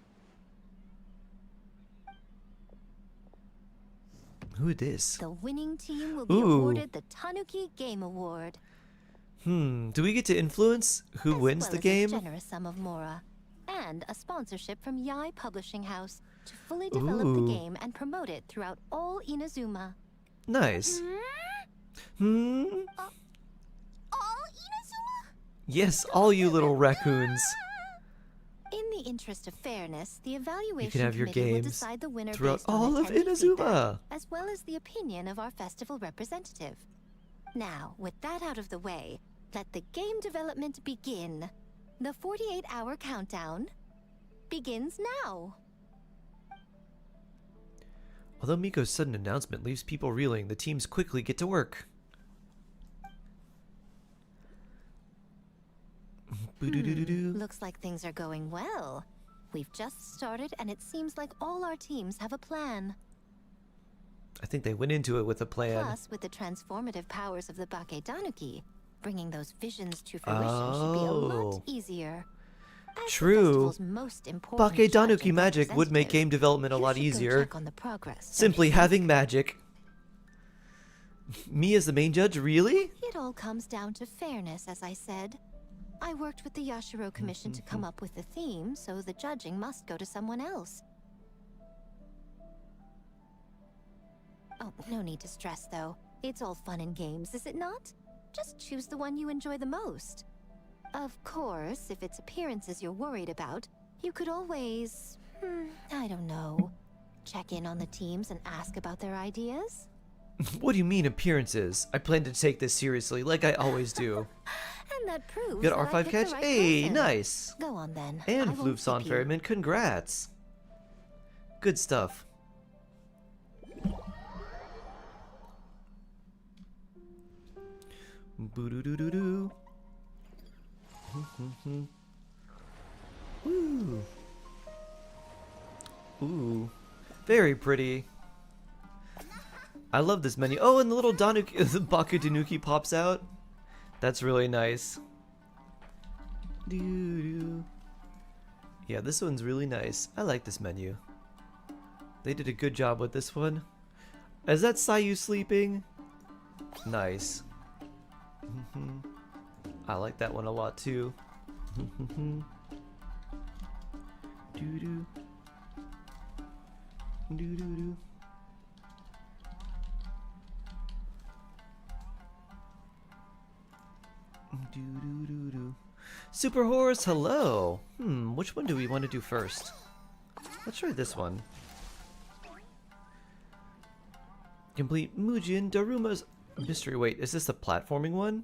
Who is this? the winning team will be Ooh. awarded the Tanuki Game Award. Do we get to influence who wins the As a game? generous sum of Mora, and a sponsorship from Yai Publishing House to fully develop the Ooh. game and promote it throughout all Inazuma. Nice. Hmm? All Inazuma? Yes, all you little raccoons. In the interest of fairness, the evaluation You can have your committee will games decide the winner throughout based on all of attendee feedback, Inazuma. as well as the opinion of our festival representative. Now, with that out of the way, let the game development begin. The 48-hour countdown begins now. Although Miko's sudden announcement leaves people reeling, the teams quickly get to work. Boo-doo-doo-doo-doo. Looks like things are going well. We've just started, and it seems like all our teams have a plan. I think they went into it with a plan. Plus, with the transformative powers of the Bakedanuki, bringing those visions to fruition should be a lot Oh. easier. As the True. festival's most important judge Bakedanuki and magic would make representative, game development a lot you should go easier. check on the progress, don't Simply you having think? magic. Me as the main judge, really? It all comes down to fairness, as I said. I worked with the Yashiro Commission to come up with the theme, so the judging must go to someone else. Oh, no need to stress, though. It's all fun and games, is it not? Just choose the one you enjoy the most. Of course, if it's appearances you're worried about, you could always... I don't know. Check in on the teams and ask about their ideas? What do you mean appearances? I plan to take this seriously, like I always do. And that proves Got that I R5 picked catch? the right Hey, person. nice. Go on then. And I won't Floopson keep you. Ferryman, congrats. Good stuff. Boo-doo-doo-doo-doo. Ooh. Ooh. Very pretty. I love this menu. Oh, and the little Danuki, the Bakedanuki pops out. That's really nice. Doo-doo. Yeah, this one's really nice. I like this menu. They did a good job with this one. Is that Sayu sleeping? Nice. I like that one a lot too. Doo-doo. Doo-doo-doo. Super Horse, hello. Which one do we want to do first? Let's try this one. Complete Mujin Daruma's mystery. Wait, is this the platforming one?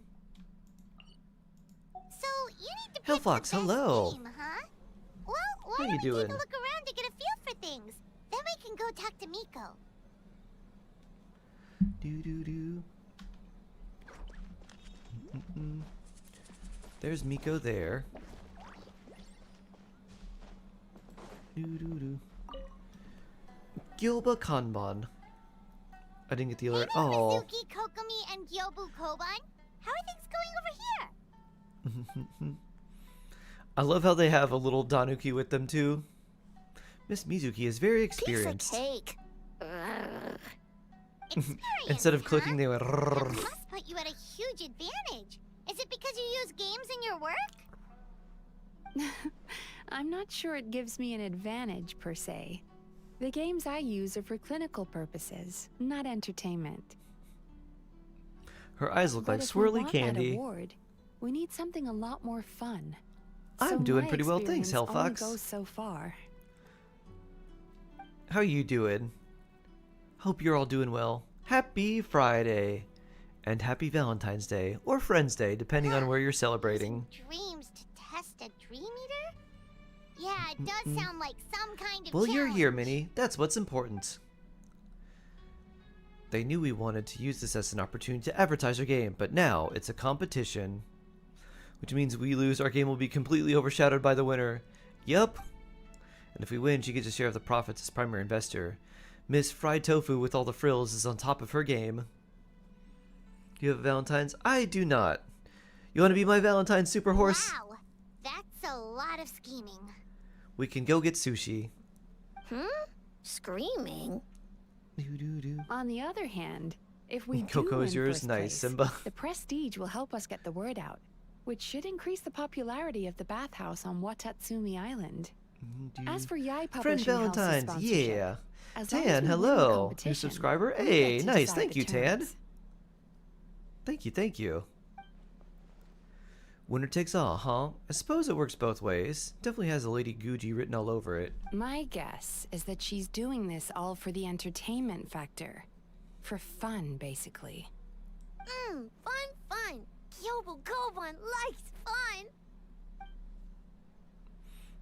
So you need to pick Hellfox, the best hello. game, huh? Well, why How don't you we doing? take a look around to get a feel for things? Then we can go talk to Miko. There's Miko there. Gilba Kanban. I didn't get the alert. Hey there, Oh. Mizuki, Kokomi, and Gyobu Koban. How are things going over here? I love how they have a little Danuki with them too. Miss Mizuki is very experienced. Piece of cake. Experience, Instead of clicking, they went. That must put you at a huge advantage. Is it because you use games in your work? I'm not sure it gives me an advantage per se. The games I use are for clinical purposes, not entertainment. Her eyes look like But if we swirly want that candy. award, we need something a lot more fun. I'm So doing my pretty well, thanks, experience only Hellfox. goes so far. How you doing? Hope you're all doing well. Happy Friday. And happy Valentine's Day, or Friends Day, depending on where you're celebrating. Dreams to test a dream eater? Yeah, it does sound like some kind of Well, you're challenge. here, Minnie. That's what's important. They knew we wanted to use this as an opportunity to advertise our game, but now it's a competition. Which means we lose, our game will be completely overshadowed by the winner. Yup. And if we win, she gets a share of the profits as primary investor. Miss Fried Tofu with all the frills is on top of her game. You have Valentine's? I do not. You want to be my Valentine, Super Horse? Wow, that's a lot of scheming. We can go get sushi. Screaming? On the other hand, if we Coco do is win yours, first nice, place, Simba. the prestige will help us get the word out, which should increase the popularity of the bathhouse on Watatsumi Island. As for Yai Friend Publishing House's Valentine's, sponsorship, yeah. as long as Tan, we win the hello. New competition, subscriber. we Hey, get to nice. decide Thank the you, Tan. terms. Thank you. Winner takes all, huh? I suppose it works both ways. Definitely has a Lady Guji written all over it. My guess is that she's doing this all for the entertainment factor. For fun, basically. Fun. Gyobu Koban likes fun.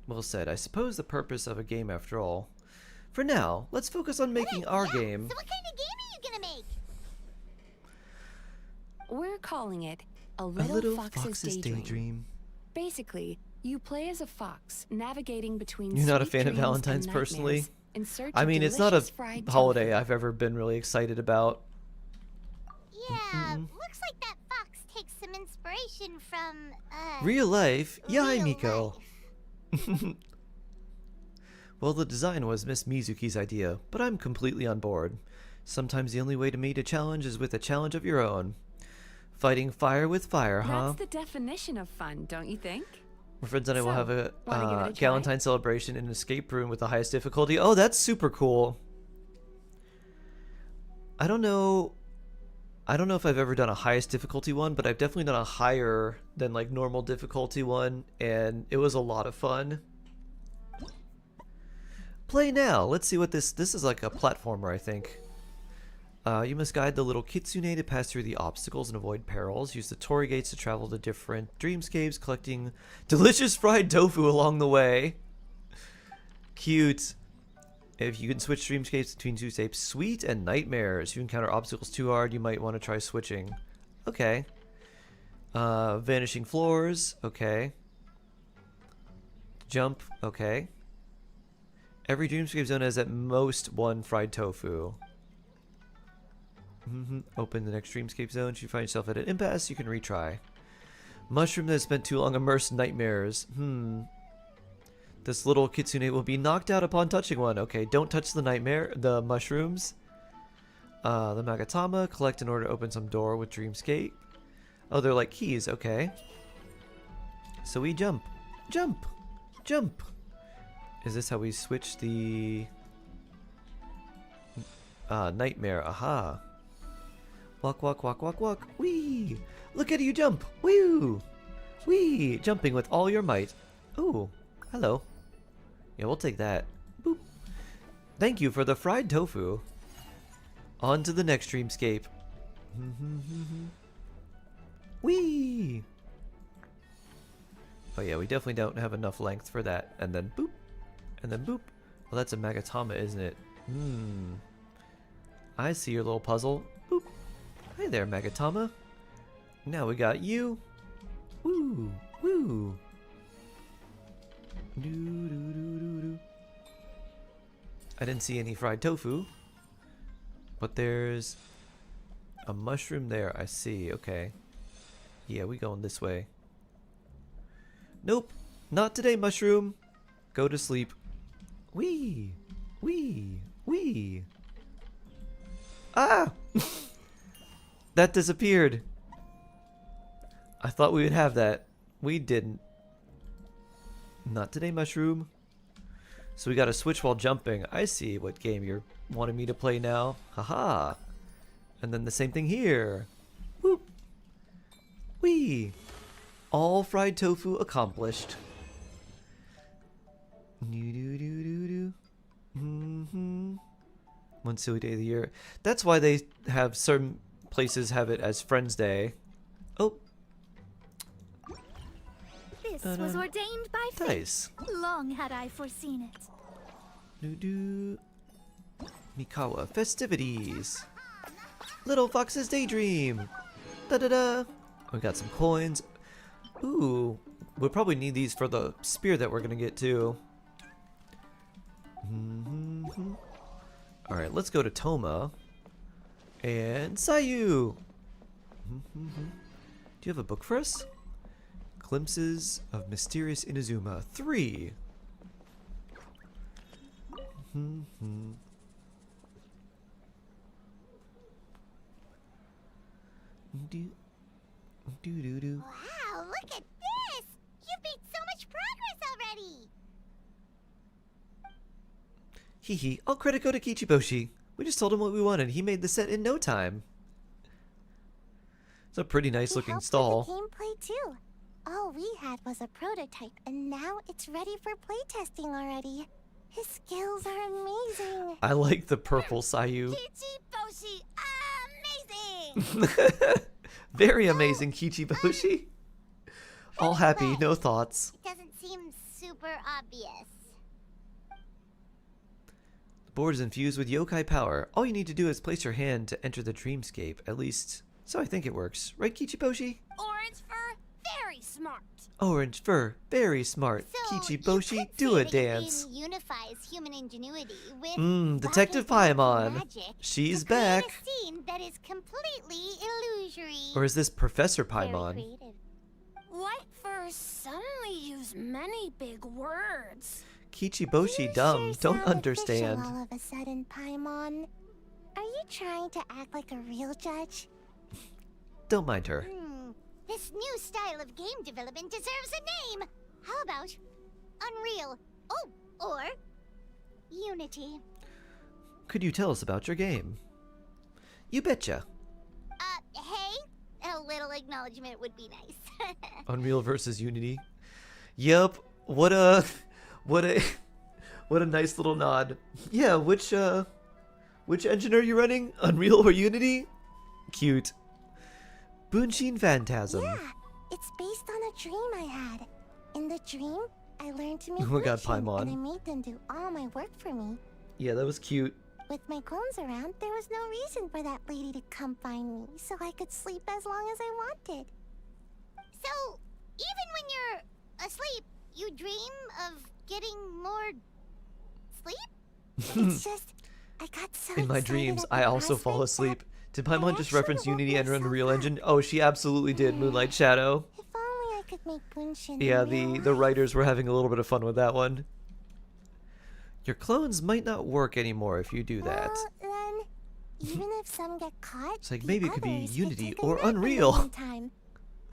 Well said. I suppose the purpose of a game after all. For now, let's focus on making our game. So what kind of game are you gonna make? We're calling it A Little, Fox's Daydream. Basically, you play as a fox, navigating between You're not a sweet fan of dreams Valentine's and personally? nightmares in search I of mean, it's not a delicious fried holiday tofu. I've ever been really excited about. Yeah, looks like that fox takes some inspiration from, Real life? Yai, real Miko. Well, the design was Miss Mizuki's idea, but I'm completely on board. Sometimes the only way to meet a challenge is with a challenge of your own. Fighting fire with fire, huh? That's the definition of fun, don't you think? My friends and I will have a wanna give it a try? Valentine celebration in an escape room with the highest difficulty. Oh, that's super cool. I don't know if I've ever done a highest difficulty one, but I've definitely done a higher than like normal difficulty one, and it was a lot of fun. Play now. Let's see what this is like a platformer, I think. You must guide the little kitsune to pass through the obstacles and avoid perils. Use the torii gates to travel to different dreamscapes, collecting delicious fried tofu along the way. Cute. If you can switch dreamscapes between two shapes, sweet and nightmares. If you encounter obstacles too hard, you might want to try switching. Okay. Vanishing floors. Okay. Jump. Okay. Every dreamscape zone has at most one fried tofu. Open the next dreamscape zone. Should you find yourself at an impasse, you can retry. Mushroom that has spent too long immersed in nightmares. This little kitsune will be knocked out upon touching one. Okay, don't touch the mushrooms. The Magatama, collect in order to open some door with Dreamscape. Oh, they're like keys, okay. So we jump. Jump! Jump! Is this how we switch the... nightmare, aha. Walk, walk, walk, walk, walk. Whee! Look at you jump! Woo! Whee! Jumping with all your might. Ooh, hello. Yeah, we'll take that. Boop. Thank you for the fried tofu. On to the next dreamscape. Whee! Oh yeah, we definitely don't have enough length for that. And then boop. And then boop. Well, that's a Magatama, isn't it? I see your little puzzle. Boop. Hi there, Magatama. Now we got you. Woo! Woo! Doo, doo, doo, doo, doo. I didn't see any fried tofu. But there's a mushroom there. I see. Okay. Yeah, we going this way. Nope. Not today, mushroom. Go to sleep. Wee! Wee! Wee! Ah! That disappeared. I thought we would have that. We didn't. Not today, mushroom. So we gotta switch while jumping. I see what game you're wanting me to play now. Haha. And then the same thing here. Whoop. Wee. All fried tofu accomplished. One silly day of the year. That's why they have certain places have it as Friends Day. Oh. This was ordained by fate. Nice. Long had I foreseen it. Mikawa festivities. Little Fox's Daydream. Da da da. We got some coins. Ooh, we'll probably need these for the spear that we're gonna get too. All right, let's go to Toma and Sayu. Do you have a book for us? Glimpses of Mysterious Inazuma 3. Wow, look at this! You've made so much progress already! Hee, all credit go to Kichiboshi. We just told him what we wanted. He made the set in no time. It's a pretty nice looking stall. With the gameplay too. All we had was a prototype, and now it's ready for playtesting already. His skills are amazing. I like the purple Sayu. Kichiboshi, amazing! Very amazing, Kichiboshi. All happy, no thoughts. It doesn't seem super obvious. The board is infused with yokai power. All you need to do is place your hand to enter the dreamscape. At least, so I think it works. Right, Kichiboshi? Orange fur, very smart. Orange fur, very smart. So Kichiboshi, do a dance. Game unifies human ingenuity with Detective Paimon. magic She's to create back. a scene that is completely illusory. Or is this Professor Paimon? White fur suddenly use many big words. Kichiboshi dumb, don't understand. All of a sudden, Paimon. Are you trying to act like a real judge? Don't mind her. This new style of game development deserves a name. How about Unreal? Oh, or Unity. Could you tell us about your game? You betcha. Hey, a little acknowledgement would be nice. Unreal versus Unity. Yep. What a nice little nod. Yeah, which engine are you running? Unreal or Unity? Cute. Bunshin Phantasm. Yeah, it's based on a dream I had. In the dream, I learned to make Oh my god, Bunshin, Paimon. and I made them do all my work for me. Yeah, that was cute. With my clones around, there was no reason for that lady to come find me, so I could sleep as long as I wanted. So, even when you're asleep, you dream of getting more sleep? It's just, I got so In my excited dreams, at I the also fall prospect asleep. Did Paimon just reference Unity and Unreal Engine? Oh, she absolutely did. Moonlight Shadow. If only I could make Bunshin Yeah, in real the life. writers were having a little bit of fun with that one. Your clones might not work anymore if you do that. Well, then, even if some get caught, It's like the maybe it could be others Unity take a or nap in the Unreal. meantime,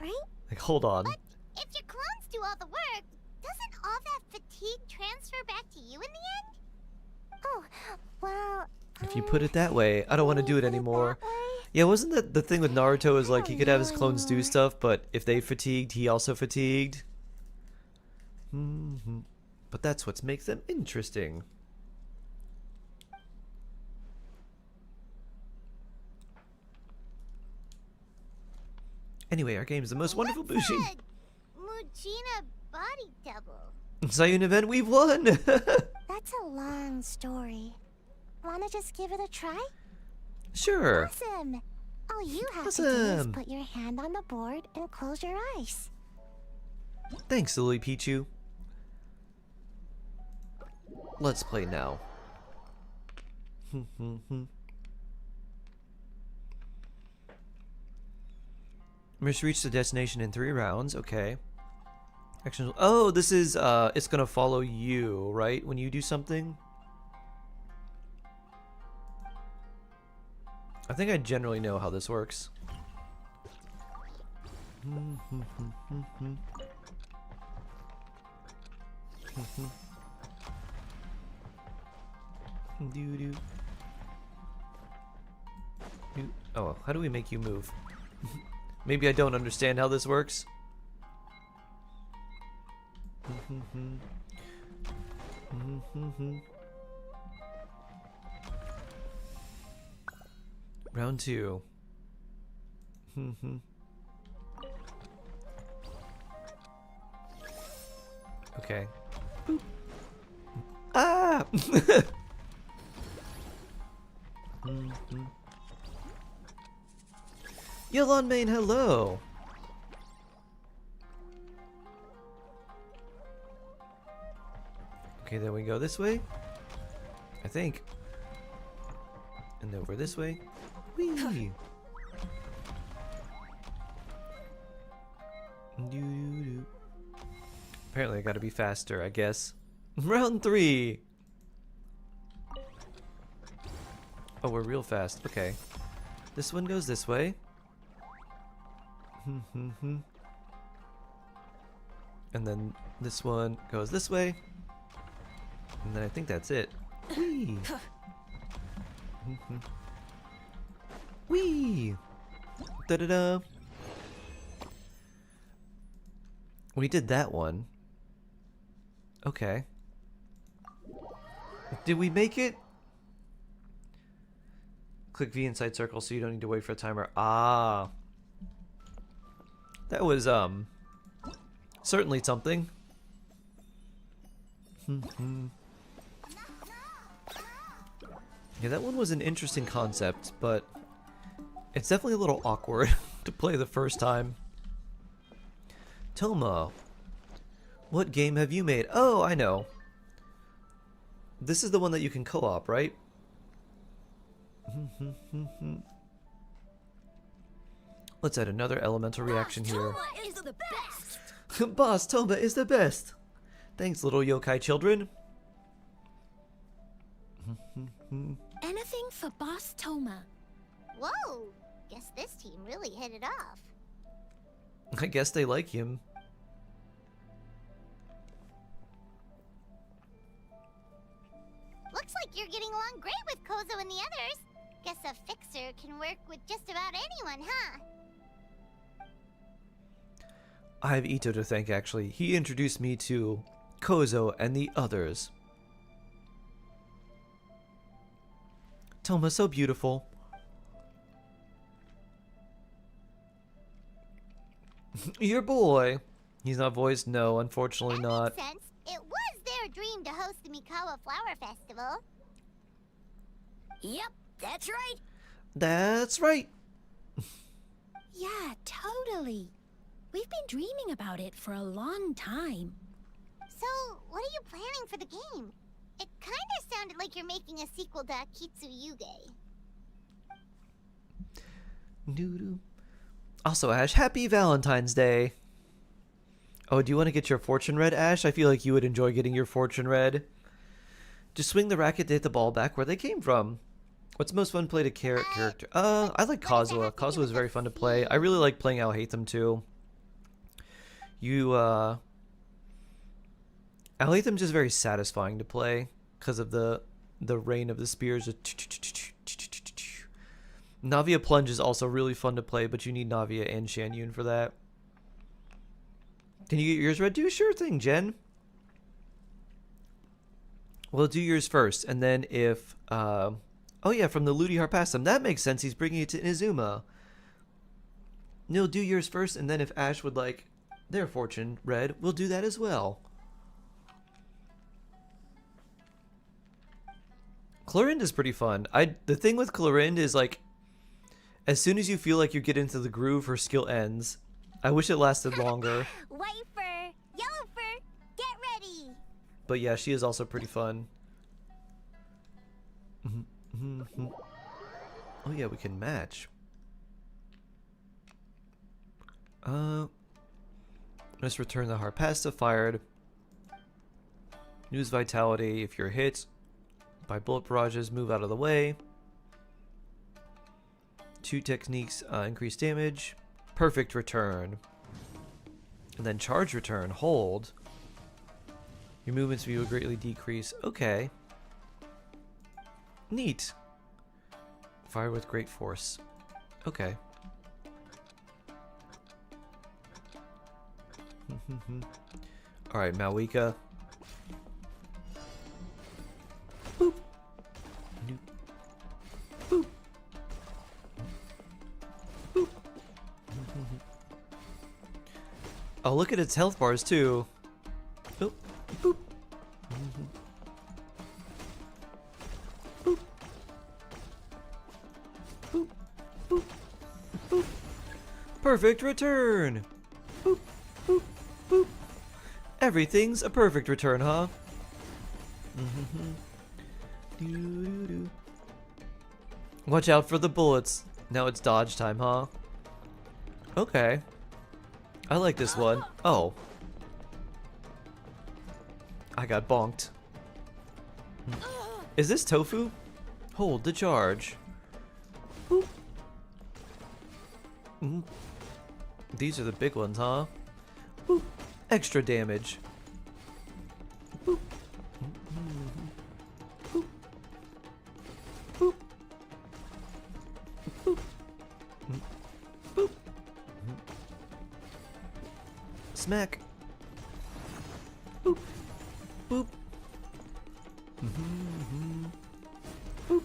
right? Like, hold on. But if your clones do all the work, doesn't all that fatigue transfer back to you in the end? Oh, well... If you put it that way, I don't want to do it put it anymore. that way? Yeah, wasn't that the thing with Naruto is like he could have his clones do stuff, but if they fatigued, he also fatigued? But that's what makes them interesting. Anyway, our game is the most wonderful Bushi. Mujina body double. Sayun event, we've won! That's a long story. Wanna just give it a try? Sure. Awesome! All you have to do is put your hand on the board and close your eyes. Thanks, Lily Pichu. Let's play now. Must reach the destination in 3 rounds. Okay. Action. Oh, this is it's gonna follow you, right? When you do something. I think I generally know how this works. Oh, how do we make you move? Maybe I don't understand how this works. Round 2. Okay. Boop. Ah! Yolon Main, hello! Okay, then we go this way. I think. And over this way. Whee! Apparently I gotta be faster, I guess. Round 3! Oh, we're real fast. Okay. This one goes this way. And then this one goes this way. And then I think that's it. Whee! Whee! Da-da-da! We did that one. Okay. Did we make it? Click V inside circle so you don't need to wait for a timer. Ah. That was, certainly something. Yeah, that one was an interesting concept, but it's definitely a little awkward to play the first time. Toma, what game have you made? Oh, I know. This is the one that you can co-op, right? Let's add another elemental reaction here. Toma is the best! Boss Toma is the best! Thanks, little yokai children. Anything for Boss Toma. Whoa! Guess this team really hit it off. I guess they like him. Looks like you're getting along great with Kozo and the others. Guess a fixer can work with just about anyone, huh? I have Ito to thank, actually. He introduced me to Kozo and the others. Toma, so beautiful. Your boy. He's not voiced? No, unfortunately not. Makes sense. It was their dream to host the Mikawa Flower Festival. Yep, that's right. That's right. Yeah, totally. We've been dreaming about it for a long time. So, what are you planning for the game? It kinda sounded like you're making a sequel to Kitsuyuge. Doo-doo. Also, Ash, happy Valentine's Day. Oh, do you want to get your fortune read, Ash? I feel like you would enjoy getting your fortune read. Just swing the racket to hit the ball back where they came from. What's most fun to play to character? I like Kazuha. Kazuha is very fun to play. I really like playing Alhaitham too. Alhaitham's just very satisfying to play because of the rain of the spears. Navia Plunge is also really fun to play, but you need Navia and Shan Yun for that. Can you get yours read? Do sure thing, Jen. We'll do yours first, and then if... oh yeah, from the Ludi Harpastum. That makes sense. He's bringing it to Inazuma. Neil, do yours first, and then if Ash would like their fortune read, we'll do that as well. Clorinda's pretty fun. The thing with Clorinda is like, as soon as you feel like you get into the groove, her skill ends. I wish it lasted longer. White fur, yellow fur, get ready. But yeah, she is also pretty fun. Oh yeah, we can match. Let's return the Harpasta fired. Use Vitality if you're hit by bullet barrages, move out of the way. 2 techniques increase damage. Perfect return. And then charge return, hold. Your movement speed will greatly decrease. Okay. Neat. Fire with great force. Okay. Alright, Malika. Boop. Boop. Boop. Oh, look at its health bars too. Boop. Boop. Boop. Boop. Boop. Boop. Perfect return. Boop. Boop. Boop. Everything's a perfect return, huh? Watch out for the bullets. Now it's dodge time, huh? Okay. I like this one. Oh. I got bonked. Is this tofu? Hold the charge. Boop. These are the big ones, huh? Boop. Extra damage. Boop. Boop. Boop. Boop. Boop. Smack. Boop. Boop. Boop.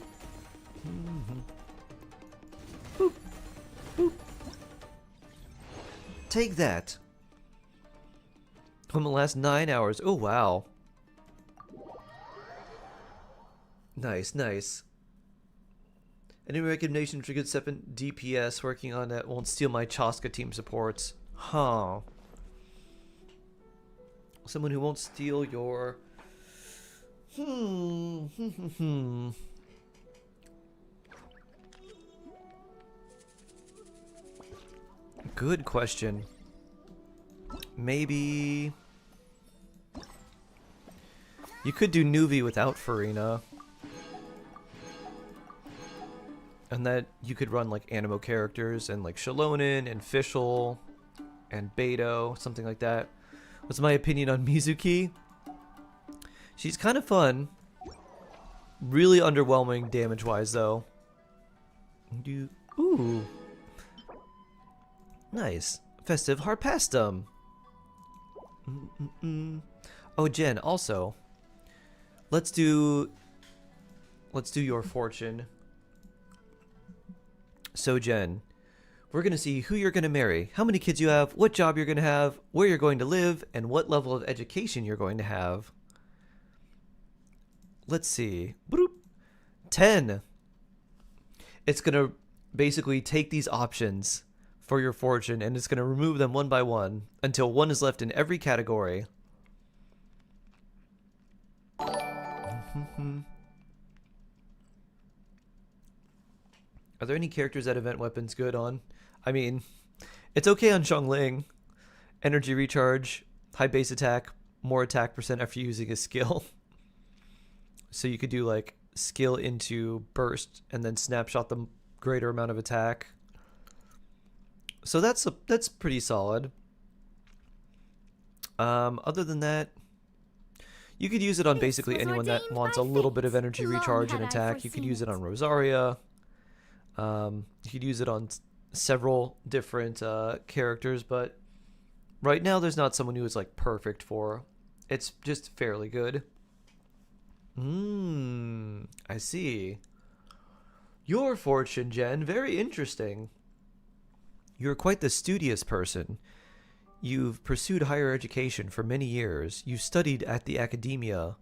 Boop. Boop. Take that. From the last 9 hours. Oh, wow. Nice, nice. Any recognition for good 7 DPS working on that won't steal my Chaska team supports. Huh. Someone who won't steal your... Good question. Maybe... You could do Nuvi without Farina. And that you could run like Animo characters and like Shalonin and Fischl and Beto, something like that. What's my opinion on Mizuki? She's kind of fun. Really underwhelming damage-wise though. Ooh. Nice. Festive Harpastum. Oh, Jen, also, let's do your fortune. So, Jen, we're going to see who you're going to marry, how many kids you have, what job you're going to have, where you're going to live, and what level of education you're going to have. Let's see. 10. It's going to basically take these options for your fortune, and it's going to remove them one by one until one is left in every category. Are there any characters that event weapons good on? I mean, it's okay on Xiangling. Energy recharge, high base attack, more attack percent after using a skill. So you could do like skill into burst and then snapshot the greater amount of attack. So that's pretty solid. Other than that, you could use it on basically anyone that wants a little bit of energy recharge and attack. You could use it on Rosaria. You could use it on several different characters, but right now there's not someone who is like perfect for. It's just fairly good. I see. Your fortune, Jen, very interesting. You're quite the studious person. You've pursued higher education for many years. You studied at the academia,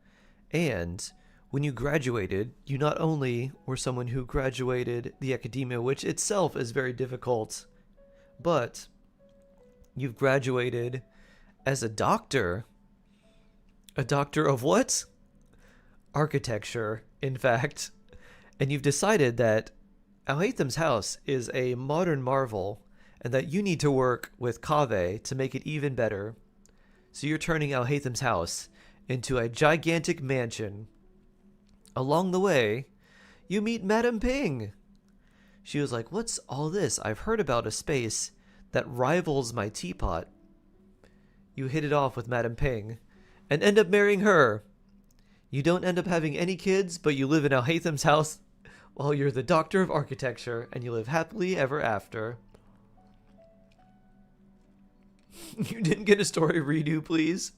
and when you graduated, you not only were someone who graduated the academia, which itself is very difficult, but you've graduated as a doctor. A doctor of what? Architecture, in fact. And you've decided that Alhaitham's house is a modern marvel, and that you need to work with Kaveh to make it even better. So you're turning Alhaitham's house into a gigantic mansion. Along the way, you meet Madame Ping. She was like, "What's all this? I've heard about a space that rivals my teapot." You hit it off with Madame Ping and end up marrying her. You don't end up having any kids, but you live in Alhaitham's house while you're the doctor of architecture, and you live happily ever after. You didn't get a story redo, please?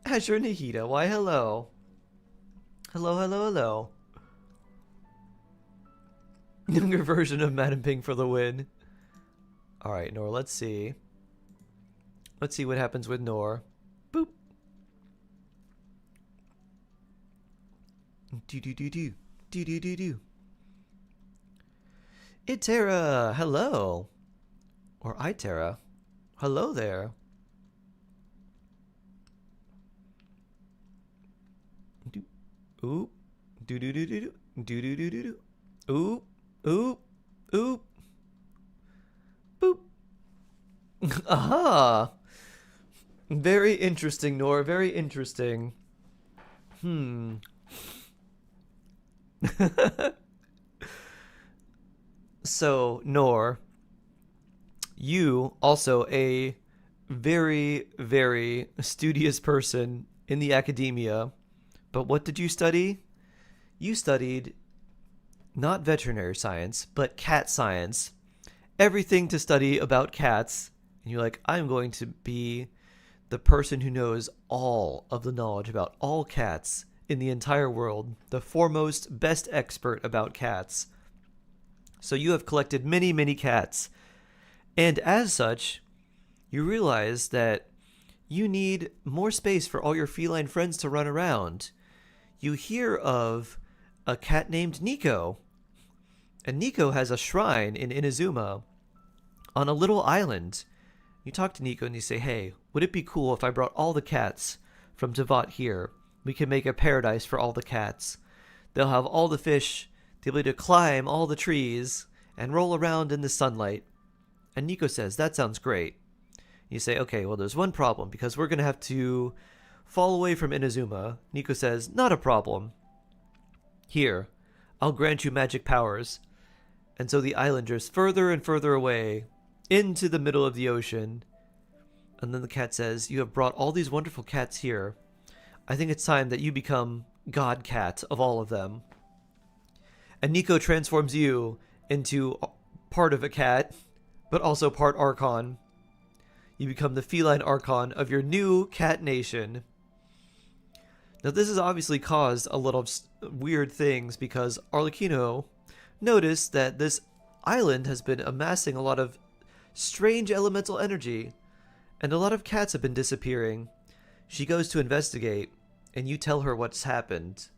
Azure Nahida, why hello. Hello, hello, hello. Younger version of Madame Ping for the win. Alright, Nor, let's see. Let's see what happens with Nor. Boop. Do-do-do-do. Do-do-do-do. Itera, hello. Or Itera. Hello there. Oop. Do-do-do-do-do. Do-do-do-do-do. Oop. Oop. Oop. Boop. Aha! Very interesting, Nor. Very interesting. So, Nor, you also a very, very studious person in the academia. But what did you study? You studied not veterinary science, but cat science. Everything to study about cats. And you're like, I'm going to be the person who knows all of the knowledge about all cats in the entire world. The foremost, best expert about cats. So you have collected many, many cats. And as such, you realize that you need more space for all your feline friends to run around. You hear of a cat named Nico. And Nico has a shrine in Inazuma on a little island. You talk to Nico and you say, hey, would it be cool if I brought all the cats from Tevat here? We can make a paradise for all the cats. They'll have all the fish, the ability to climb all the trees, and roll around in the sunlight. And Nico says, that sounds great. You say, okay, well, there's one problem, because we're going to have to fall away from Inazuma. Nico says, not a problem. Here, I'll grant you magic powers. And so the island drifts further and further away into the middle of the ocean. And then the cat says, you have brought all these wonderful cats here. I think it's time that you become God Cat of all of them. And Nico transforms you into part of a cat, but also part Archon. You become the feline Archon of your new cat nation. Now this has obviously caused a lot of weird things, because Arlecchino noticed that this island has been amassing a lot of strange elemental energy, and a lot of cats have been disappearing. She goes to investigate, and you tell her what's happened.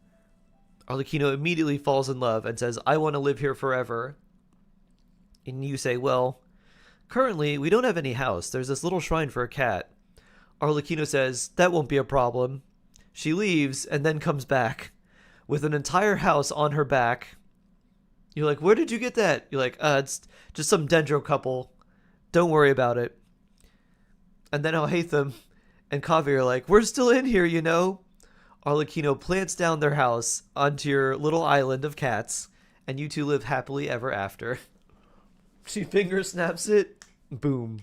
Arlecchino immediately falls in love and says, I want to live here forever. And you say, well, currently we don't have any house. There's this little shrine for a cat. Arlecchino says, that won't be a problem. She leaves and then comes back with an entire house on her back. You're like, where did you get that? You're like, it's just some dendro couple. Don't worry about it. And then Alhaitham and Kaveh are like, we're still in here, you know. Arlecchino plants down their house onto your little island of cats, and you two live happily ever after. She finger snaps it. Boom.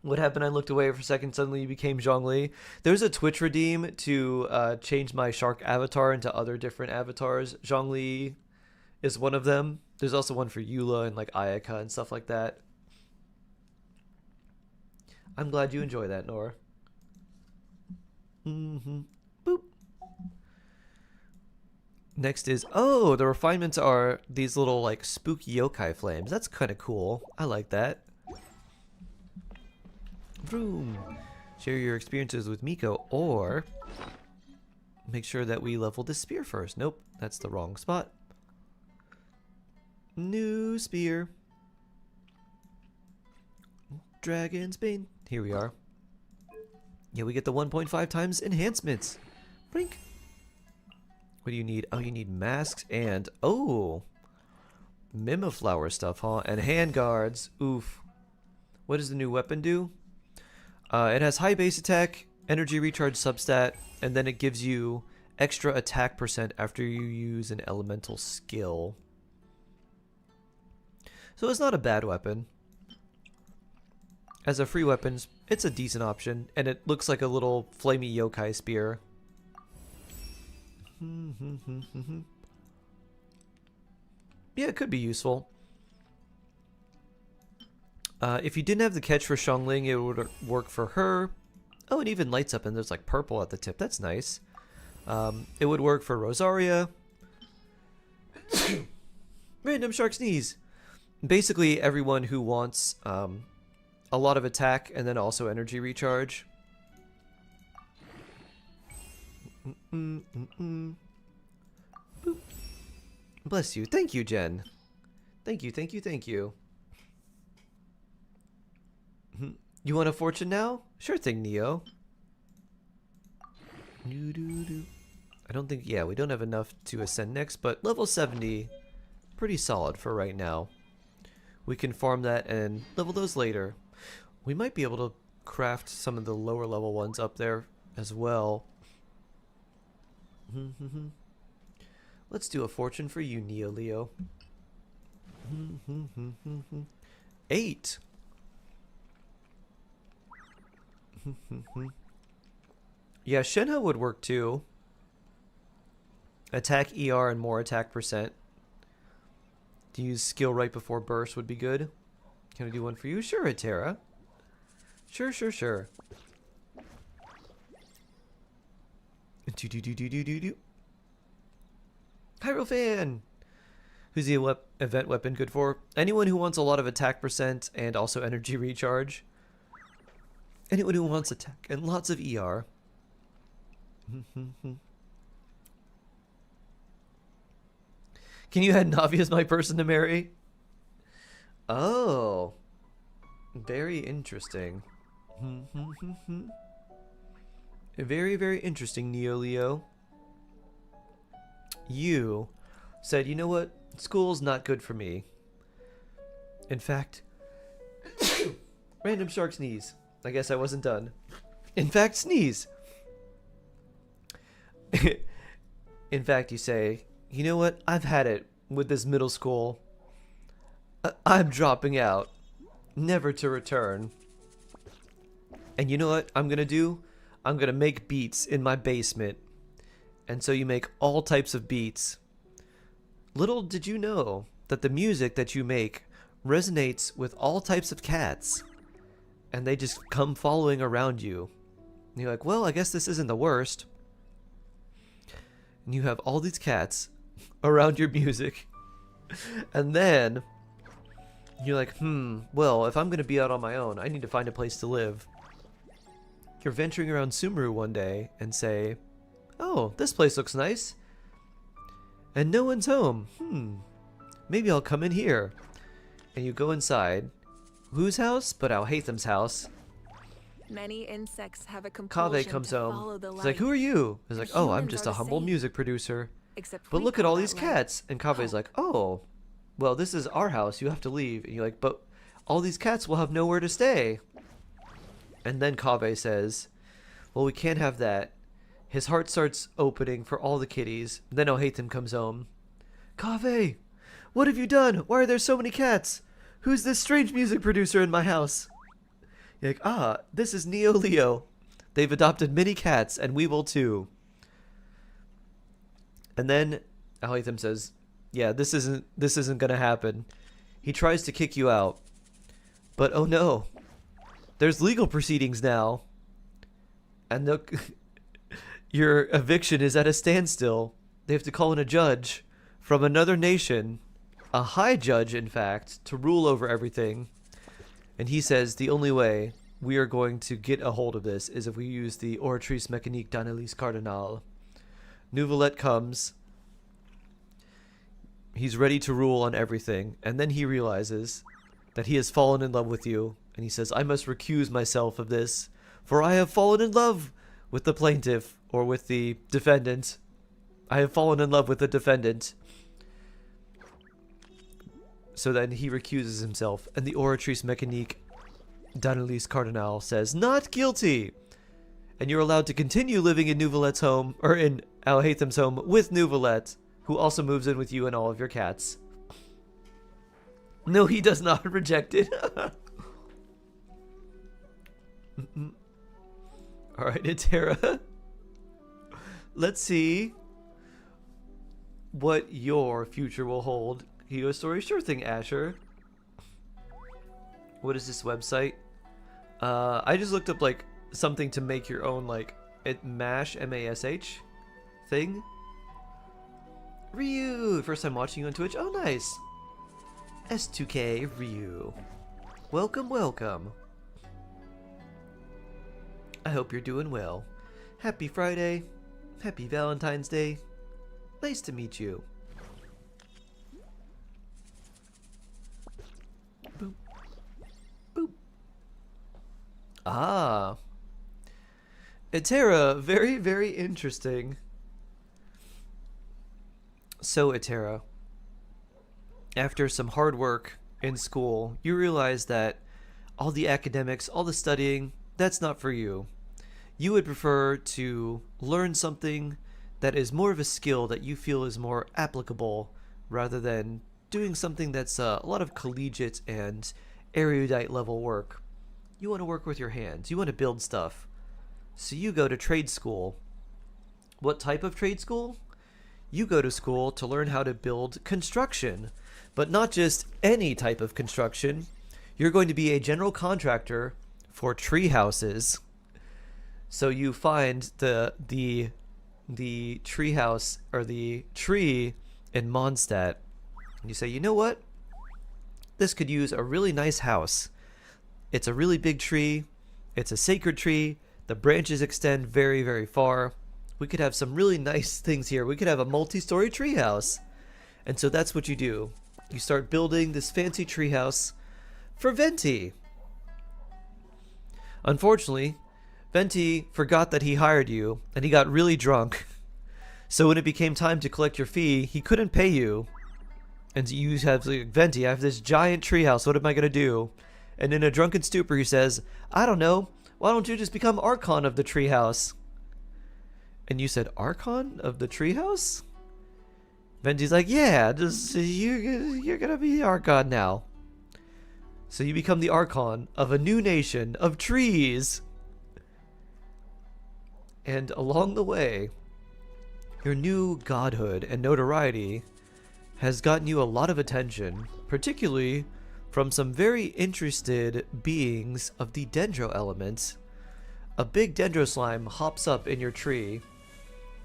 What happened? I looked away for a second. Suddenly you became Zhongli. There's a Twitch redeem to change my shark avatar into other different avatars. Zhongli is one of them. There's also one for Eula and like Ayaka and stuff like that. I'm glad you enjoy that, Nora. Boop. Next is, oh, the refinements are these little like spooky yokai flames. That's kind of cool. I like that. Vroom. Share your experiences with Miko, or make sure that we level the spear first. Nope, that's the wrong spot. New spear. Dragon's Bane. Here we are. Yeah, we get the 1.5 times enhancements. Brink. What do you need? Oh, you need masks and, oh, Mimiflower stuff, huh? And hand guards. Oof. What does the new weapon do? It has high base attack, energy recharge substat, and then it gives you extra attack % after you use an elemental skill. So it's not a bad weapon. As a free weapon, it's a decent option, and it looks like a little flamey yokai spear. Yeah, it could be useful. If you didn't have the catch for Xiangling, it would work for her. Oh, it even lights up and there's like purple at the tip. That's nice. It would work for Rosaria. Random shark sneeze. Basically, everyone who wants a lot of attack and then also energy recharge. Bless you. Thank you, Jen. Thank you, thank you, thank you. You want a fortune now? Sure thing, Neo. I don't think, yeah, we don't have enough to ascend next, but level 70, pretty solid for right now. We can farm that and level those later. We might be able to craft some of the lower level ones up there as well. Let's do a fortune for you, Neo Leo. 8. Yeah, Shenhe would work too. Attack ER and more attack %. To use skill right before burst would be good. Can I do one for you? Sure, Atera. Sure. Hierophant! Who's the event weapon good for? Anyone who wants a lot of attack % and also energy recharge. Anyone who wants attack and lots of ER. Can you add Navi as my person to marry? Oh. Very interesting. Very, very interesting, Neo Leo. You said, you know what? School's not good for me. In fact, random shark sneeze. I guess I wasn't done. In fact, sneeze. In fact, you say, you know what? I've had it with this middle school. I'm dropping out. Never to return. And you know what I'm gonna do? I'm gonna make beats in my basement. And so you make all types of beats. Little did you know that the music that you make resonates with all types of cats. And they just come following around you. And you're like, well, I guess this isn't the worst. And you have all these cats around your music. And then you're like, well, if I'm going to be out on my own, I need to find a place to live. You're venturing around Sumeru one day and say, oh, this place looks nice. And no one's home. Maybe I'll come in here. And you go inside. Whose house? But Alhatham's house. Many insects have a compulsion Kaveh comes to home. follow the He's light. like, who are you? He's like, oh, I'm Humans just are a the humble same. music producer. Except But we look at call all that these light cats. And Kaveh's home. like, oh, well, this is our house. You have to leave. And you're like, but all these cats will have nowhere to stay. And then Kaveh says, well, we can't have that. His heart starts opening for all the kitties. Then Alhatham comes home. Kaveh, what have you done? Why are there so many cats? Who's this strange music producer in my house? You're like, ah, this is Neo Leo. They've adopted many cats, and we will too. And then Alhaitham says, yeah, this isn't gonna happen. He tries to kick you out. But oh no. There's legal proceedings now. And your eviction is at a standstill. They have to call in a judge from another nation, a high judge, in fact, to rule over everything. And he says the only way we are going to get a hold of this is if we use the Oratrice Mécanique d'Analyse Cardinal. Nouvelette comes. He's ready to rule on everything. And then he realizes that he has fallen in love with you. And he says, I must recuse myself of this, for I have fallen in love with the plaintiff, or with the defendant. I have fallen in love with the defendant. So then he recuses himself, and the Oratrice Mécanique d'Analyse Cardinal says, not guilty! And you're allowed to continue living in Nouvelette's home, or in Alhaitham's home, with Nouvelette, who also moves in with you and all of your cats. No, he does not reject it. Alright, Itera. Let's see what your future will hold. Hero story? Sure thing, Asher. What is this website? I just looked up like something to make your own like MASH, M-A-S-H thing. Ryu! First time watching you on Twitch? Oh, nice. S2K Ryu. Welcome, welcome. I hope you're doing well. Happy Friday. Happy Valentine's Day. Nice to meet you. Boop. Boop. Ah. Itera, very, very interesting. So, Itera, after some hard work in school, you realize that all the academics, all the studying, that's not for you. You would prefer to learn something that is more of a skill that you feel is more applicable, rather than doing something that's a lot of collegiate and erudite level work. You want to work with your hands. You want to build stuff. So you go to trade school. What type of trade school? You go to school to learn how to build construction, but not just any type of construction. You're going to be a general contractor for tree houses. So you find the tree house, or the tree in Mondstadt, and you say, you know what? This could use a really nice house. It's a really big tree. It's a sacred tree. The branches extend very, very far. We could have some really nice things here. We could have a multi-story tree house. And so that's what you do. You start building this fancy tree house for Venti. Unfortunately, Venti forgot that he hired you, and he got really drunk. So when it became time to collect your fee, he couldn't pay you. And you have, like, Venti, I have this giant treehouse, what am I going to do? And in a drunken stupor he says, I don't know, why don't you just become Archon of the treehouse? And you said, Archon of the treehouse? Venti's like, yeah, just, you're going to be the Archon now. So you become the Archon of a new nation of trees. And along the way, your new godhood and notoriety has gotten you a lot of attention, particularly from some very interested beings of the Dendro element. A big Dendro slime hops up in your tree,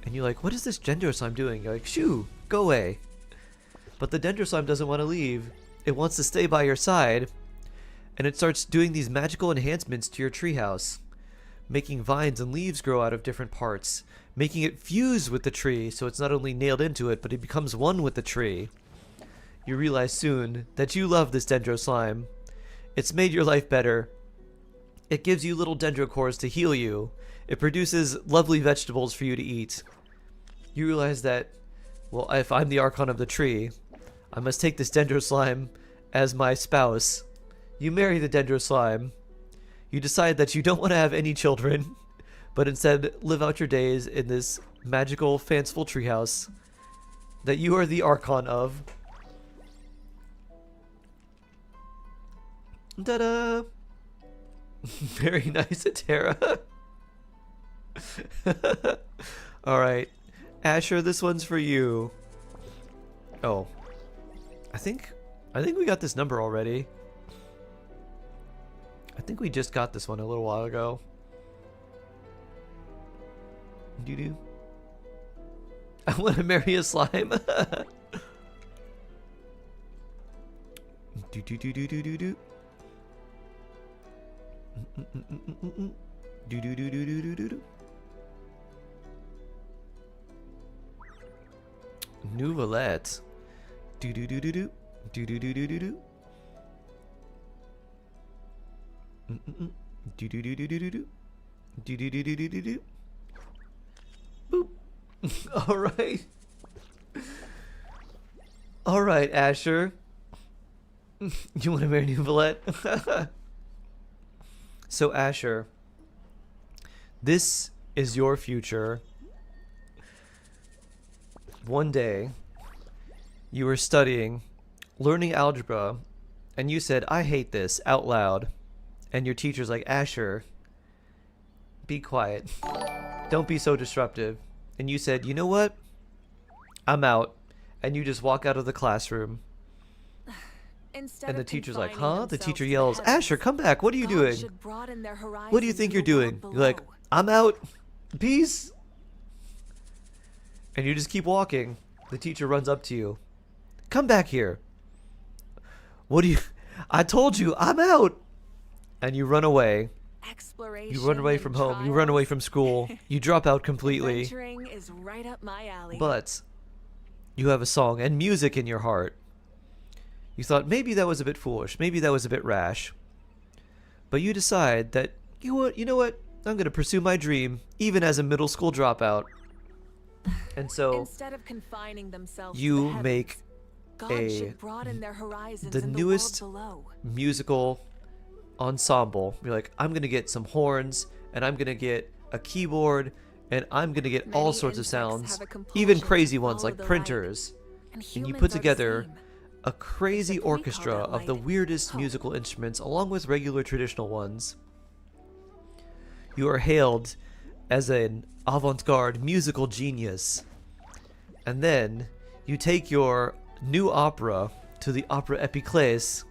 and you're like, what is this Dendro slime doing? You're like, shoo, go away. But the Dendro slime doesn't want to leave. It wants to stay by your side, and it starts doing these magical enhancements to your treehouse, making vines and leaves grow out of different parts, making it fuse with the tree so it's not only nailed into it, but it becomes one with the tree. You realize soon that you love this Dendro slime. It's made your life better. It gives you little Dendro cores to heal you. It produces lovely vegetables for you to eat. You realize that, well, if I'm the Archon of the tree, I must take this Dendro slime as my spouse. You marry the Dendro slime. You decide that you don't want to have any children, but instead live out your days in this magical, fanciful treehouse that you are the Archon of. Ta-da! Very nice, Atera. Alright. Asher, this one's for you. Oh. I think we got this number already. I think we just got this one a little while ago. Doo-doo. I want to marry a slime. Do-do-do-do-do-do-do. Do-do-do-do-do-do-do. Nouvelette. Do-do-do-do-do. Do-do-do-do-do-do. Do-do-do-do-do-do. Do-do-do-do-do-do. Boop. Alright. Alright, Asher. You want to marry Nouvelette? So, Asher, this is your future. One day, you were studying, learning algebra, and you said, "I hate this," out loud. And your teacher's like, "Asher, be quiet. Don't be so disruptive." And you said, "You know what? I'm out." And you just walk out of the classroom. And the teacher's like, "Huh?" The teacher yells, "Asher, come back. What are you doing? What do you think you're doing?" You're like, "I'm out. Peace." And you just keep walking. The teacher runs up to you. "Come back here." "What do you... I told you, I'm out." And you run away. You run away from home. You run away from school. You drop out completely. Adventuring is right up my alley. But you have a song and music in your heart. You thought maybe that was a bit foolish. Maybe that was a bit rash. But you decide that, you know what? I'm going to pursue my dream, even as a middle school dropout. And so instead of confining themselves you to the heavens, make God should broaden their horizons the in newest the world below. musical ensemble. You're like, I'm going to get some horns, and I'm going to get a keyboard, and I'm going to get all sorts of sounds, even crazy ones like printers. And you put together a crazy orchestra of the weirdest musical instruments along with regular traditional ones. You are hailed as an avant-garde musical genius. And then you take your new opera to the Opera Epiclese.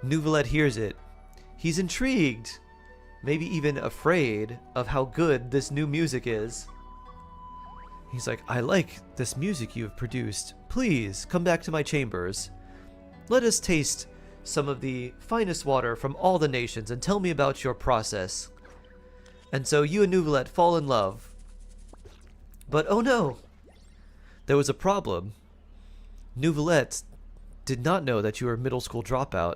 Nouvelette hears it. He's intrigued, maybe even afraid of how good this new music is. He's like, "I like this music you have produced. Please come back to my chambers. Let us taste some of the finest water from all the nations and tell me about your process." And so you and Nouvelette fall in love. But oh no, there was a problem. Nouvelette did not know that you were a middle school dropout,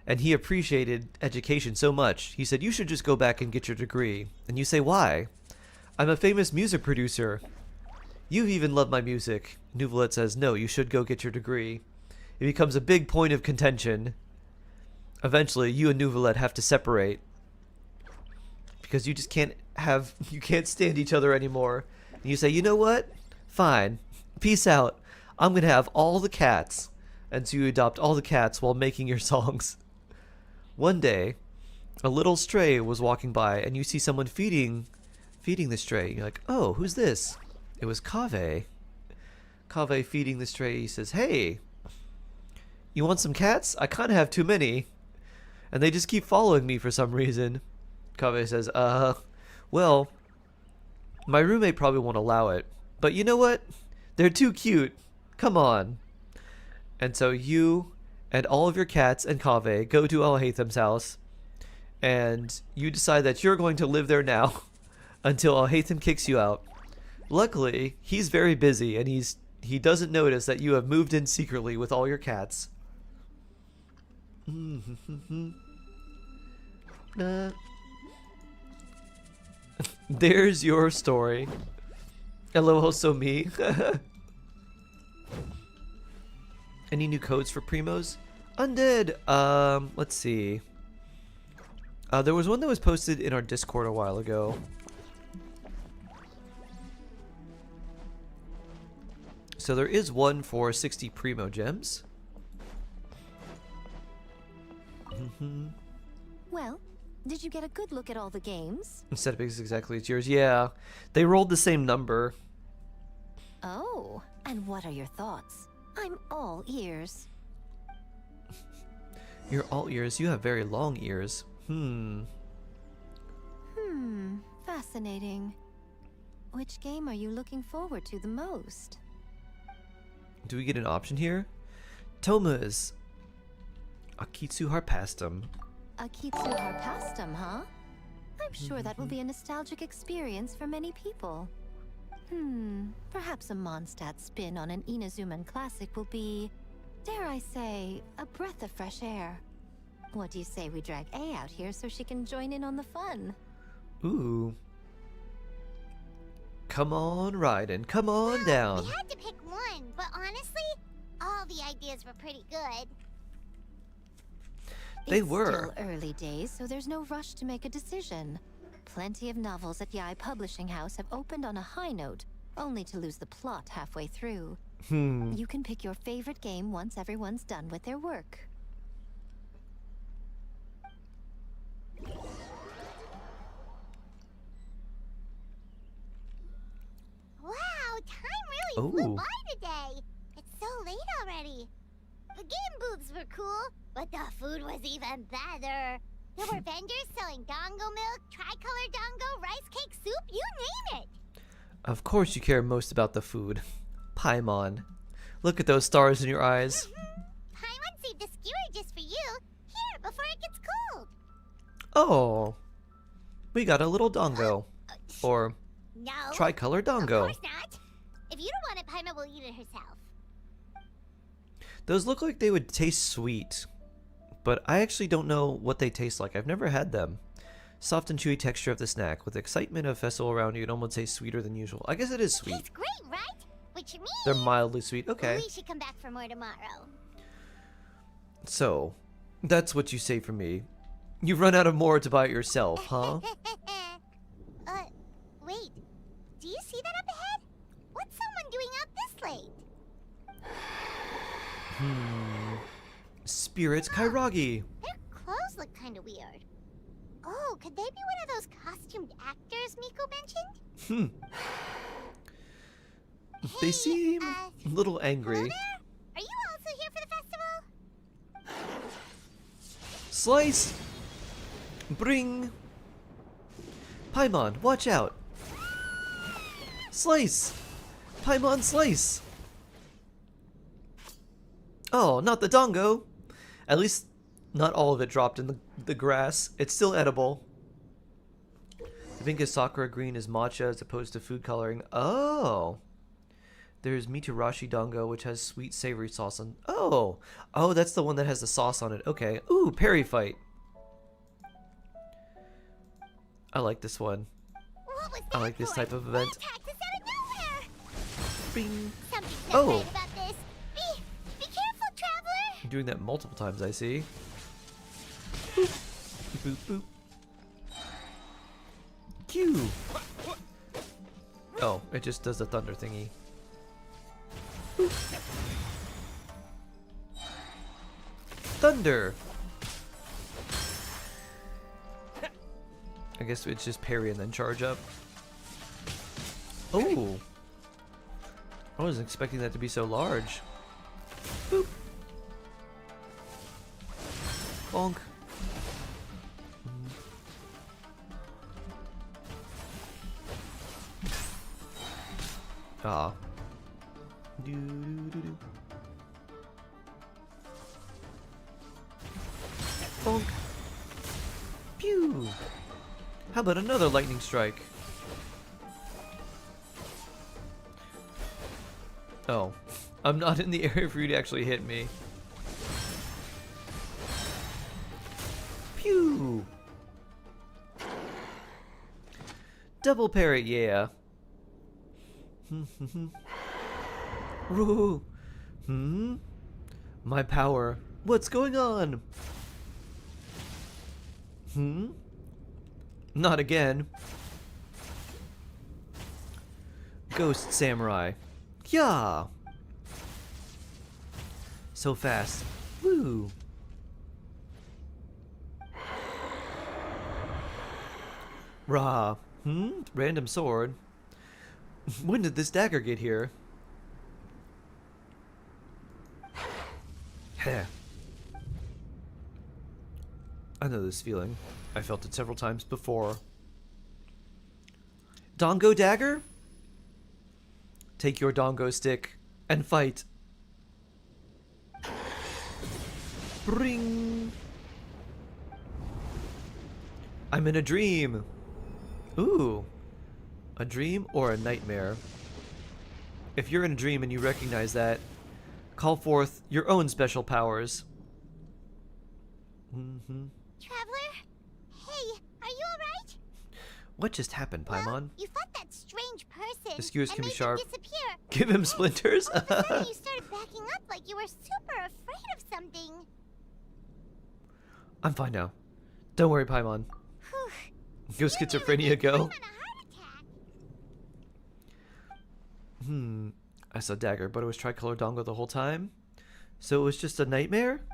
and he appreciated education so much. He said, "You should just go back and get your degree." And you say, "Why?" "I'm a famous music producer. You even love my music." Nouvelette says, "No, you should go get your degree." It becomes a big point of contention. Eventually, you and Nouvelette have to separate. Because you just can't stand each other anymore. And you say, "You know what? Fine. Peace out. I'm going to have all the cats." And so you adopt all the cats while making your songs. One day, a little stray was walking by, and you see someone feeding the stray. You're like, "Oh, who's this?" It was Kaveh. Kaveh feeding the stray. He says, "Hey, you want some cats? I kind of have too many. And they just keep following me for some reason." Kaveh says, well, my roommate probably won't allow it. But you know what? They're too cute. Come on." And so you and all of your cats and Kaveh go to Alhaitham's house. And you decide that you're going to live there now until Alhaitham kicks you out. Luckily, he's very busy, and he doesn't notice that you have moved in secretly with all your cats. There's your story. Hello, also me. Any new codes for Primos? Undead. Let's see. There was one that was posted in our Discord a while ago. So there is one for 60 Primogems. Well, Did you get a good look at all the games? Instead of exactly it's yours. Yeah. They rolled the same number. Oh, and what are your thoughts? I'm all ears. You're all ears. You have very long ears. Fascinating. Which game are you looking forward to the most? Do we get an option here? Toma's Akitsu Harpastum. Akitsu Harpastum, huh? I'm sure that will be a nostalgic experience for many people. Perhaps a Mondstadt spin on an Inazuman classic will be, dare I say, a breath of fresh air. What do you say we drag A out here so she can join in on the fun? Ooh. Come on, Raiden. Come on down. We had to pick one, but honestly, all the ideas were pretty good. They were. It's still early days, so there's no rush to make a decision. Plenty of novels at Yai Publishing House have opened on a high note, only to lose the plot halfway through. You can pick your favorite game once everyone's done with their work. Wow, time really flew by today. It's so late already. The game booths were cool, but the food was even better. There were vendors selling dongo milk, tricolor dongo, rice cake soup, you name it. Of course you care most about the food. Paimon. Look at those stars in your eyes. Paimon saved a skewer just for you. Here, before it gets cold. Oh. We got a little dongo. Or No. tricolor dongo. Of course not. If you don't want it, Paimon will eat it herself. Those look like they would taste sweet. But I actually don't know what they taste like. I've never had them. Soft and chewy texture of the snack. With the excitement of festival around you, it almost tastes sweeter than usual. I guess it is sweet. It's great, right? Which means They're mildly sweet. Okay. we should come back for more tomorrow. So, that's what you say for me. You've run out of more to buy it yourself, huh? Wait. Do you see that up ahead? What's someone doing out this late? Spirits Kairagi. Their clothes look kind of weird. Oh, could they be one of those costumed actors Miko mentioned? They seem a little angry. Hello there? Are you also here for the festival? Slice! Bring! Paimon, watch out! Slice! Paimon, slice! Oh, not the dongo! At least not all of it dropped in the grass. It's still edible. The pink is sakura, green is matcha as opposed to food coloring. Oh! There's Mitarashi dongo, which has sweet savory sauce on. Oh! Oh, that's the one that has the sauce on it. Okay. Ooh, parry fight. I like this one. I like this type of event. Bing. Oh! About this. Be careful, traveler. I'm doing that multiple times, I see. Boop. Boop, boop. Q. Oh, it just does a thunder thingy. Boop. Thunder. I guess it's just parry and then charge up. Oh. I wasn't expecting that to be so large. Boop. Bonk. Ah. Do, do, do, do. Bonk. Pew. How about another lightning strike? Oh, I'm not in the area for you to actually hit me. Pew! Double parry, yeah. Woo! My power. What's going on? Not again. Ghost Samurai. Yeah. So fast. Woo. Rah. Random sword. When did this dagger get here? Heh. I know this feeling. I felt it several times before. Dongo dagger? Take your dongo stick and fight. Bring. I'm in a dream. Ooh. A dream or a nightmare? If you're in a dream and you recognize that, call forth your own special powers. Traveler? Hey, are you alright? What just happened, Paimon? Well, you fought that strange person. The skewers can be made sharp. him disappear. Give him splinters. All of a sudden you started backing up like you were super afraid of something. I'm fine now. Don't worry, Paimon. Go schizophrenia, go. I saw dagger, but it was tricolor dongo the whole time. So it was just a nightmare?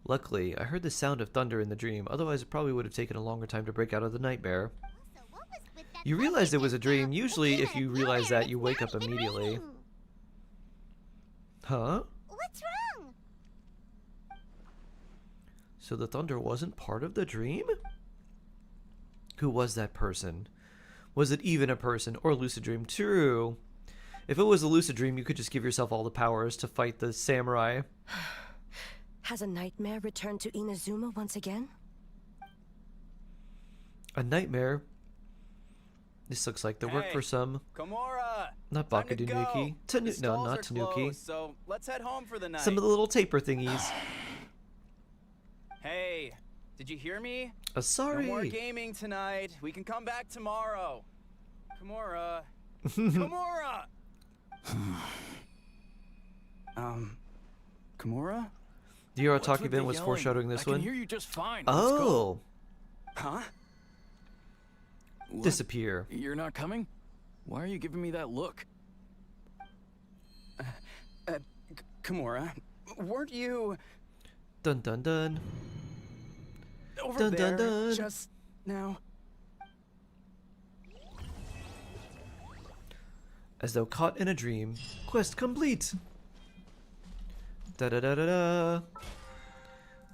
Luckily, I heard the sound of thunder in the dream, otherwise it probably would have taken a longer time to break out of the nightmare. You realized it was a dream. Usually if you realize that, you wake up immediately. Huh? What's wrong? So the thunder wasn't part of the dream? Who was that person? Was it even a person or a lucid dream? True. If it was a lucid dream, you could just give yourself all the powers to fight the samurai. Has a nightmare returned to Inazuma once again? A nightmare? This looks like the work for some... Kimura! Not Bakadunuki. No, not Tanuki. Closed, so let's head home for the night. Some of the little taper thingies. Hey, did you hear me? Sorry. No more gaming tonight. We can come back tomorrow. Kimura. Kimura! Kimura? The Arataki event was foreshadowing this one. I can hear you just fine. Oh. Huh? What? Disappear. You're not coming? Why are you giving me that look? Kimura, weren't you... Dun dun dun. Over dun there, dun dun. just now. As though caught in a dream. Quest complete. Da da da da da.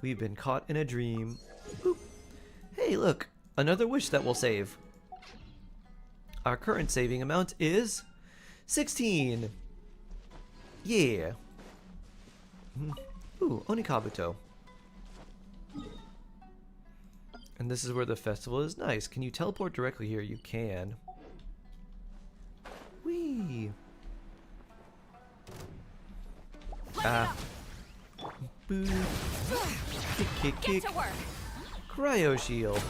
We've been caught in a dream. Boop. Hey, look, another wish that will save. Our current saving amount is 16. Yeah. Ooh, Onikabuto. And this is where the festival is. Nice. Can you teleport directly here? You can. Whee. Ah. Boo. Kick, kick, kick. Cryo shield.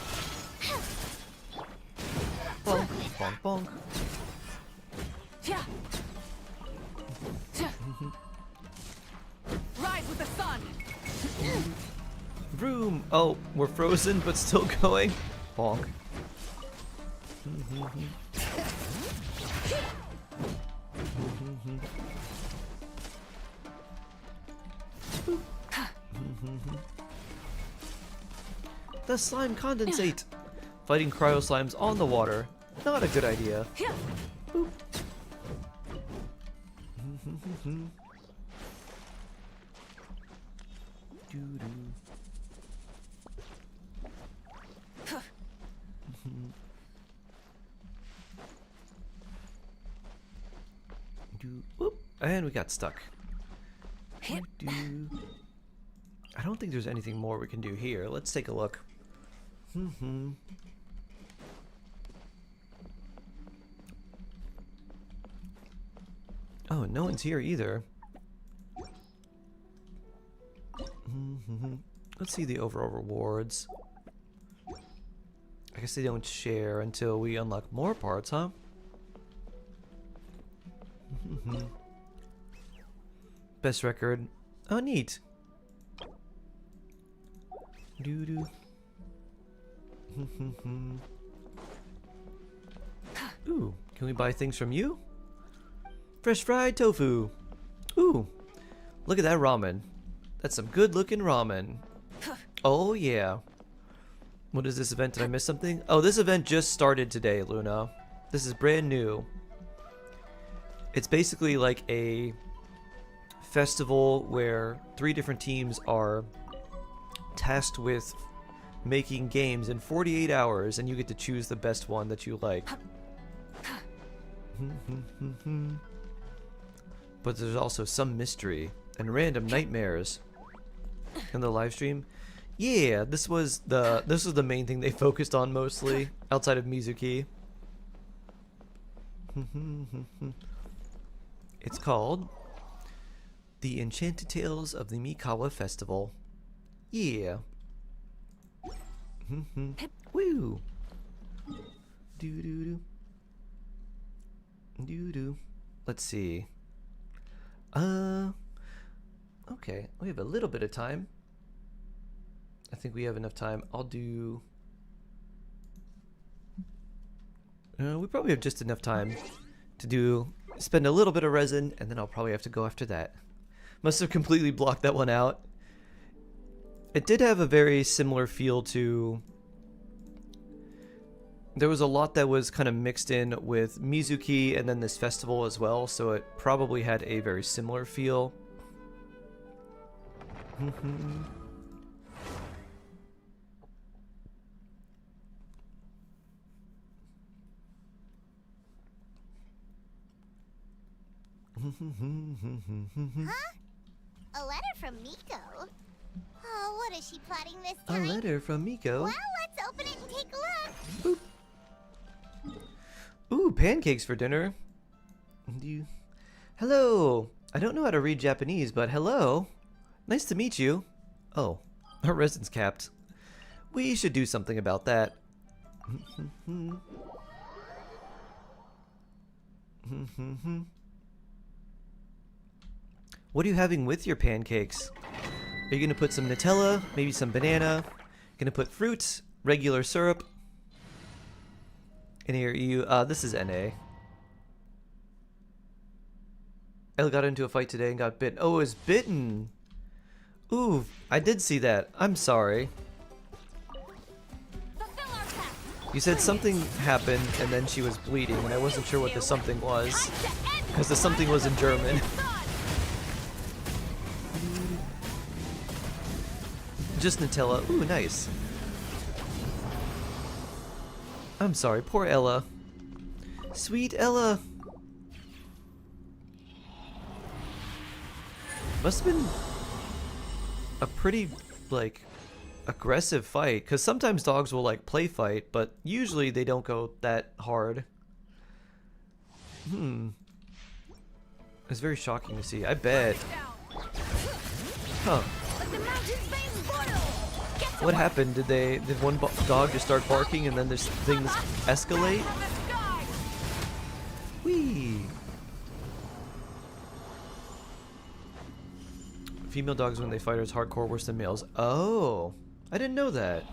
Bonk, bonk, bonk. Rise with the sun. Vroom. Oh, we're frozen but still going. Bonk. The slime condensate. Fighting cryo slimes on the water. Not a good idea. Boop. Whoop. And we got stuck. I don't think there's anything more we can do here. Let's take a look. Oh, no one's here either. Let's see the overall rewards. I guess they don't share until we unlock more parts, huh? Best record. Oh, neat. Doo-doo. Ooh, can we buy things from you? Fresh fried tofu. Ooh, look at that ramen. That's some good looking ramen. Oh yeah. What is this event? Did I miss something? Oh, this event just started today, Luna. This is brand new. It's basically like a festival where 3 different teams are tasked with making games in 48 hours, and you get to choose the best one that you like. But there's also some mystery and random nightmares in the live stream. Yeah, this was the main thing they focused on mostly, outside of Mizuki. It's called The Enchanted Tales of the Mikawa Festival. Yeah. Woo. Doo doo doo. Doo doo. Let's see. Okay, we have a little bit of time. I think we have enough time. I'll do... we probably have just enough time to spend a little bit of resin, and then I'll probably have to go after that. Must have completely blocked that one out. It did have a very similar feel to... There was a lot that was kind of mixed in with Mizuki and then this festival as well, so it probably had a very similar feel. Huh? A letter from Miko? Oh, what is she plotting this time? A letter from Miko? Well, let's open it and take a look. Ooh, pancakes for dinner. Hello. I don't know how to read Japanese, but hello. Nice to meet you. Oh, our resin's capped. We should do something about that. What are you having with your pancakes? Are you going to put some Nutella, maybe some banana? Going to put fruit, regular syrup? And here you, this is NA. Elle got into a fight today and got bitten. Oh, it was bitten. Ooh, I did see that. I'm sorry. You said something happened and then she was bleeding, and I wasn't sure what the something was. Because the something was in German. Just Nutella. Ooh, nice. I'm sorry, poor Ella. Sweet Ella. Must have been a pretty, like, aggressive fight. Because sometimes dogs will, like, play fight, but usually they don't go that hard. It's very shocking to see. I bet. Huh. What happened? Did one dog just start barking and then this things escalate? Whee! Female dogs when they fight are as hardcore worse than males. Oh, I didn't know that.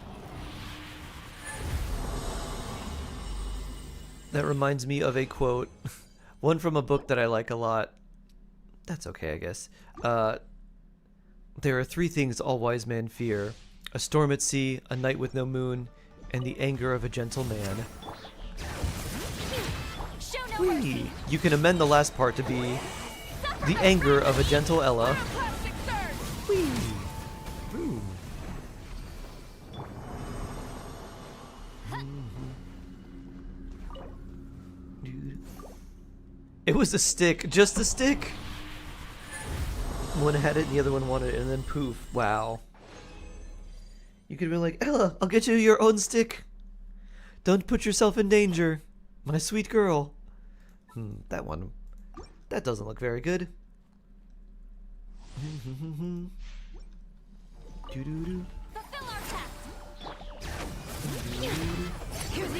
That reminds me of a quote, one from a book that I like a lot. That's okay, I guess. There are 3 things all wise men fear: a storm at sea, a night with no moon, and the anger of a gentle man. Whee! You can amend the last part to be the anger of a gentle Ella. Whee! Ooh. It was a stick, just a stick. One had it and the other one wanted it, and then poof, wow. You could be like, Ella, I'll get you your own stick. Don't put yourself in danger, my sweet girl. That one, that doesn't look very good. Hear the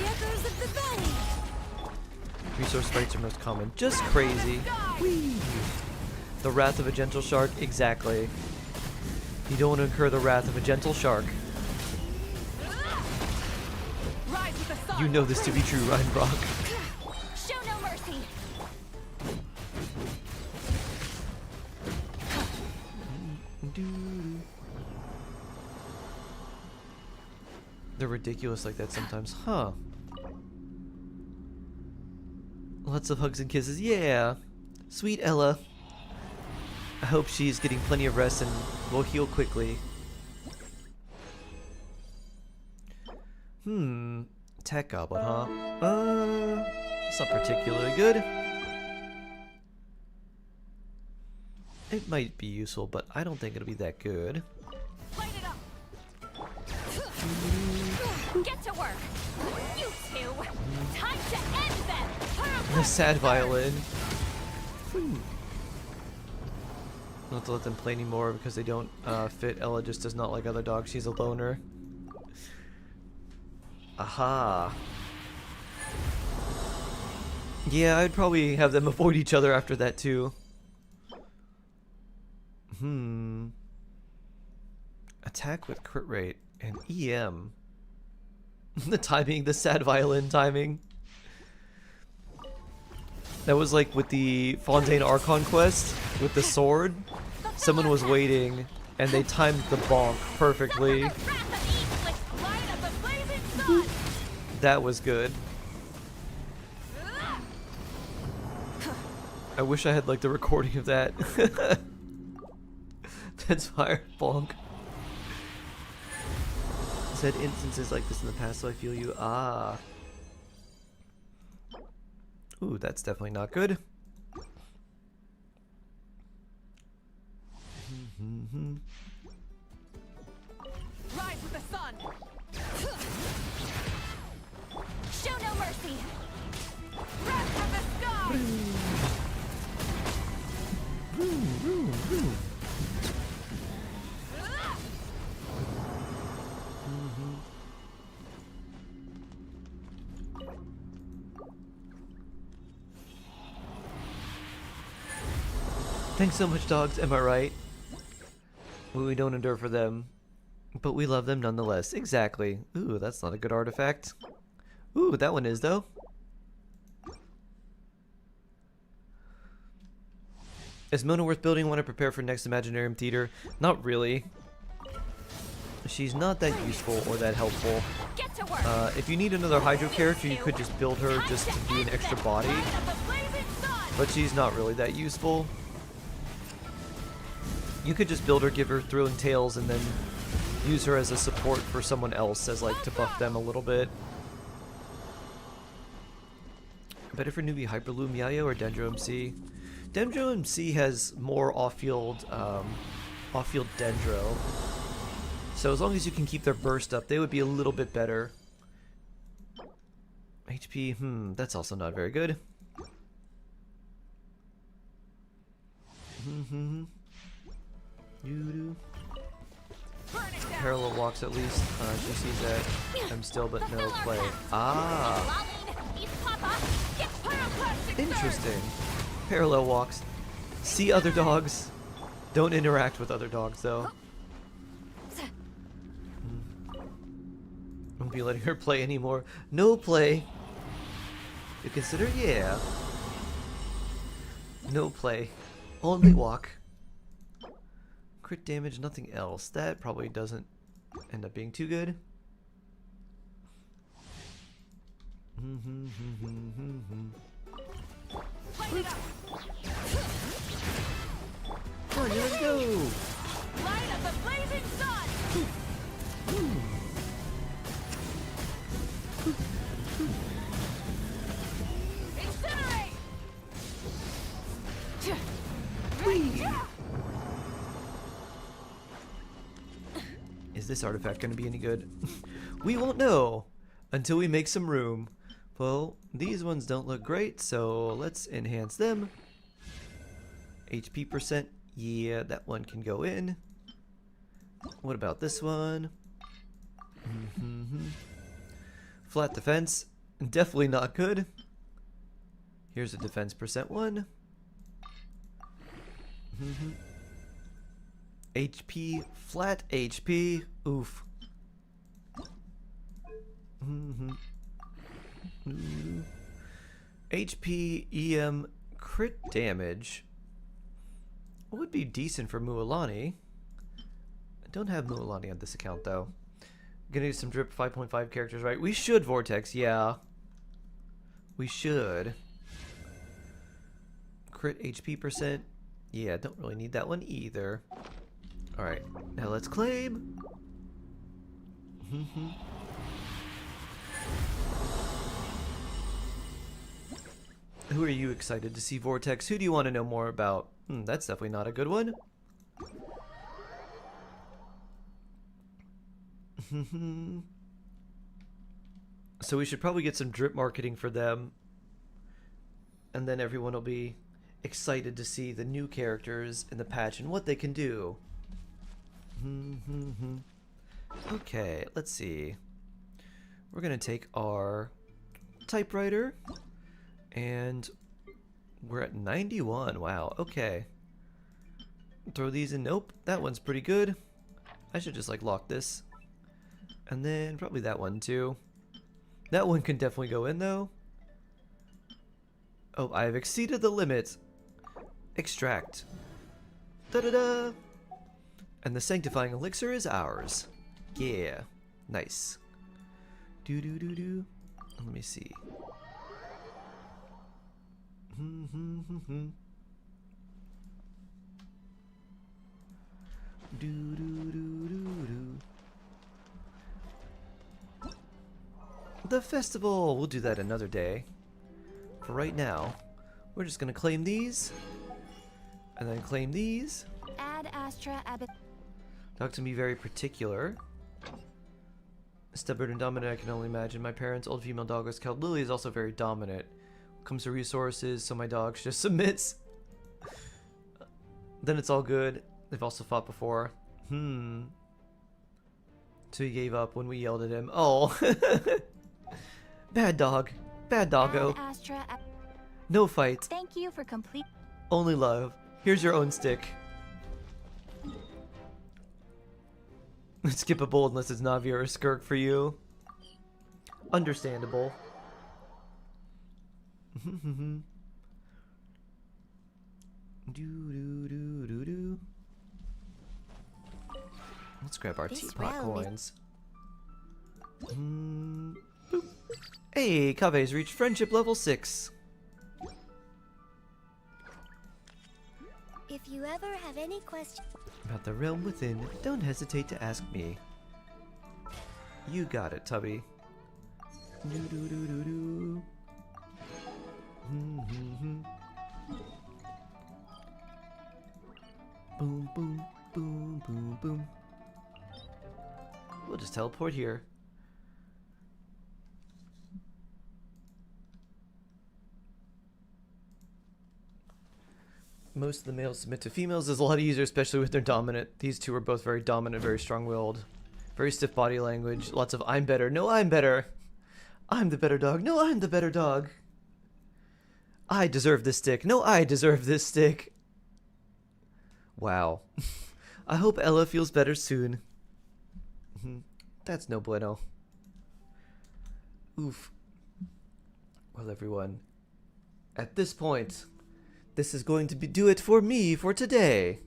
echoes of the valley. Resource fights are most common. Just crazy. Whee! The wrath of a gentle shark, exactly. You don't want to incur the wrath of a gentle shark. You know this to be true, Ryan Brock. Show no mercy. The ridiculous like that sometimes, huh? Lots of hugs and kisses, yeah. Sweet Ella. I hope she's getting plenty of rest and will heal quickly. Attack Goblin, huh? It's not particularly good. It might be useful, but I don't think it'll be that good. Light it up. Get to work. You two. Time to end them. The sad violin. Not to let them play anymore because they don't fit. Ella just does not like other dogs. She's a loner. Aha. Yeah, I'd probably have them avoid each other after that too. Attack with crit rate and EM. The timing, the sad violin timing. That was like with the Fontaine Archon quest with the sword. Someone was waiting and they timed the bonk perfectly. That was good. I wish I had like the recording of that. That's fire bonk. I've had instances like this in the past, so I feel you. Ah. Ooh, that's definitely not good. Rise with the sun. Show no mercy. Wrath of the sky. Thanks so much, dogs, am I right? We don't endure for them, but we love them nonetheless. Exactly. Ooh, that's not a good artifact. Ooh, that one is, though. Is Mona worth building? Want to prepare for next Imaginarium Theater? Not really. She's not that useful or that helpful. If you need another Hydro character, you could just build her just to be an extra body. But she's not really that useful. You could just build her, give her Thrilling Tales, and then use her as a support for someone else, as like to buff them a little bit. Better for newbie Hyperloom Yayo or Dendro MC? Dendro MC has more off-field Dendro. So as long as you can keep their burst up, they would be a little bit better. HP, that's also not very good. Parallel walks at least. She sees that I'm still, but no play. Ah! Interesting. Parallel walks. See other dogs. Don't interact with other dogs, though. Won't be letting her play anymore. No play. You consider? Yeah. No play. Only walk. Crit damage, nothing else. That probably doesn't end up being too good. Come on, let's go! Light up the blazing sun! Incinerate! Is this artifact going to be any good? We won't know until we make some room. Well, these ones don't look great, so let's enhance them. HP percent, yeah, that one can go in. What about this one? Flat defense, definitely not good. Here's a defense percent one. HP, flat HP, oof. HP, EM, crit damage would be decent for Mualani. I don't have Mualani on this account though. Gonna get some drip 5.5 characters, right? We should, Vortex, yeah. We should. Crit HP percent. Yeah, don't really need that one either. Alright, now let's claim. Who are you excited to see, Vortex? Who do you want to know more about? That's definitely not a good one. So we should probably get some drip marketing for them. And then everyone will be excited to see the new characters in the patch and what they can do. Okay, let's see. We're gonna take our typewriter, and we're at 91. Wow, okay. Throw these in. Nope, that one's pretty good. I should just like lock this. And then probably that one too. That one can definitely go in though. Oh, I have exceeded the limit. Extract. Da-da-da! And the sanctifying elixir is ours. Yeah. Nice. Do-do-do-do. Let me see. Do-do-do-do-do. The festival! We'll do that another day. For right now, we're just gonna claim these. And then claim these. Ad Astra Abbot. Talk to me very particular. Stubborn and dominant, I can only imagine. My parents' old female dog was called Lily, is also very dominant. Comes to resources, so my dog just submits. Then it's all good. They've also fought before. So he gave up when we yelled at him. Oh. Bad dog. Bad doggo. No fight. Thank you for complete. Only love. Here's your own stick. Skippable unless it's Navi or a Skirk for you. Understandable. Let's grab our teapot coins. Boop. Hey, Kave's reached friendship level 6. If you ever have any questions About the realm within, don't hesitate to ask me. You got it, Tubby. Do-do-do-do-do. Boom, boom, boom, boom, boom. We'll just teleport here. Most of the males submit to females is a lot easier, especially with their dominant. These two are both very dominant, very strong-willed. Very stiff body language. Lots of I'm better. No, I'm better. I'm the better dog. No, I'm the better dog. I deserve this stick. No, I deserve this stick. Wow. I hope Ella feels better soon. That's no bueno. Oof. Well, everyone. At this point, this is going to do it for me for today.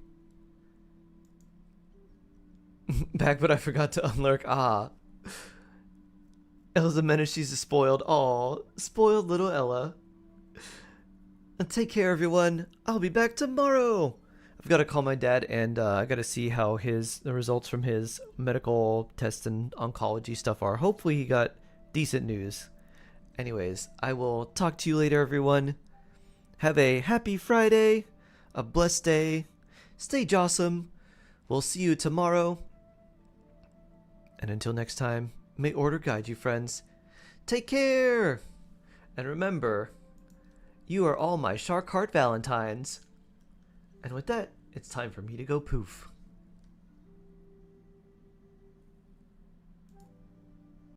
Back, but I forgot to unlurk. Ah. Ella's a menace, she's a spoiled. Aw, spoiled little Ella. Take care, everyone. I'll be back tomorrow. I've got to call my dad, and I got to see how the results from his medical tests and oncology stuff are. Hopefully he got decent news. Anyways, I will talk to you later, everyone. Have a happy Friday, a blessed day. Stay jawsome. We'll see you tomorrow. And until next time, may order guide you, friends. Take care. And remember, you are all my Shark Heart Valentines. And with that, it's time for me to go poof.